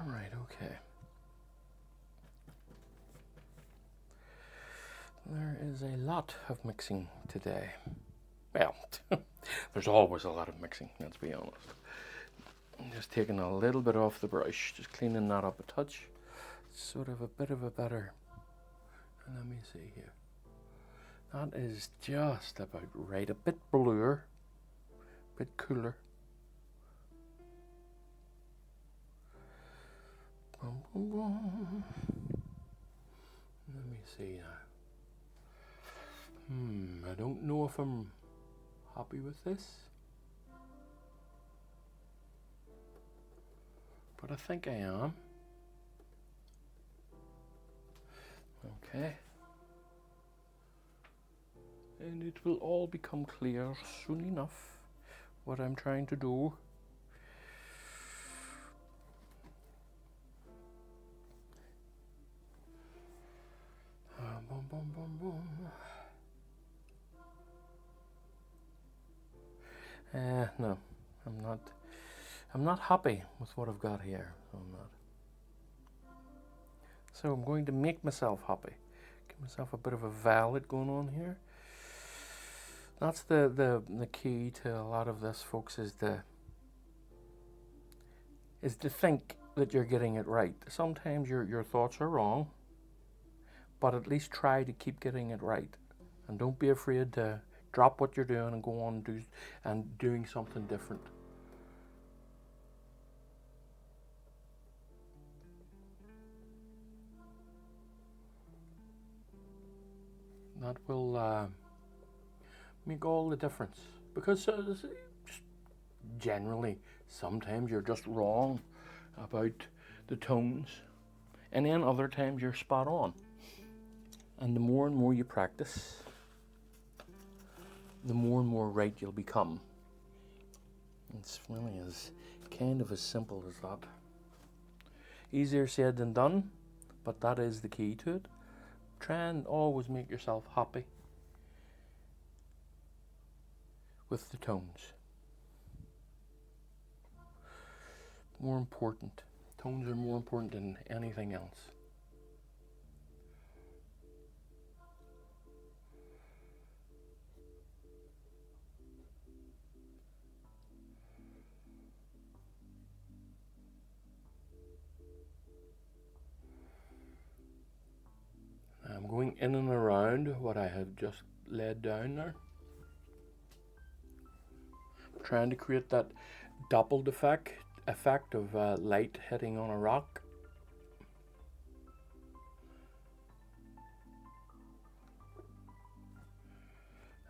Right, okay. There is a lot of mixing today. Well, there's always a lot of mixing, let's be honest. I'm just taking a little bit off the brush, just cleaning that up a touch. Sort of a bit of a better, let me see here. That is just about right, a bit bluer, a bit cooler. Let me see now. I don't know if I'm happy with this, but I think I am. Okay. And it will all become clear soon enough what I'm trying to do. No, I'm not happy with what I've got here. I'm not. So I'm going to make myself happy. Give myself a bit of a violet going on here. That's the key to a lot of this, folks, is the is to think that you're getting it right. Sometimes your thoughts are wrong, but at least try to keep getting it right. And don't be afraid to drop what you're doing and go on doing something different. That will make all the difference. Because just generally, sometimes you're just wrong about the tones, and then other times you're spot on. And the more and more you practice, the more and more right you'll become. It's really kind of as simple as that. Easier said than done, but that is the key to it. Try and always make yourself happy with the tones. More important. Tones are more important than anything else. I'm going in and around what I have just laid down there. Trying to create that doubled effect of light hitting on a rock.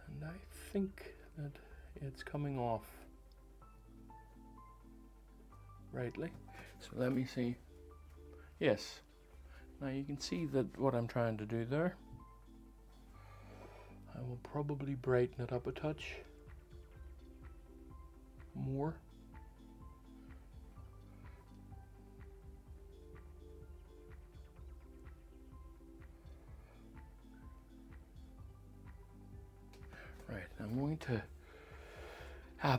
And I think that it's coming off rightly. So let me see. Yes. Now you can see that what I'm trying to do there. I will probably brighten it up a touch more. Right, I'm going to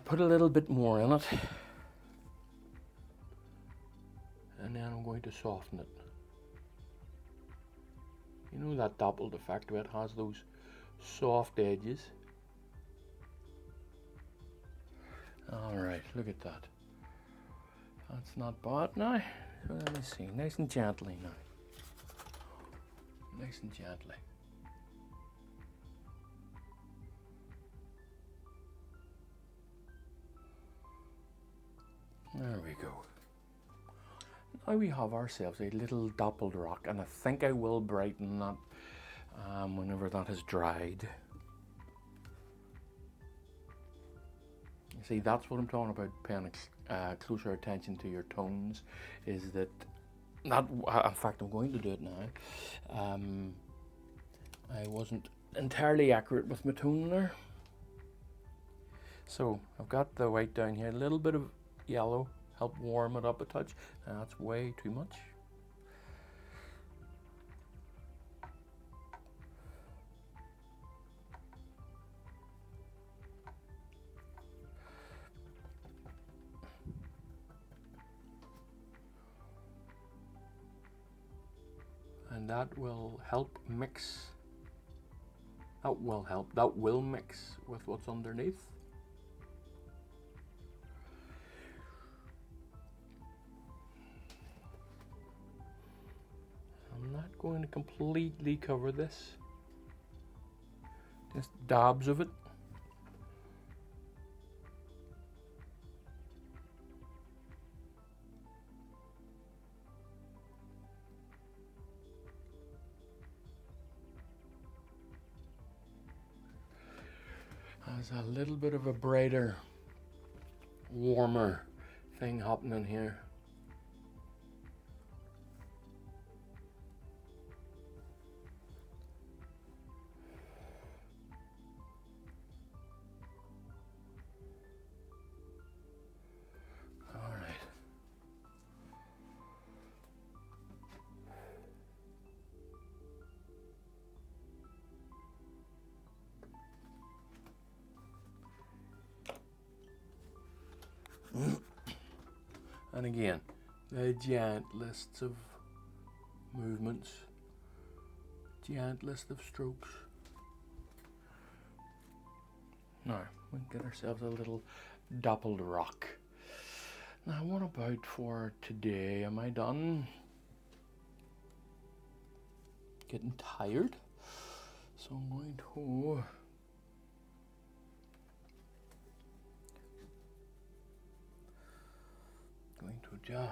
put a little bit more in it, and then I'm going to soften it. You know that doubled effect where it has those soft edges. Alright, look at that. That's not bad now. So let me see, nice and gently now. Nice and gently. There we go. Now we have ourselves a little dappled rock, and I think I will brighten that whenever that has dried. You see, that's what I'm talking about, paying closer attention to your tones, is that, in fact I'm going to do it now. I wasn't entirely accurate with my tone there. So I've got the white down here, a little bit of yellow, help warm it up a touch. That's way too much. And that will help mix. That will mix with what's underneath. I'm not going to completely cover this. Just dabs of it. There's a little bit of a brighter, warmer thing happening here. And again, the gentlest of movements, gentlest of strokes. Now, we can get ourselves a little dappled rock. Now what about for today? Am I done? Getting tired, so I'm going to adjust.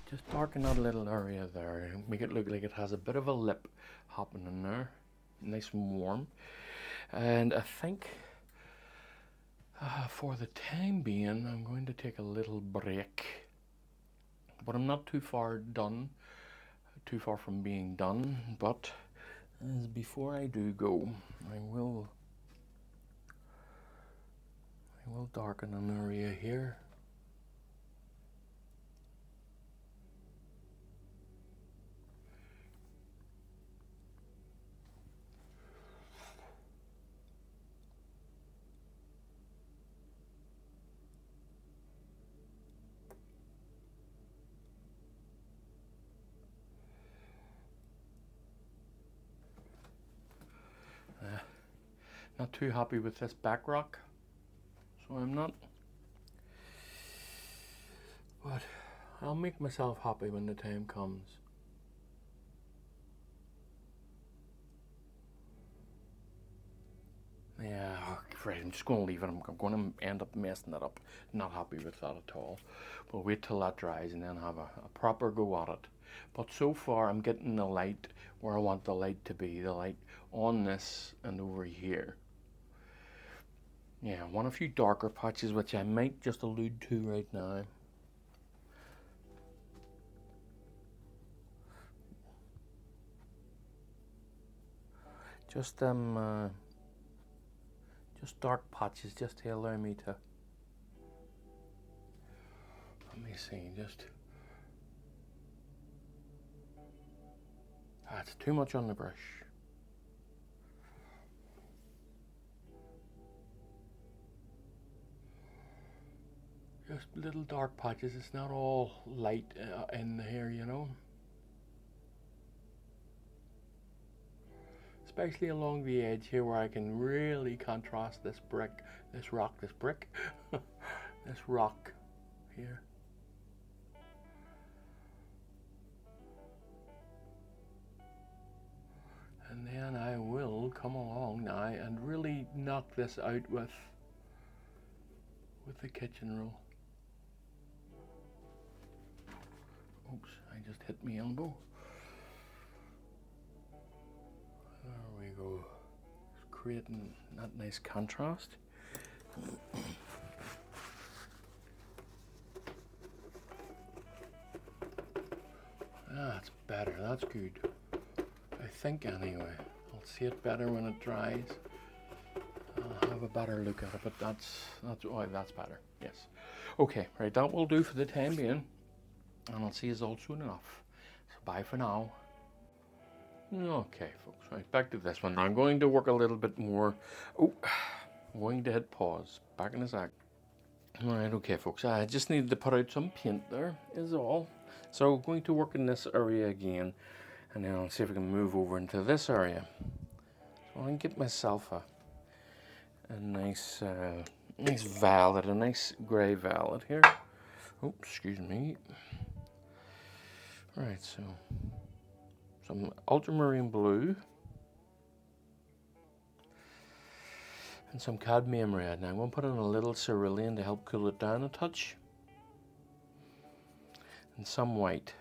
Just darken that little area there, make it look like it has a bit of a lip happening there, nice and warm. And I think for the time being, I'm going to take a little break, but I'm not too far from being done. But as before I do go, I will darken an area here. Not too happy with this back rock, so I'm not. But I'll make myself happy when the time comes. Yeah, right, I'm just going to leave it. I'm going to end up messing it up. Not happy with that at all. We'll wait till that dries and then have a proper go at it. But so far I'm getting the light where I want the light to be. The light on this and over here. Yeah, I want a few darker patches, which I might just allude to right now. Just dark patches, just to allow me to. Let me see, that's too much on the brush. Just little dark patches. It's not all light in here, you know. Especially along the edge here where I can really contrast this rock here. And then I will come along now and really knock this out with the kitchen roll. Oops, I just hit my elbow. There we go. Just creating that nice contrast. That's better, that's good. I think anyway. I'll see it better when it dries. I'll have a better look at it, but that's better. Yes. Okay, right, that will do for the time being. And I'll see you all soon enough. So bye for now. Okay, folks, right, back to this one. I'm going to work a little bit more. Oh, I'm going to hit pause. Back in a sec. Alright, okay, folks, I just needed to put out some paint there, is all. So I'm going to work in this area again, and then I'll see if I can move over into this area. So I can get myself a nice, nice violet, a nice grey violet here. Oh, excuse me. Right, so some ultramarine blue and some cadmium red. Now I'm going to put in a little cerulean to help cool it down a touch, and some white.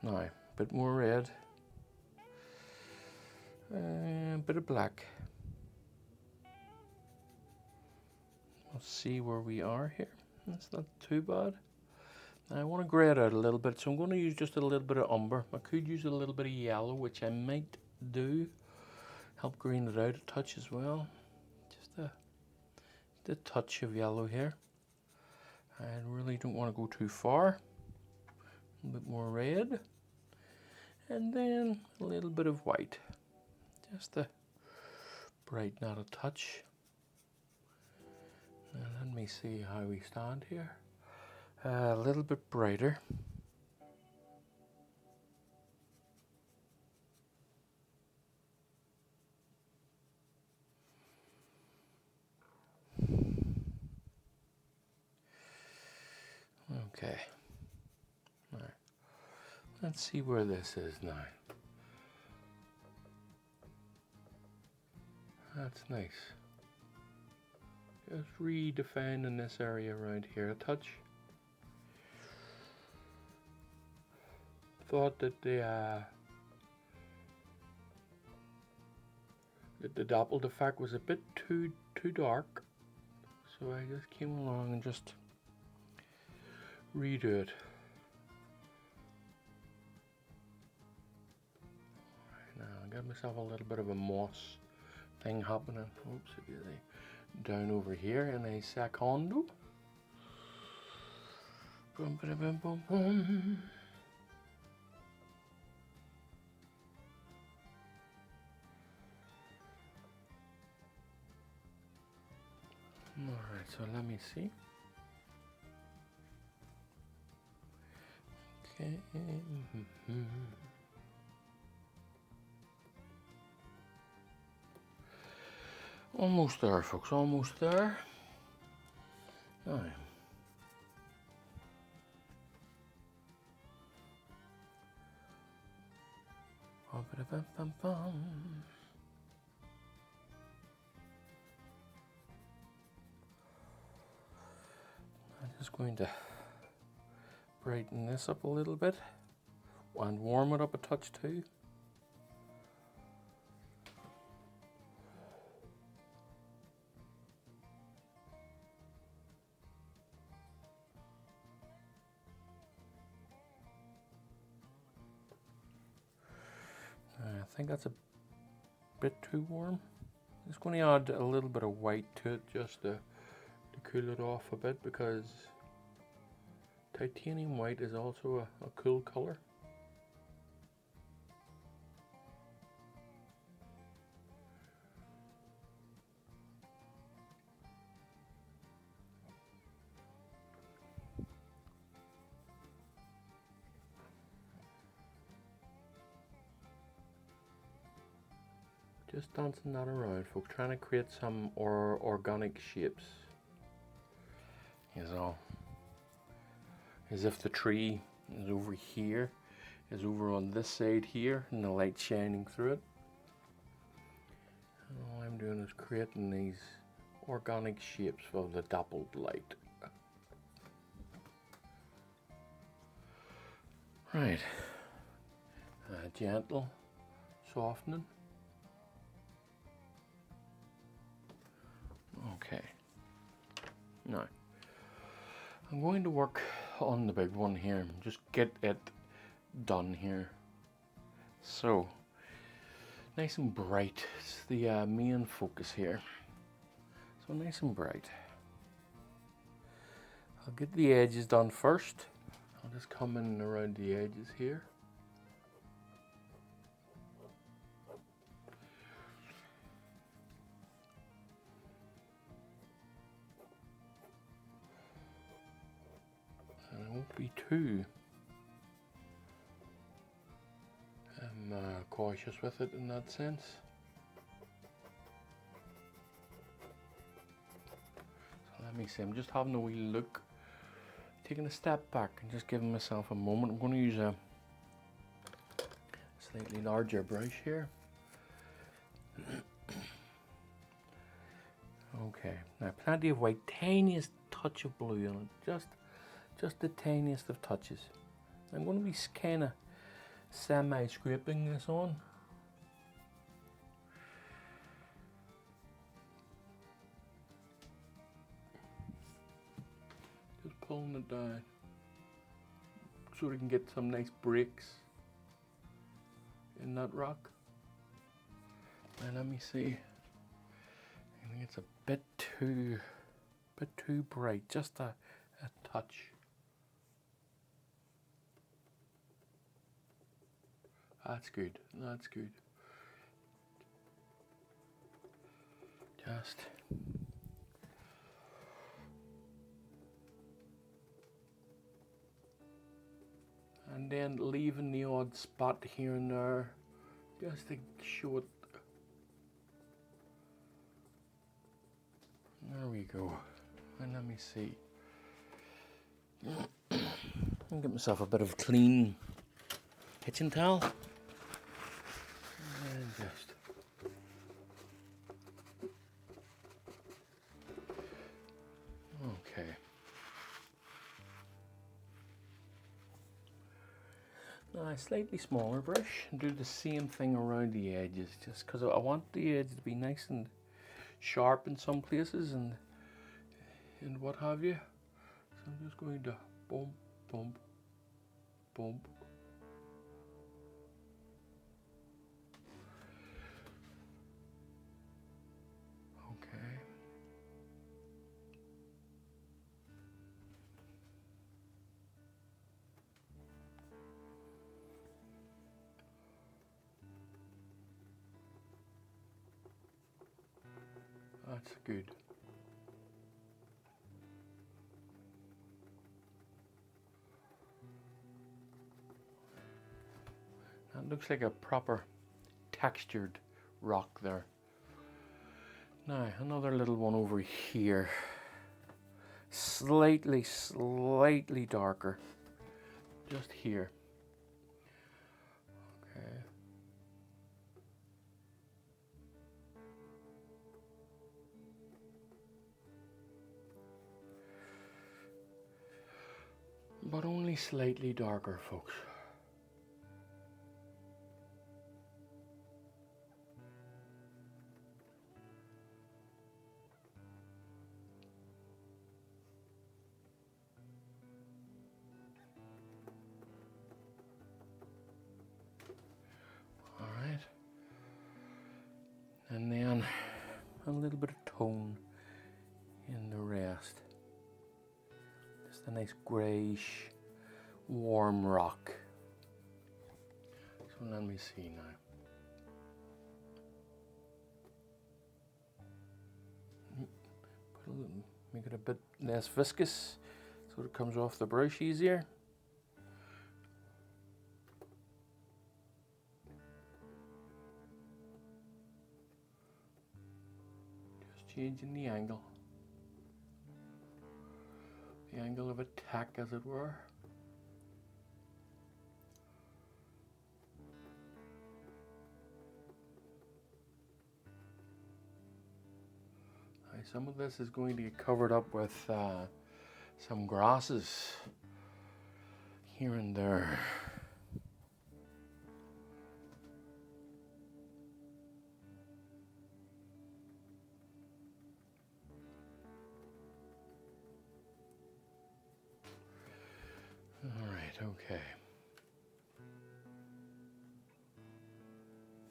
Now a bit more red, a bit of black. We'll see where we are here. That's not too bad. I want to grey it out a little bit, so I'm going to use just a little bit of umber. I could use a little bit of yellow, which I might do. Help green it out a touch as well. Just a touch of yellow here. I really don't want to go too far. A bit more red. And then a little bit of white. Just to brighten out a touch. And let me see how we stand here. A little bit brighter. Okay. All right. Let's see where this is now. That's nice. Just redefining this area around here a touch. Thought that the dappled effect was a bit too dark, so I just came along and just redo it. Right, now I got myself a little bit of a moss thing happening. Oops, down over here in a secondo. Boom, boom, boom, boom, boom. Alright, so let me see. Okay. Almost there, folks, almost there. Now. I'm just going to brighten this up a little bit and warm it up a touch too. I think that's a bit too warm. Just going to add a little bit of white to it just to cool it off a bit, because titanium white is also a cool color. Just dancing that around, folks, trying to create some organic shapes. You know, as if the tree is over here, is over on this side here, and the light shining through it. And all I'm doing is creating these organic shapes of the dappled light. Right, gentle softening. Okay, now I'm going to work on the big one here, just get it done here. So, nice and bright, it's the main focus here. So nice and bright. I'll get the edges done first. I'll just come in around the edges here. And I won't be too cautious with it in that sense. So let me see, I'm just having a wee look, taking a step back and just giving myself a moment. I'm going to use a slightly larger brush here. Okay, now plenty of white, tiniest touch of blue on it, just the tiniest of touches. I'm going to be kind of semi-scraping this on. Just pulling it down so we can get some nice breaks in that rock. Now let me see. I think it's a bit too bright, just a touch. That's good, that's good. Just and then leaving the odd spot here and there just to show it. There we go. And let me see. I'll get myself a bit of clean kitchen towel and just okay. Now a slightly smaller brush and do the same thing around the edges, just because I want the edge to be nice and sharp in some places and what have you. So I'm just going to bump, bump, bump. Okay. That's good. That looks like a proper textured rock there. Now another little one over here. Slightly darker. Just here. Okay. But only slightly darker, folks. All right. And then a little bit of tone in the rest. Just a nice greyish, warm rock. So let me see now. Make it a bit less viscous so it comes off the brush easier. Just changing the angle of attack, as it were. Some of this is going to get covered up with some grasses here and there. All right, okay.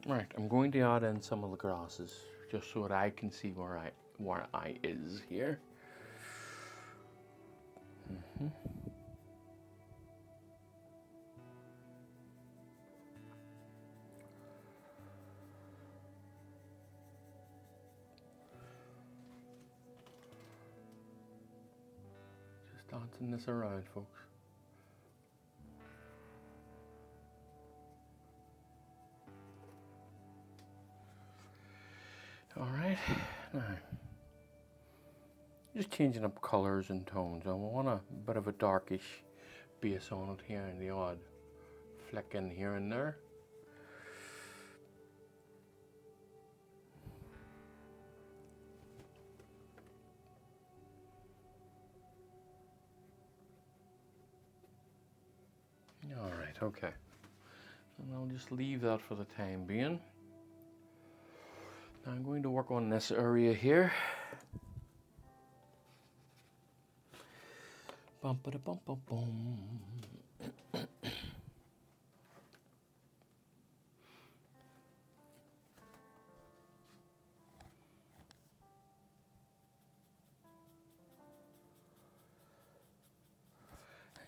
All right, I'm going to add in some of the grasses just so that I can see where I is here. Just dancing this around, folks. All right, now just changing up colors and tones. I want a bit of a darkish base on it here and the odd flick in here and there. All right, okay. And I'll just leave that for the time being. Now I'm going to work on this area here. Bum ba da bum bum bum.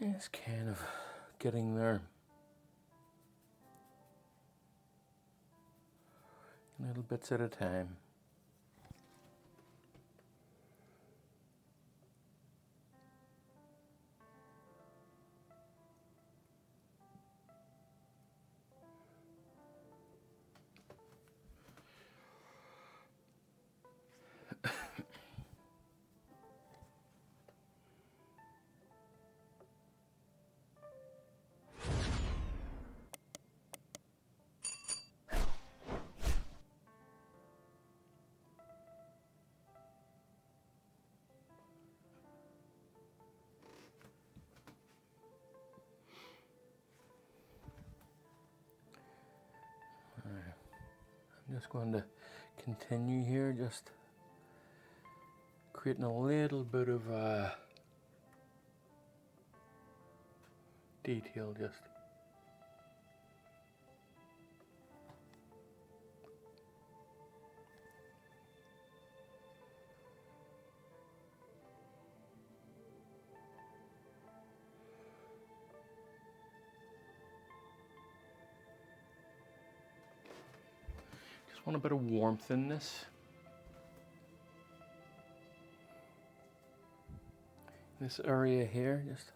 It's kind of getting there. Little bits at a time. just going to continue here, just creating a little bit of detail, just. Just want a bit of warmth in this. This area here, just.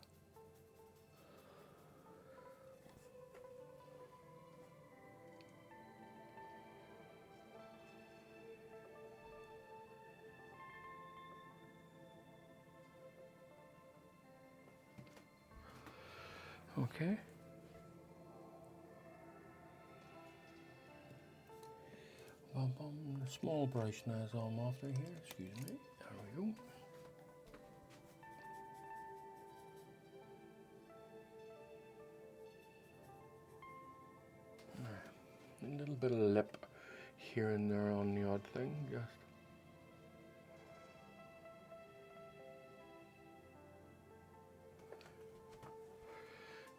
Okay. The small brush now is I'm after here, excuse me. There we go. A little bit of lip here and there on the odd thing,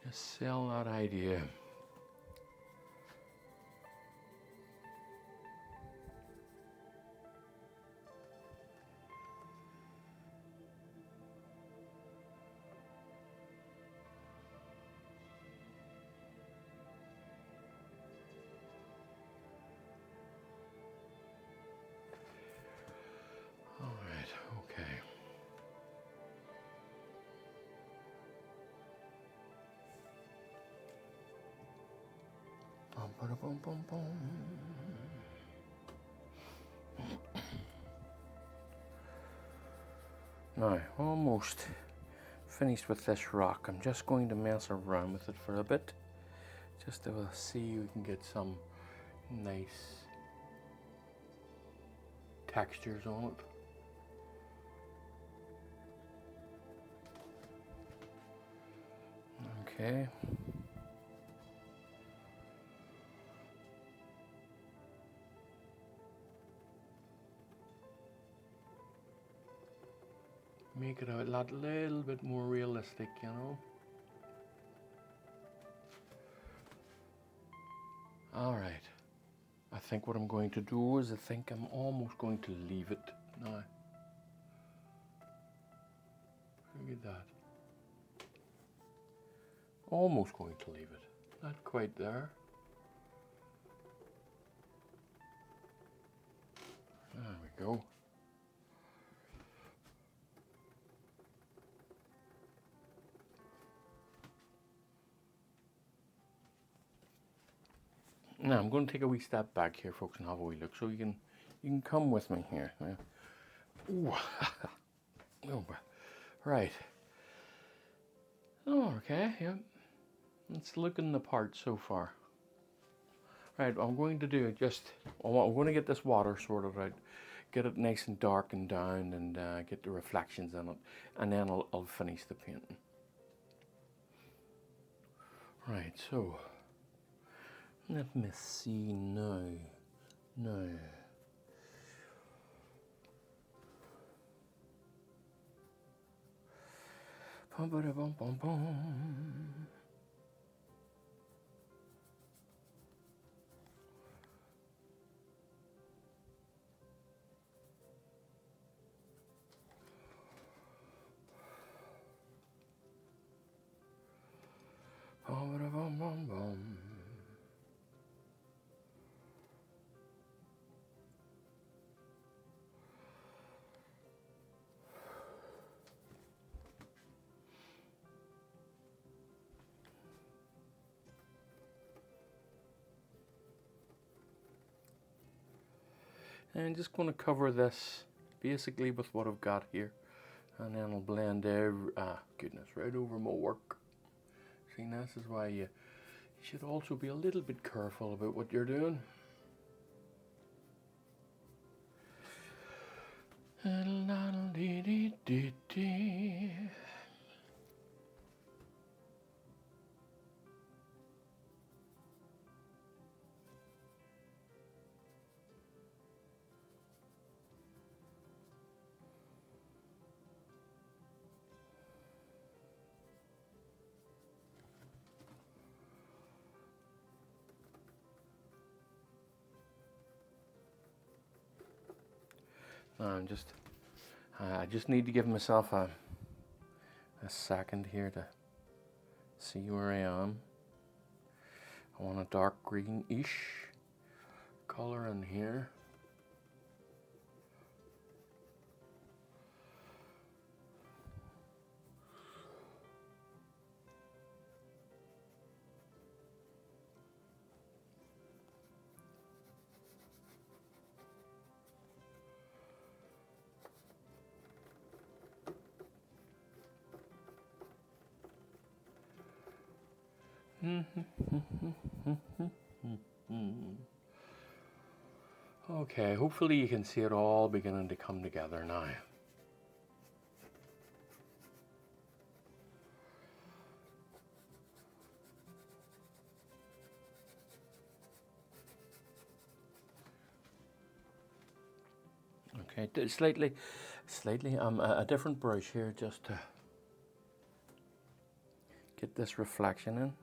just sell that idea. Okay. Bum, ba, bum, bum, bum. Now, almost finished with this rock. I'm just going to mess around with it for a bit, just to see if we can get some nice textures on it. Okay. Make it a little bit more realistic, you know. All right. I think what I'm going to do is I'm almost going to leave it now. Look at that. Almost going to leave it. Not quite there. There we go. Now I'm going to take a wee step back here, folks, and have a wee look, so you can come with me here. Ooh. Oh, right. Oh, okay. Yep. It's looking the part so far. Right. What I'm going to do I'm going to get this water sorted out, get it nice and dark and down, and get the reflections in it, and then I'll finish the painting. Right. So. Let me see now. Bum, ba, da, bum, bum, bum. Bum, ba, da, bum, bum, bum. And I'm just going to cover this basically with what I've got here, and then I'll blend right over my work. See, this is why you should also be a little bit careful about what you're doing. I just need to give myself a second here to see where I am. I want a dark greenish color in here. Okay, hopefully you can see it all beginning to come together now. Okay, slightly a different brush here just to get this reflection in.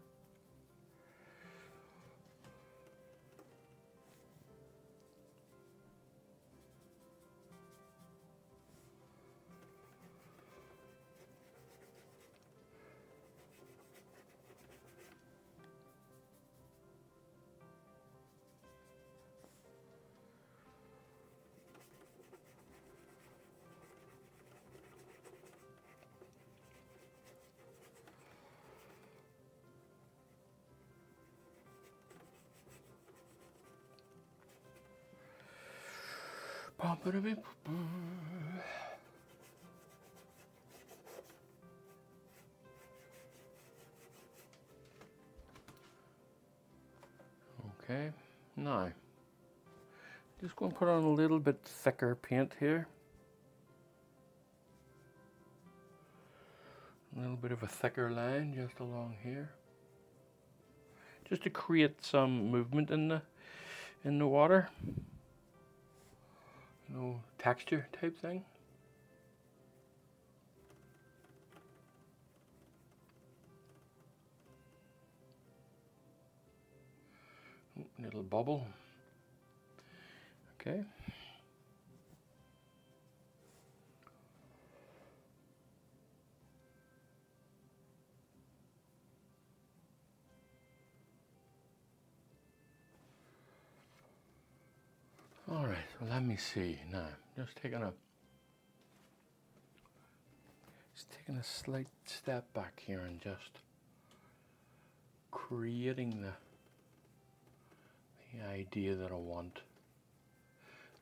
Okay, now just going to put on a little bit thicker paint here. A little bit of a thicker line just along here, just to create some movement in the water. You know, texture type thing. Little bubble. Okay. All right, so let me see now. Just taking a slight step back here and just creating the idea that I want.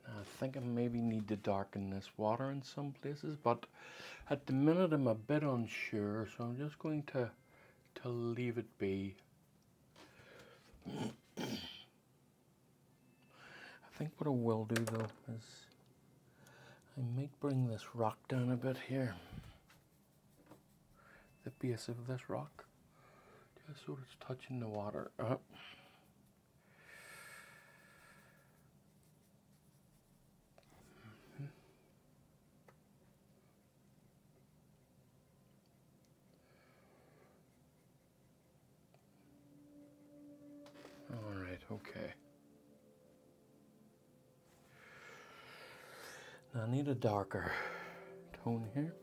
Now, I think I maybe need to darken this water in some places, but at the minute I'm a bit unsure, so I'm just going to leave it be. I think what I will do though is I might bring this rock down a bit here, the base of this rock, just so it's touching the water. All right, okay. Now I need a darker tone here.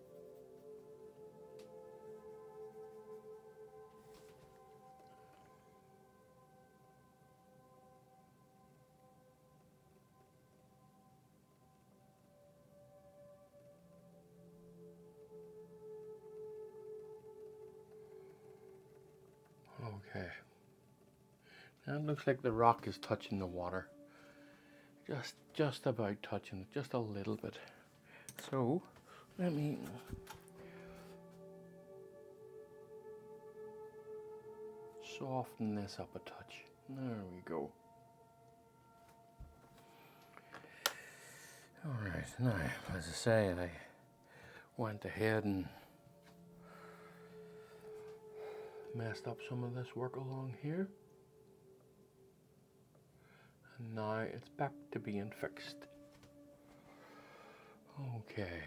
Okay. Now it looks like the rock is touching the water. Just about touching it, just a little bit. So let me soften this up a touch. There we go. All right, now, as I say, I went ahead and messed up some of this work along here. And now it's back to being fixed. Okay.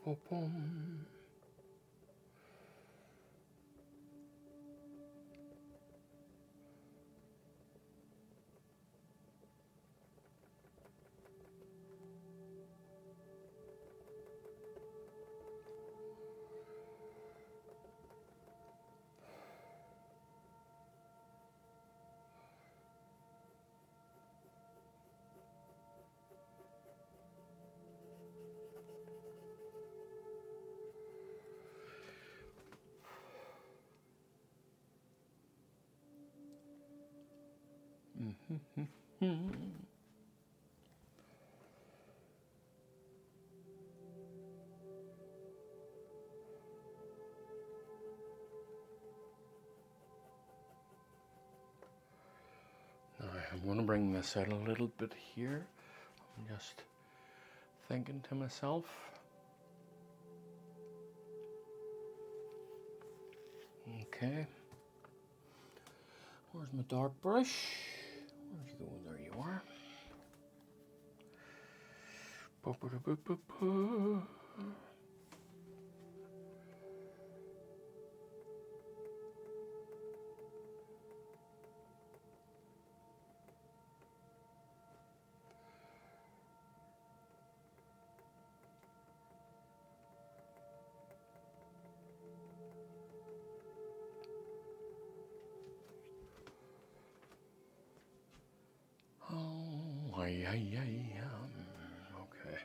Boom. I'm going to bring this out a little bit here. I'm just thinking to myself. Okay. Where's my dark brush? Where'd you go? There you are. Ba-ba-da-ba-ba-ba. Oh, ay, ay, ay, okay.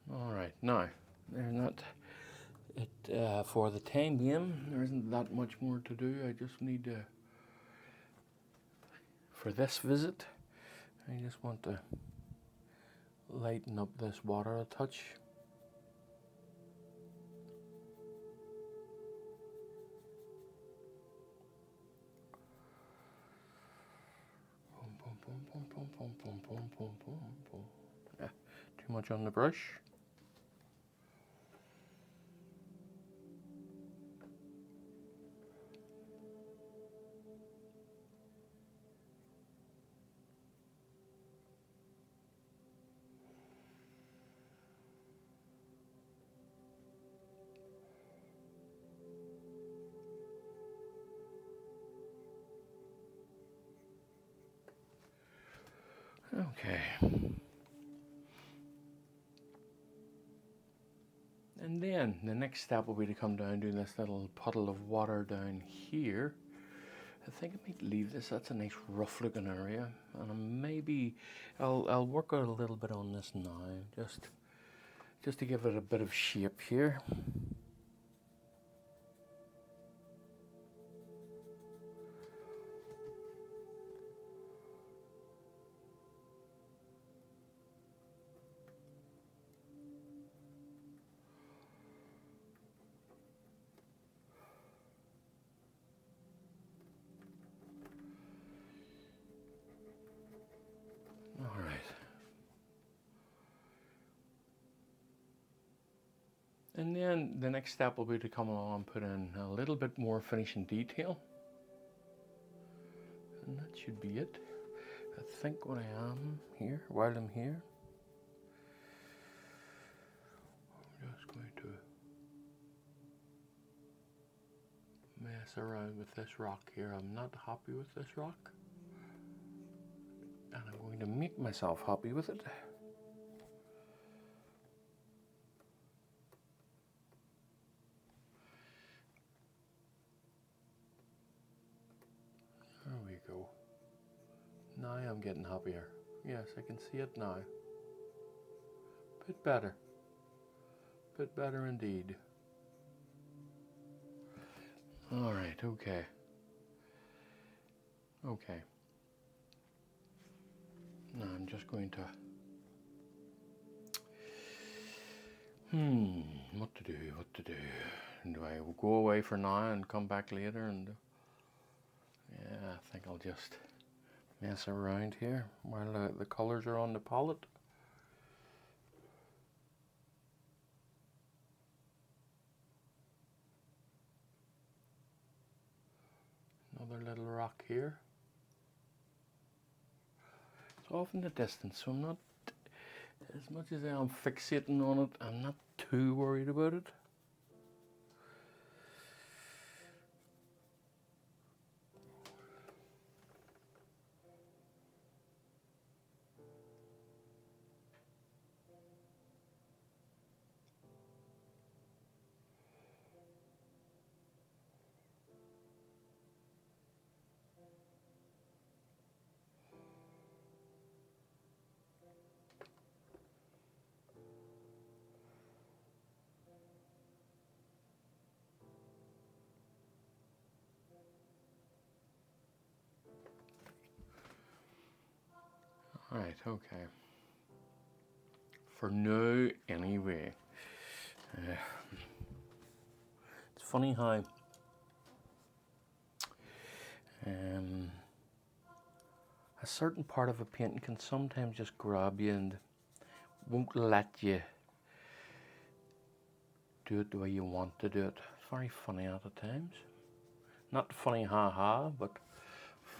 All right, now, there's not it for the time being. There isn't that much more to do. I just need to, for this visit, I just want to lighten up this water a touch. Boom, boom, boom, boom, boom, boom, boom, boom, boom, boom, boom. Yeah, too much on the brush. Okay. And then the next step will be to come down to this little puddle of water down here. I think I might leave this. That's a nice rough looking area, and maybe I'll work out a little bit on this now, just to give it a bit of shape here. All right. And then the next step will be to come along and put in a little bit more finishing detail. And that should be it. I think when I am here, while I'm here, I'm just going to mess around with this rock here. I'm not happy with this rock, and I'm going to make myself happy with it. There we go. Now I'm getting happier. Yes, I can see it now. Bit better. Bit better indeed. All right, okay. Okay. Now I'm just going to what to do. Do I go away for now and come back later? And yeah, I think I'll just mess around here while the colors are on the palette. Another little rock here. It's off in the distance, so I'm not, as much as I'm fixating on it, I'm not too worried about it. Right, okay. For now, anyway. It's funny how a certain part of a painting can sometimes just grab you and won't let you do it the way you want to do it. It's very funny at times. Not funny ha-ha, but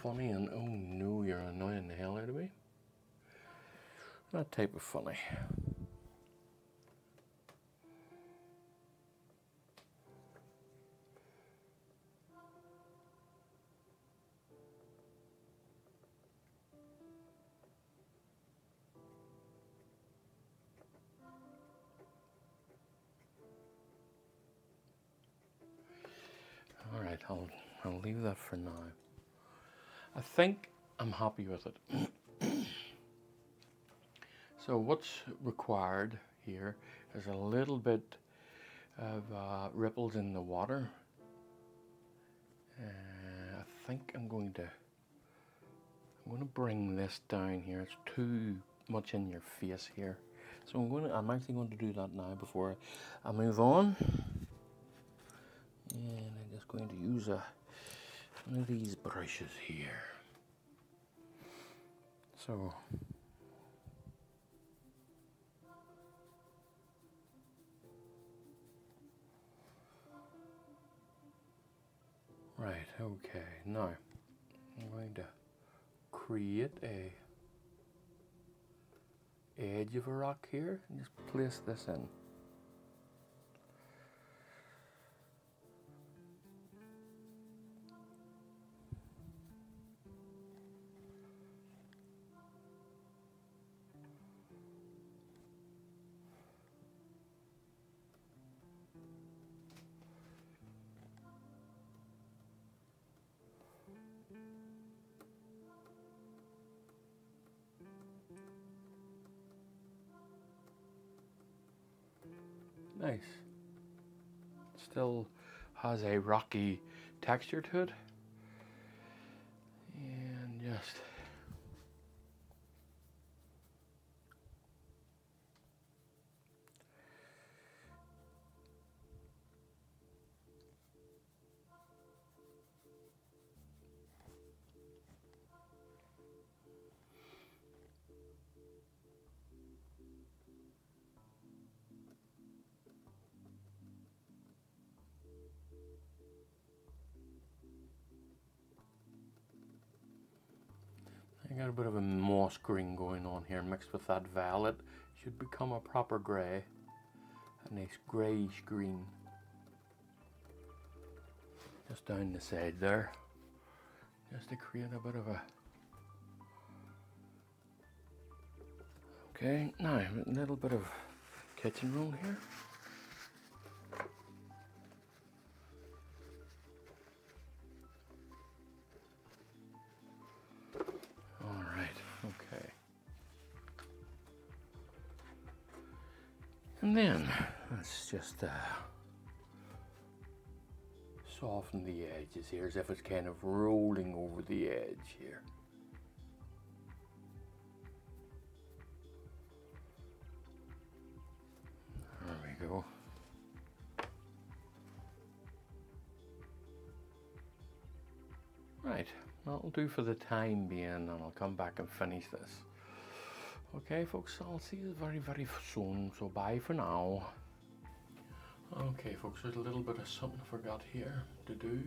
funny and oh no, you're annoying the hell out of me. That type of funny. Alright, I'll leave that for now. I think I'm happy with it. So what's required here is a little bit of ripples in the water. I think I'm going to bring this down here. It's too much in your face here. So I'm actually going to do that now before I move on. And I'm just going to use one of these brushes here. So right, okay, now I'm going to create a edge of a rock here and just place this in. Nice. Still has a rocky texture to it. And just I got a bit of a moss green going on here mixed with that violet. Should become a proper grey. A nice greyish green. Just down the side there. Just to create a bit of a... Okay, now a little bit of kitchen roll here. And then let's just soften the edges here as if it's kind of rolling over the edge here. go. Right, that'll do for the time being, and I'll come back and finish this. Okay folks, I'll see you very, very soon, so bye for now. Okay folks, there's a little bit of something I forgot here to do.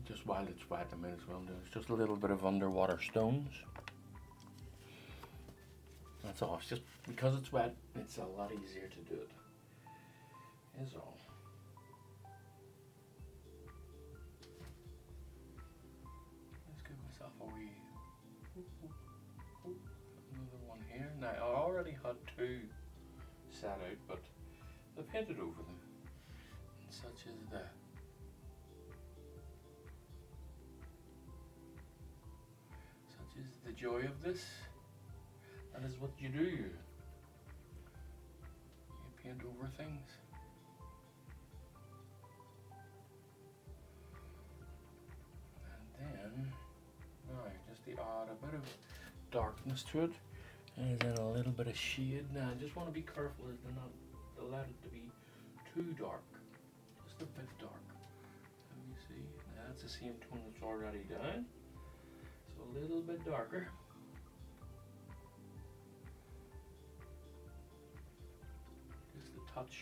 Just while it's wet, I might as well do it. It's just a little bit of underwater stones. That's all. It's just because it's wet, it's a lot easier to do it. Is all. Let's give myself a wee another one here. Now I already had two set out, but I painted over them. And such is the joy of this. That is what you do. You paint over things. And then, now just to add a bit of darkness to it, and then a little bit of shade. Now I just want to be careful as to not let it to be too dark. Just a bit dark. Let me see. Now that's the same tone that's already down. So a little bit darker. Just a touch.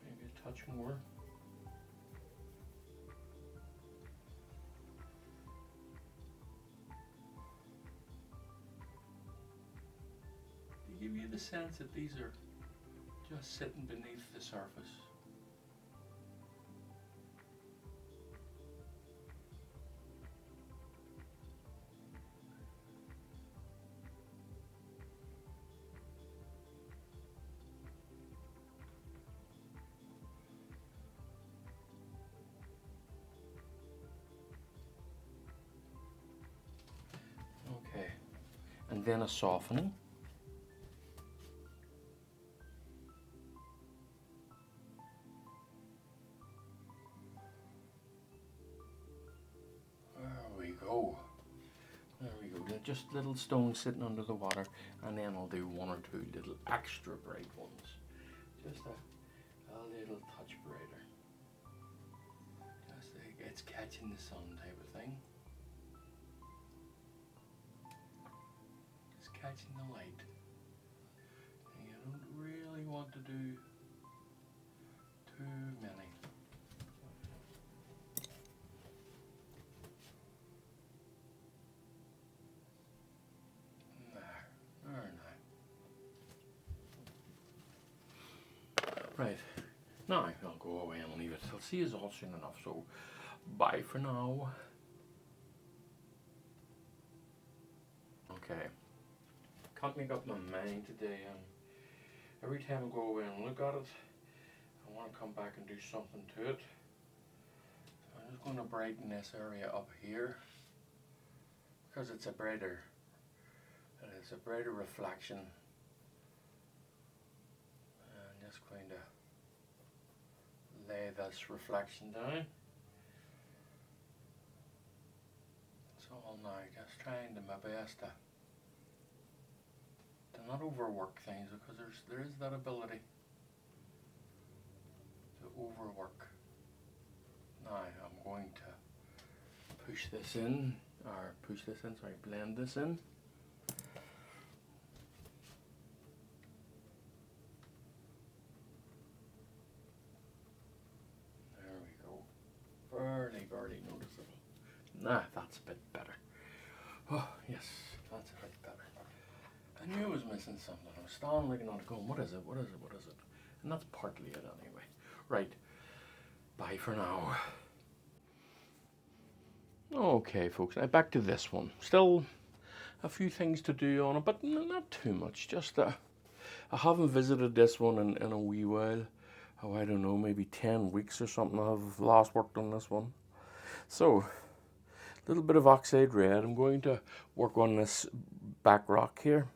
Maybe a touch more. To give you the sense that these are just sitting beneath the surface. Okay, and then a softening. There we go. They're just little stones sitting under the water, and then I'll do one or two little extra bright ones. Just a little touch brighter. Just it's catching the sun type of thing. Just catching the light. And you don't really want to do too many. Right, now I'll go away and leave it. I'll see you all soon enough, so bye for now. Okay, can't make up my mind today, and every time I go away and look at it, I want to come back and do something to it. So I'm just going to brighten this area up here, because it's a brighter reflection. Just going to lay this reflection down. So all now just trying to my best to not overwork things, because there is that ability to overwork. Now I'm going to blend this in. Barely noticeable. Nah, that's a bit better. Oh, yes, that's a bit better. I knew I was missing something. I was standing looking at it going, what is it? And that's partly it anyway. Right, bye for now. Okay, folks, now back to this one. Still a few things to do on it, but not too much. Just I haven't visited this one in a wee while. Oh, I don't know, maybe 10 weeks or something I've last worked on this one. So, a little bit of oxide red. I'm going to work on this back rock here.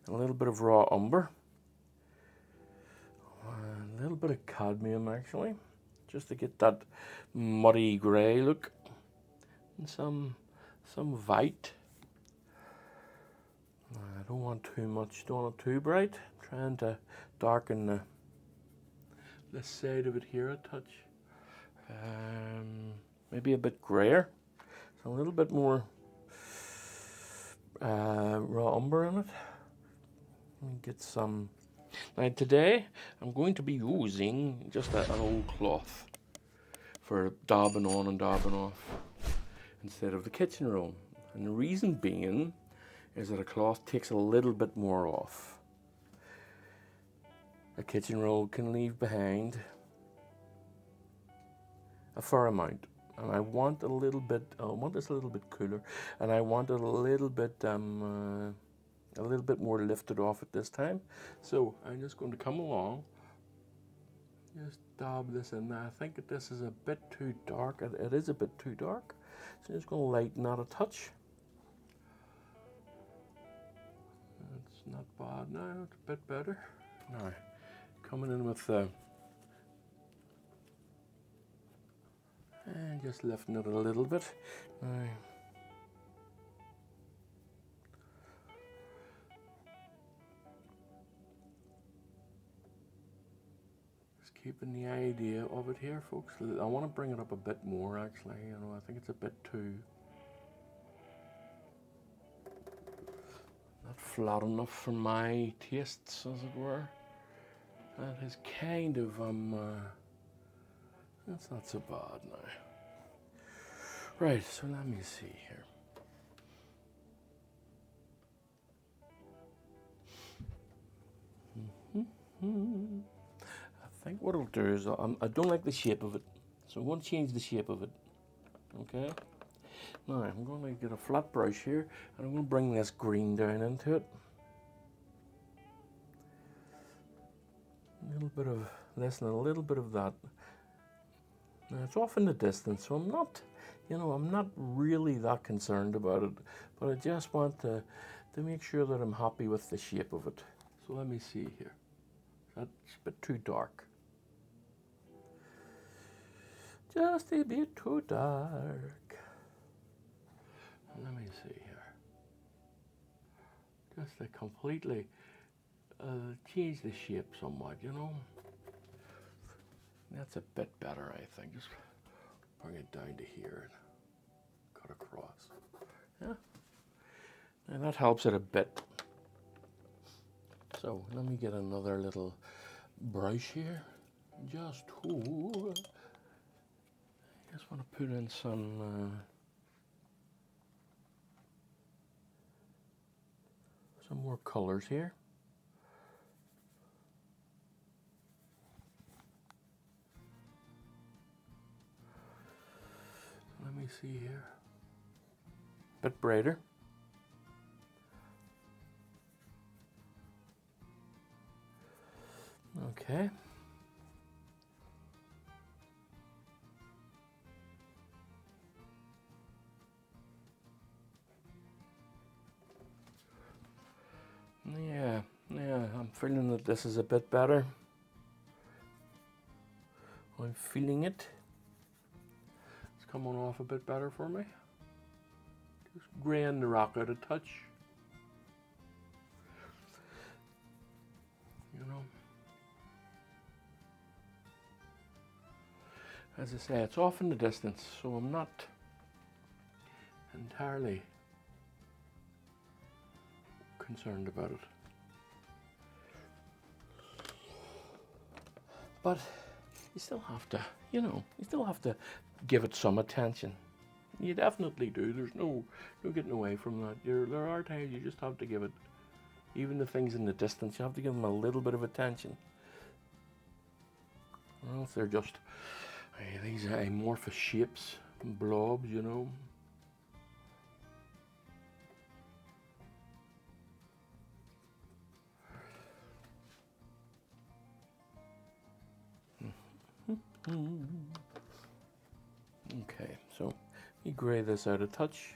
And a little bit of raw umber. A little bit of cadmium actually, just to get that muddy grey look. And some white. I don't want too much, don't want it too bright. trying to darken the side of it here a touch. Maybe a bit grayer, so a little bit more raw umber in it. Let me get some. Now today I'm going to be using just an old cloth for daubing on and daubing off instead of the kitchen roll. And the reason being is that a cloth takes a little bit more off. A kitchen roll can leave behind a fair amount, and I want a little bit. I want this a little bit cooler, and I want it a little bit more lifted off at this time. So I'm just going to come along, just dab this in there. I think that this is a bit too dark. It is a bit too dark, so I'm just going to lighten that a touch. It's not bad now. It's a bit better. Now, coming in with and just lifting it a little bit. Now, just keeping the idea of it here, folks. I want to bring it up a bit more, actually. You know, I think it's a bit too not flat enough for my tastes, as it were. That is kind of that's not so bad now. Right, so let me see here. I think what I'll do is I don't like the shape of it, so I'm going to change the shape of it. Okay. Now I'm going to get a flat brush here, and I'm going to bring this green down into it. A little bit of this and a little bit of that. Now it's off in the distance, so I'm not, I'm not really that concerned about it, but I just want to make sure that I'm happy with the shape of it. So let me see here. That's a bit too dark. Just a bit too dark. Let me see here. Just to completely change the shape somewhat, That's a bit better, I think. Just bring it down to here and cut across. Yeah. And that helps it a bit. So let me get another little brush here. Just want to put in some more colors here. Let me see here. Bit brighter. Okay. Yeah, I'm feeling that this is a bit better. I'm feeling it. It's coming off a bit better for me. Just graying the rock out a touch. As I say, it's off in the distance, so I'm not entirely concerned about it. But you still have to, give it some attention. You definitely do. There's no getting away from that. There are times you just have to give it, even the things in the distance, you have to give them a little bit of attention. Or else they're just these amorphous shapes and blobs, Okay, so let me grey this out a touch.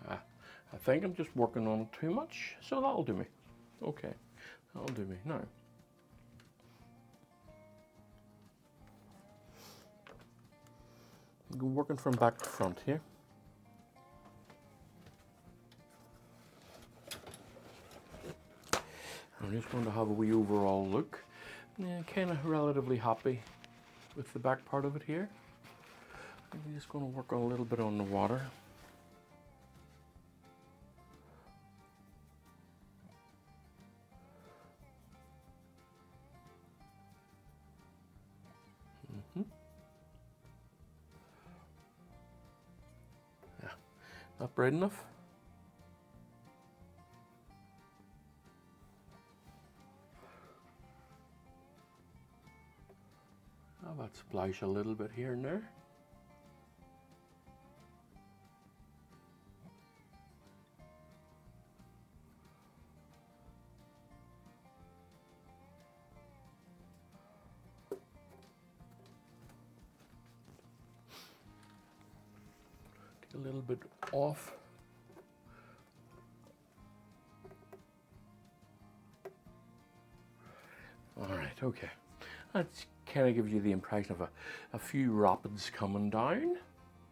I think I'm just working on it too much, so that'll do me. Okay, that'll do me. Now, I'm working from back to front here. just going to have a wee overall look. Yeah, kind of relatively happy with the back part of it here. I'm just going to work a little bit on the water. Yeah, not bright enough. I'll about splash a little bit here and there. Take a little bit off. All right, okay. That kind of gives you the impression of a few rapids coming down.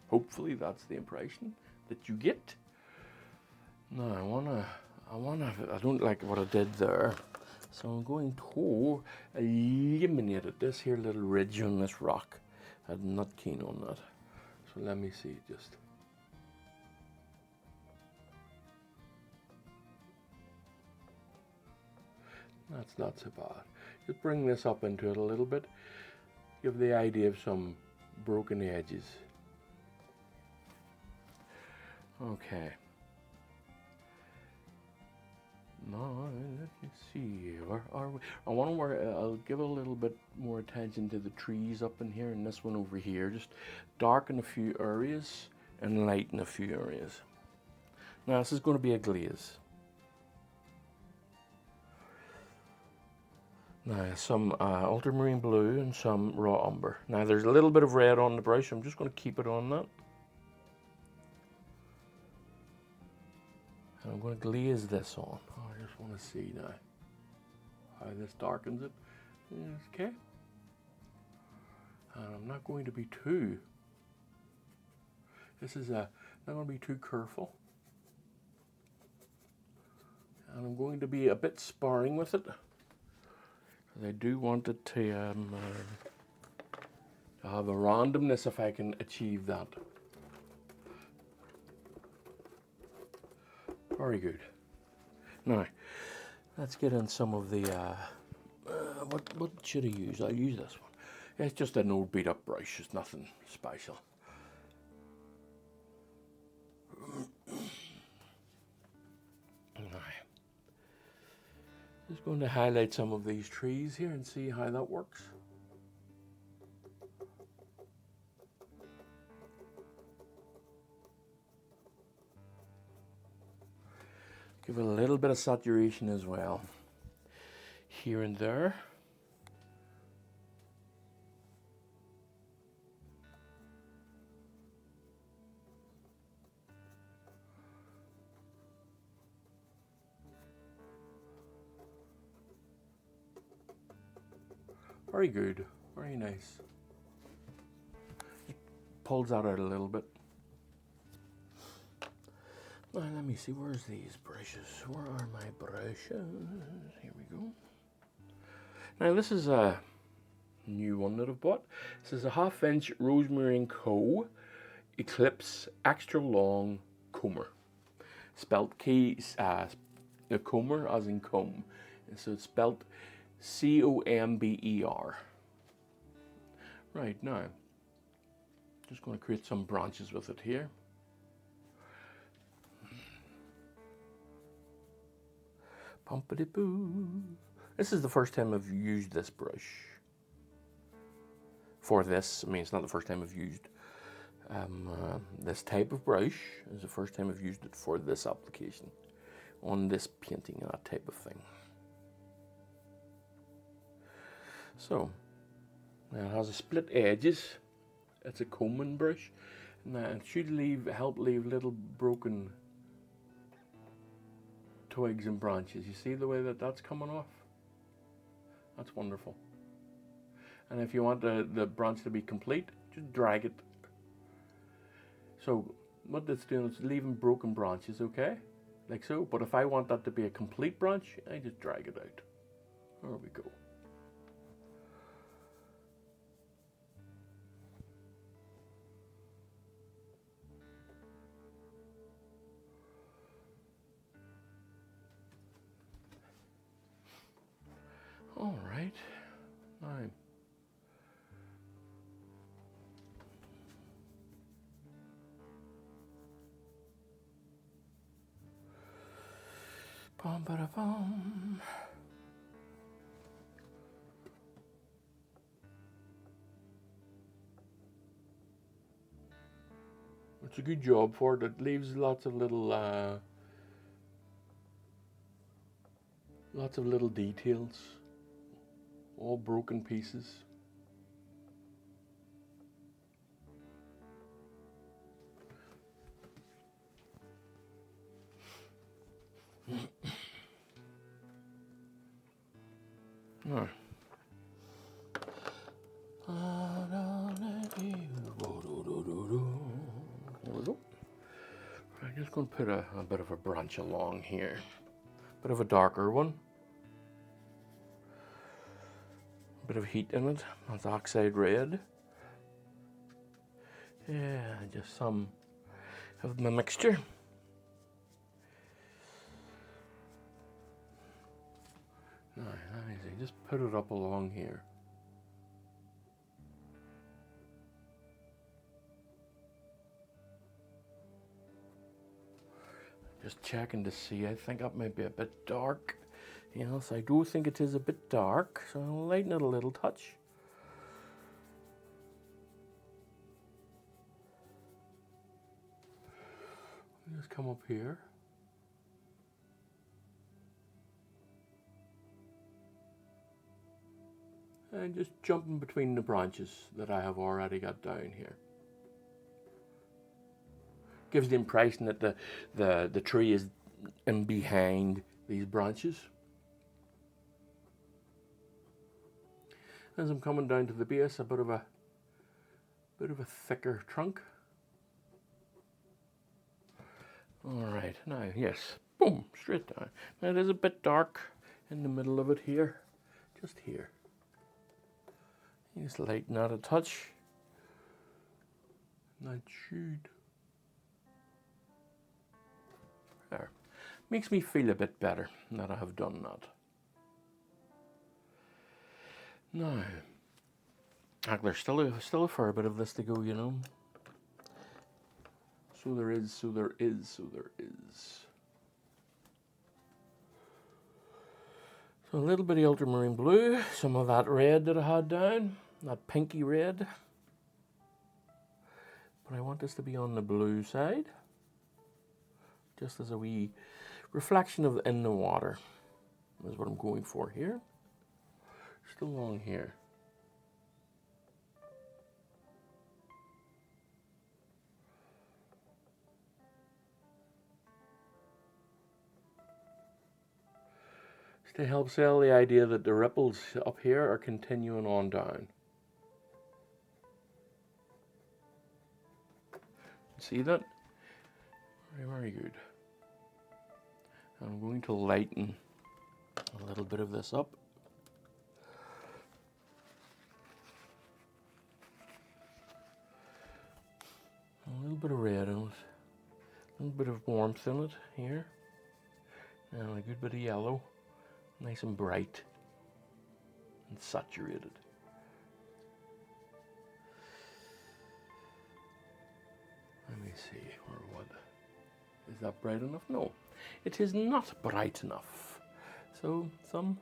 Hopefully that's the impression that you get. Now I don't like what I did there. So I'm going to eliminate it. This here little ridge on this rock. I'm not keen on that. So let me see just. That's not so bad. Just bring this up into it a little bit. Give the idea of some broken edges. Okay. No, let me see. Where are we? I want to work. I'll give a little bit more attention to the trees up in here and this one over here. Just darken a few areas and lighten a few areas. Now this is going to be a glaze. Now some ultramarine blue and some raw umber. Now there's a little bit of red on the brush. I'm just going to keep it on that. And I'm going to glaze this on. Oh, I just want to see now how this darkens it. Okay. And I'm not going to be too. This is not going to be too careful. And I'm going to be a bit sparring with it. I do want it to have a randomness if I can achieve that. Very good. Now, let's get in some of the, what should I use? I'll use this one. It's just an old beat up brush, it's nothing special. Just going to highlight some of these trees here and see how that works. Give it a little bit of saturation as well, here and there. Very good, very nice. It pulls that out a little bit. Now let me see, where's these brushes? Where are my brushes? Here we go. Now this is a new one that I've bought. This is a 1/2 inch Rosemary & Co. Eclipse Extra Long Comber. Spelt the comber as in comb. And so it's spelt C-O-M-B-E-R. Right, now, just going to create some branches with it here. Pumpity-poo. This is the first time I've used this brush. For this, I mean, it's not the first time I've used this type of brush. It's the first time I've used it for this application. On this painting, that type of thing. So, now it has a split edges. It's a combing brush. Now it should help leave little broken twigs and branches. You see the way that that's coming off? That's wonderful. And if you want the branch to be complete, just drag it. So what that's doing is leaving broken branches, okay? Like so. But if I want that to be a complete branch, I just drag it out. There we go. All right. Now, bum ba da bum. It's a good job for it. It leaves lots of little details, all broken pieces. There we go. I'm just going to put a bit of a branch along here. Bit of a darker one. A bit of heat in it. That's oxide red. Yeah, just some of my mixture. Alright, easy. Just put it up along here. Just checking to see. I think that might be a bit dark. Yes, I do think it is a bit dark, so I'll lighten it a little touch. Just come up here. And just jumping between the branches that I have already got down here. Gives the impression that the tree is in behind these branches. As I'm coming down to the base, a bit of a thicker trunk. All right, now yes, boom, straight down. Now it is a bit dark in the middle of it here, just here. Just lighten that a touch. That should. There. Makes me feel a bit better that I have done that. Now, there's still a fair bit of this to go, you know. So there is. So a little bit of ultramarine blue, some of that red that I had down, that pinky red. But I want this to be on the blue side, just as a wee reflection of in the water. Is what I'm going for here. Still along here. To help sell the idea that the ripples up here are continuing on down. See that? Very, very good. I'm going to lighten a little bit of this up. A little bit of red in it. A little bit of warmth in it here. And a good bit of yellow. Nice and bright and saturated. Let me see, or what? Is that bright enough? No, it is not bright enough. So some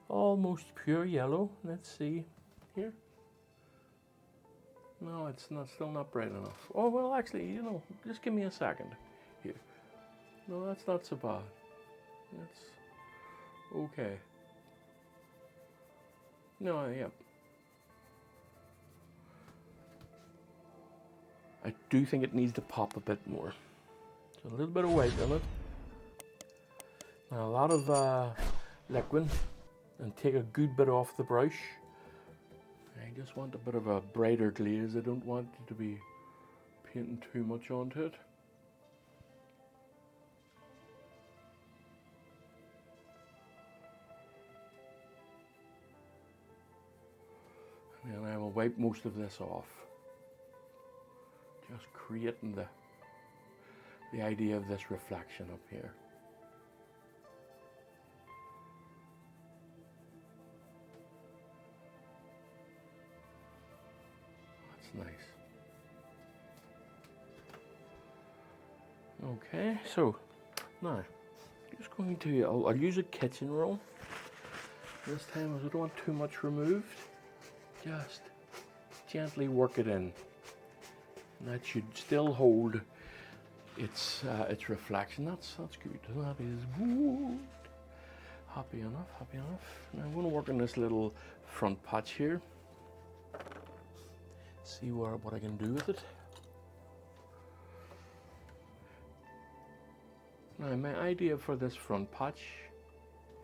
almost pure yellow. Let's see here. No, it's not. Still not bright enough. Oh well, actually, you know, just give me a second here. No, that's not so bad. That's okay. No, yeah. I do think it needs to pop a bit more. So a little bit of white in it. Now a lot of liquid, and take a good bit off the brush. I just want a bit of a brighter glaze. I don't want it to be painting too much onto it. wipe most of this off. Just creating the idea of this reflection up here. That's nice. Okay, so now just going to, I'll use a kitchen roll this time, as I don't want too much removed. Just gently work it in. And that should still hold its reflection. That's good. That is good. Happy enough, happy enough. Now I'm going to work on this little front patch here. See what I can do with it. Now my idea for this front patch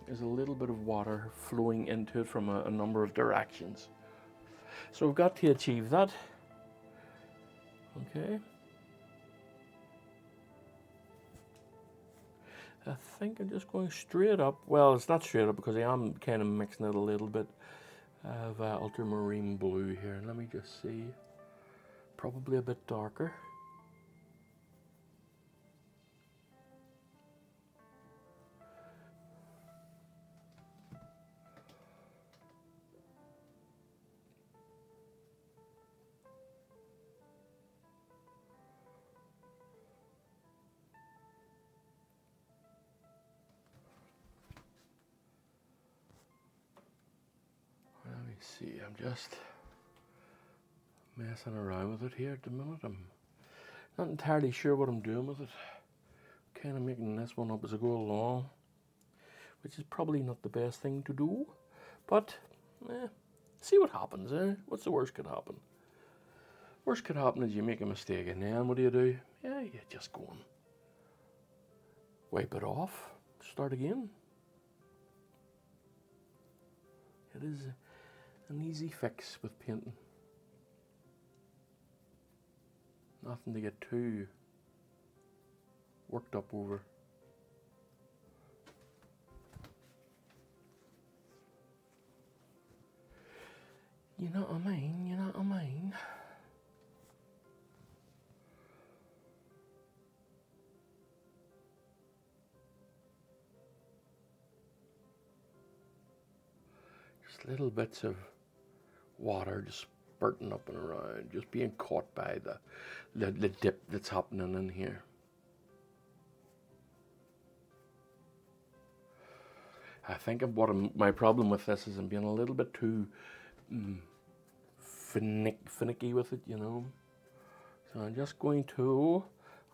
is a little bit of water flowing into it from a number of directions. So we've got to achieve that. Okay. I think I'm just going straight up. Well, it's not straight up because I am kind of mixing it a little bit of ultramarine blue here. Let me just see. Probably a bit darker. Let me see, I'm just messing around with it here at the minute. I'm not entirely sure what I'm doing with it. Kind of making this one up as I go along, which is probably not the best thing to do, but see what happens, eh? What's the worst could happen? Worst could happen is you make a mistake, and then what do? Yeah, you just go and wipe it off, start again. It is an easy fix with painting. Nothing to get too worked up over. You know what I mean? You know what I mean? Just little bits of water just spurting up and around, just being caught by the dip that's happening in here. I think my problem with this is I'm being a little bit too finicky with it, you know. So I'm just going to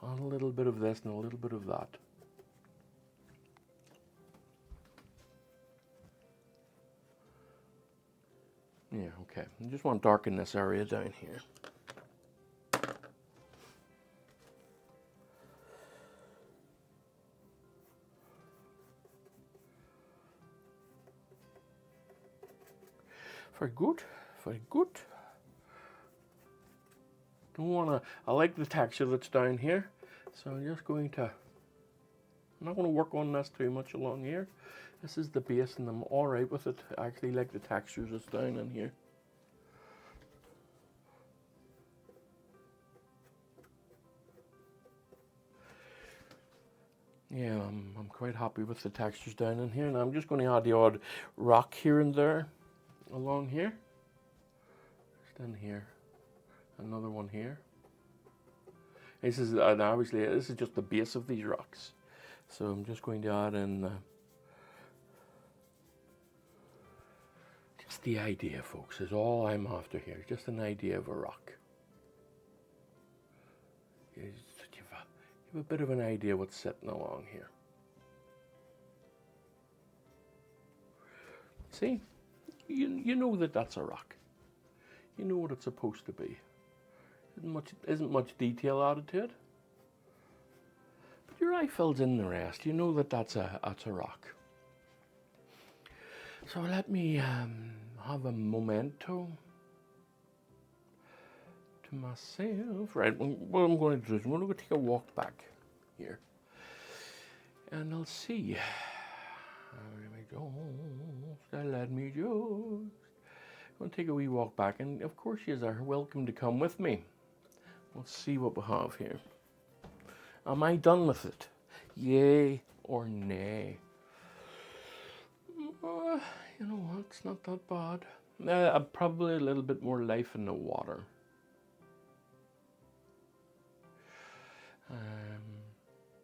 add a little bit of this and a little bit of that. Yeah, okay. I just want to darken this area down here. Very good, very good. Don't want to, I like the texture that's down here, so I'm just going to, I'm not going to work on this too much along here. This is the base and I'm alright with it. I actually like the textures that's down in here. Yeah, I'm quite happy with the textures down in here. Now I'm just going to add the odd rock here and there along here. Just in here. Another one here. This is obviously this is just the base of these rocks. So I'm just going to add in just the idea, folks, is all I'm after here. Just an idea of a rock. You have a bit of an idea what's sitting along here. See, you know that that's a rock. You know what it's supposed to be. Isn't much detail added to it. But your eye fills in the rest. You know that that's a rock. So let me have a memento to myself. Right, what I'm going to do is I'm going to go take a walk back here. And I'll see. Let me just going to take a wee walk back, and of course you are welcome to come with me. Let's see what we have here. Am I done with it? Yay or nay? You know what, it's not that bad. Probably a little bit more life in the water.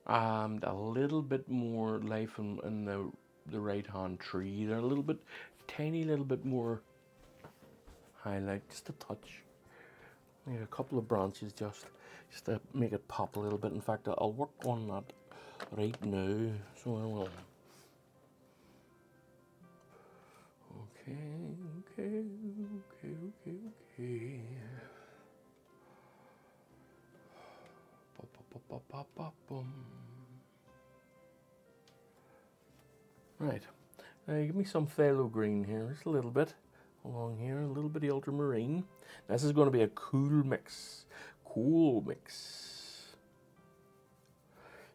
And a little bit more life in the right hand tree. They're a little bit, tiny little bit more highlight, just a touch. Maybe a couple of branches just to make it pop a little bit. In fact, I'll work on that right now, so I will. Okay. Right, give me some phthalo green here, just a little bit along here, a little bit of ultramarine. This is going to be a cool mix.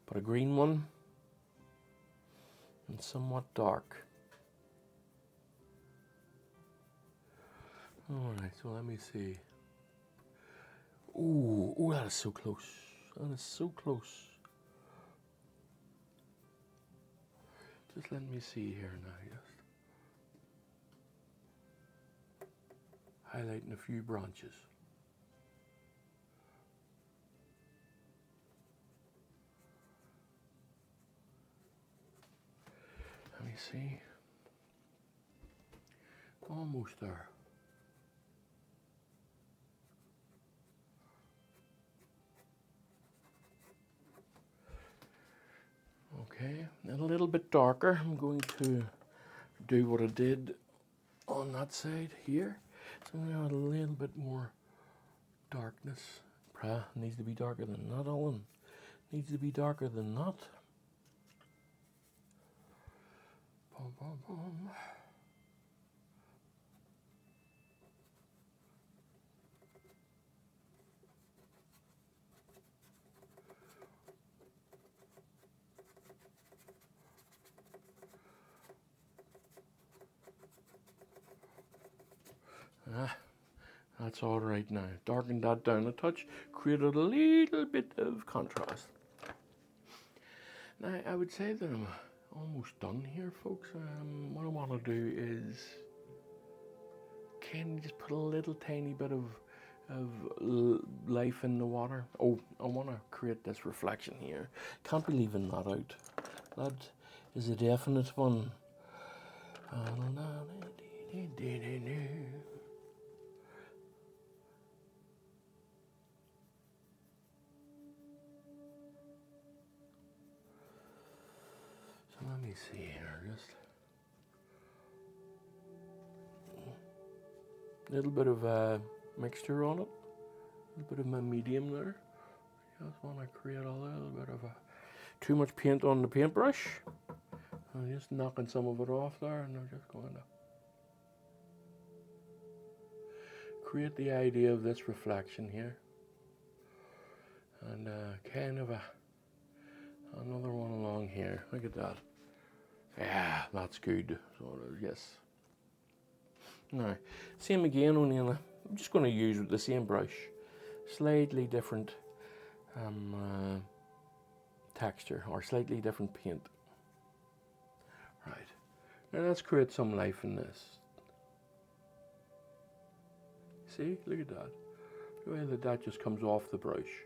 But a green one and somewhat dark. Alright, so let me see. Ooh, that is so close. That is so close. Just let me see here now, just highlighting a few branches. Let me see. Almost there. Okay, and a little bit darker. I'm going to do what I did on that side here. So I'm going to add a little bit more darkness. Needs to be darker than that, Owen. Needs to be darker than that. Boom, boom, boom. That's all right now. Darkened that down a touch, created a little bit of contrast. Now, I would say that I'm almost done here, folks. What I want to do is kind of just put a little tiny bit of life in the water. Oh, I want to create this reflection here. Can't be leaving that out. That is a definite one. So let me see here, just a little bit of mixture on it, a little bit of my medium there. Just want to create a little bit of too much paint on the paintbrush. I'm just knocking some of it off there, and I'm just going to create the idea of this reflection here. And kind of another one along here. Look at that. Yeah, that's good. So yes. Now, same again, only I'm just going to use the same brush, slightly different texture or slightly different paint. Right. Now let's create some life in this. See, look at that. The way that just comes off the brush.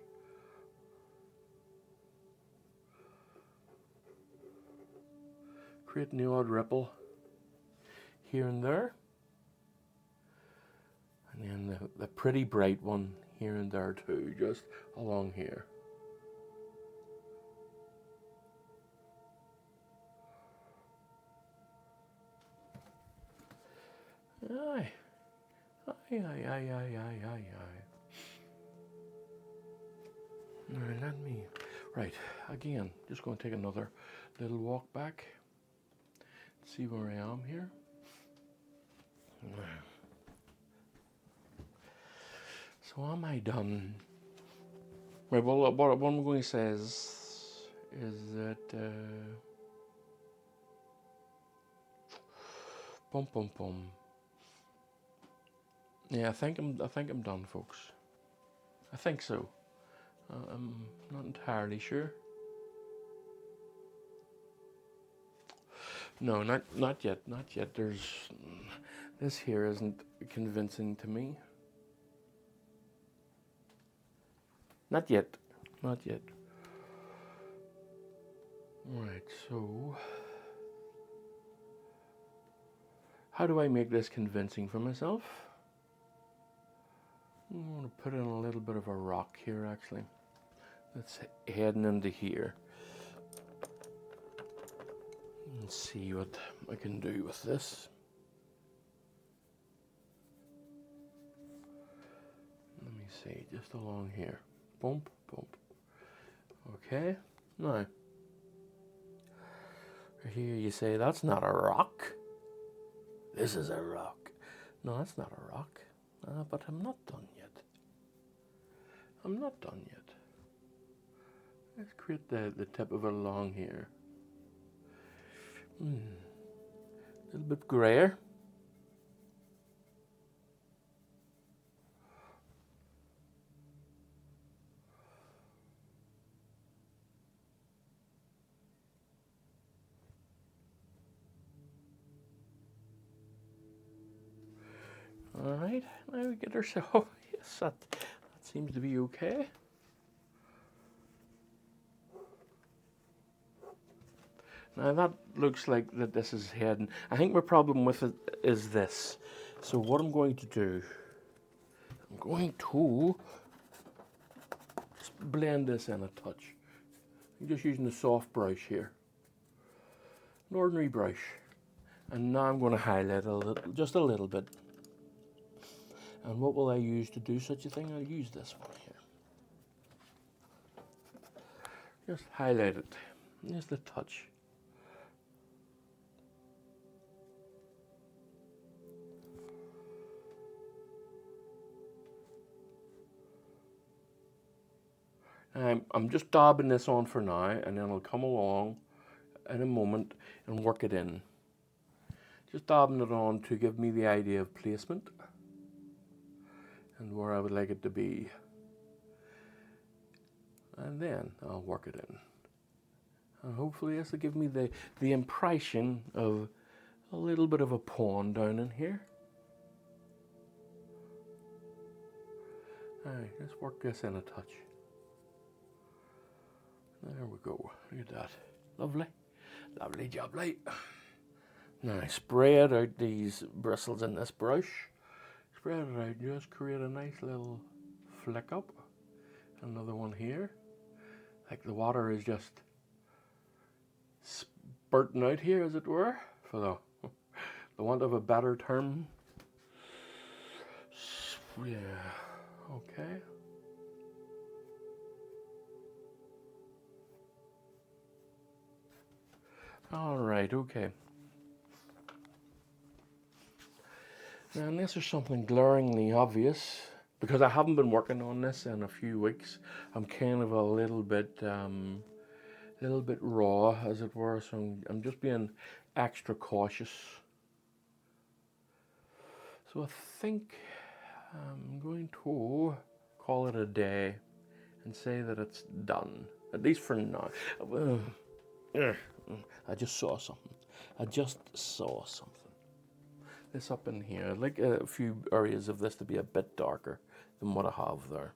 Creating the odd ripple here and there. And then the pretty bright one here and there too, just along here. Aye. Right, again, just going to take another little walk back. See where I am here. So am I done? Right, well, what I'm going to say is that Yeah, I think I'm done, folks. I think so. I'm not entirely sure. No, not yet, not yet. This here isn't convincing to me. Not yet, not yet. Right, so how do I make this convincing for myself? I'm going to put in a little bit of a rock here, actually. That's heading into here. And see what I can do with this. Let me see, just along here. Bump, bump. Okay, now. Here you say, that's not a rock. This is a rock. No, that's not a rock. But I'm not done yet. I'm not done yet. Let's create the tip of it along here. A little bit grayer. All right, now we get ourselves. Oh, yes, that seems to be okay. Now that looks like that this is heading. I think my problem with it is this. So what I'm going to do, I'm going to just blend this in a touch. I'm just using the soft brush here, an ordinary brush, and now I'm going to highlight a little, just a little bit. And what will I use to do such a thing? I'll use this one here. Just highlight it, just a touch. I'm just dabbing this on for now, and then I'll come along in a moment and work it in. Just dabbing it on to give me the idea of placement and where I would like it to be. And then I'll work it in. And hopefully this will give me the impression of a little bit of a pond down in here. Alright, let's work this in a touch. There we go. Look at that. Lovely. Lovely jubbly. Now spread out these bristles in this brush. Spread it out, just create a nice little flick up. Another one here. Like the water is just spurting out here, as it were, for the want of a better term. Yeah, okay. All right, okay. Now, unless there's something glaringly obvious, because I haven't been working on this in a few weeks, I'm kind of a little bit raw, as it were, so I'm just being extra cautious. So I think I'm going to call it a day and say that it's done, at least for now. I just saw something. This up in here, I'd like a few areas of this to be a bit darker than what I have there.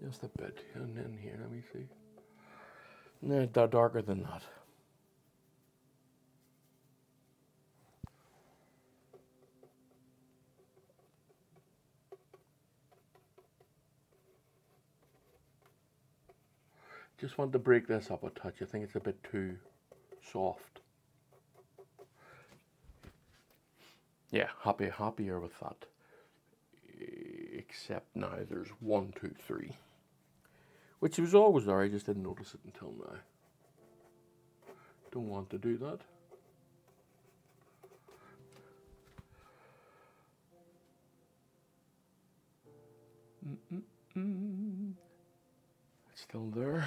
Just a bit, and in here, let me see. No, darker than that. Just want to break this up a touch. I think it's a bit too soft. Yeah, happier with that. Except now there's 1, 2, 3. Which was always there, I just didn't notice it until now. Don't want to do that. It's still there.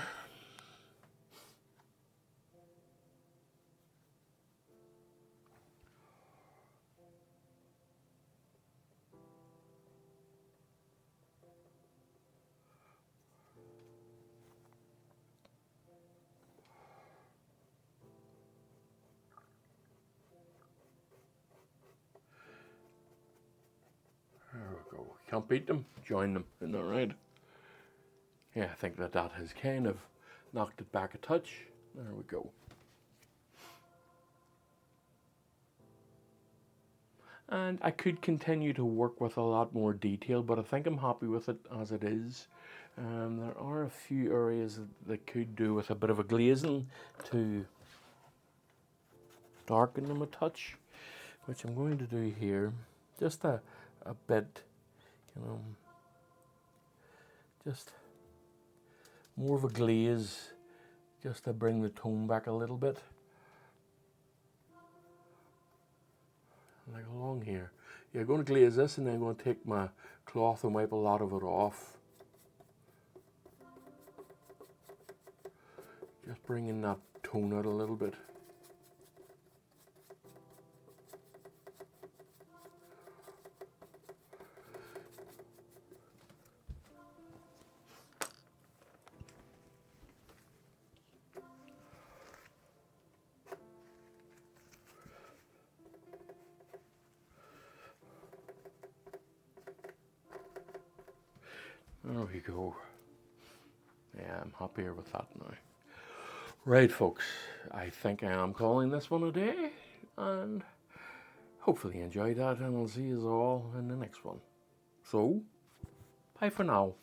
can't beat them, join them. Isn't that right? Yeah, I think that has kind of knocked it back a touch. There we go. And I could continue to work with a lot more detail, but I think I'm happy with it as it is. There are a few areas that could do with a bit of a glazing to darken them a touch, which I'm going to do here. Just a bit, you know, just more of a glaze, just to bring the tone back a little bit. Like along here. Yeah, I'm going to glaze this and then I'm going to take my cloth and wipe a lot of it off. Just bringing that tone out a little bit. There we go. Yeah, I'm happier with that now. Right, folks, I think I am calling this one a day, and hopefully you enjoyed that, and I'll see you all in the next one. So, bye for now.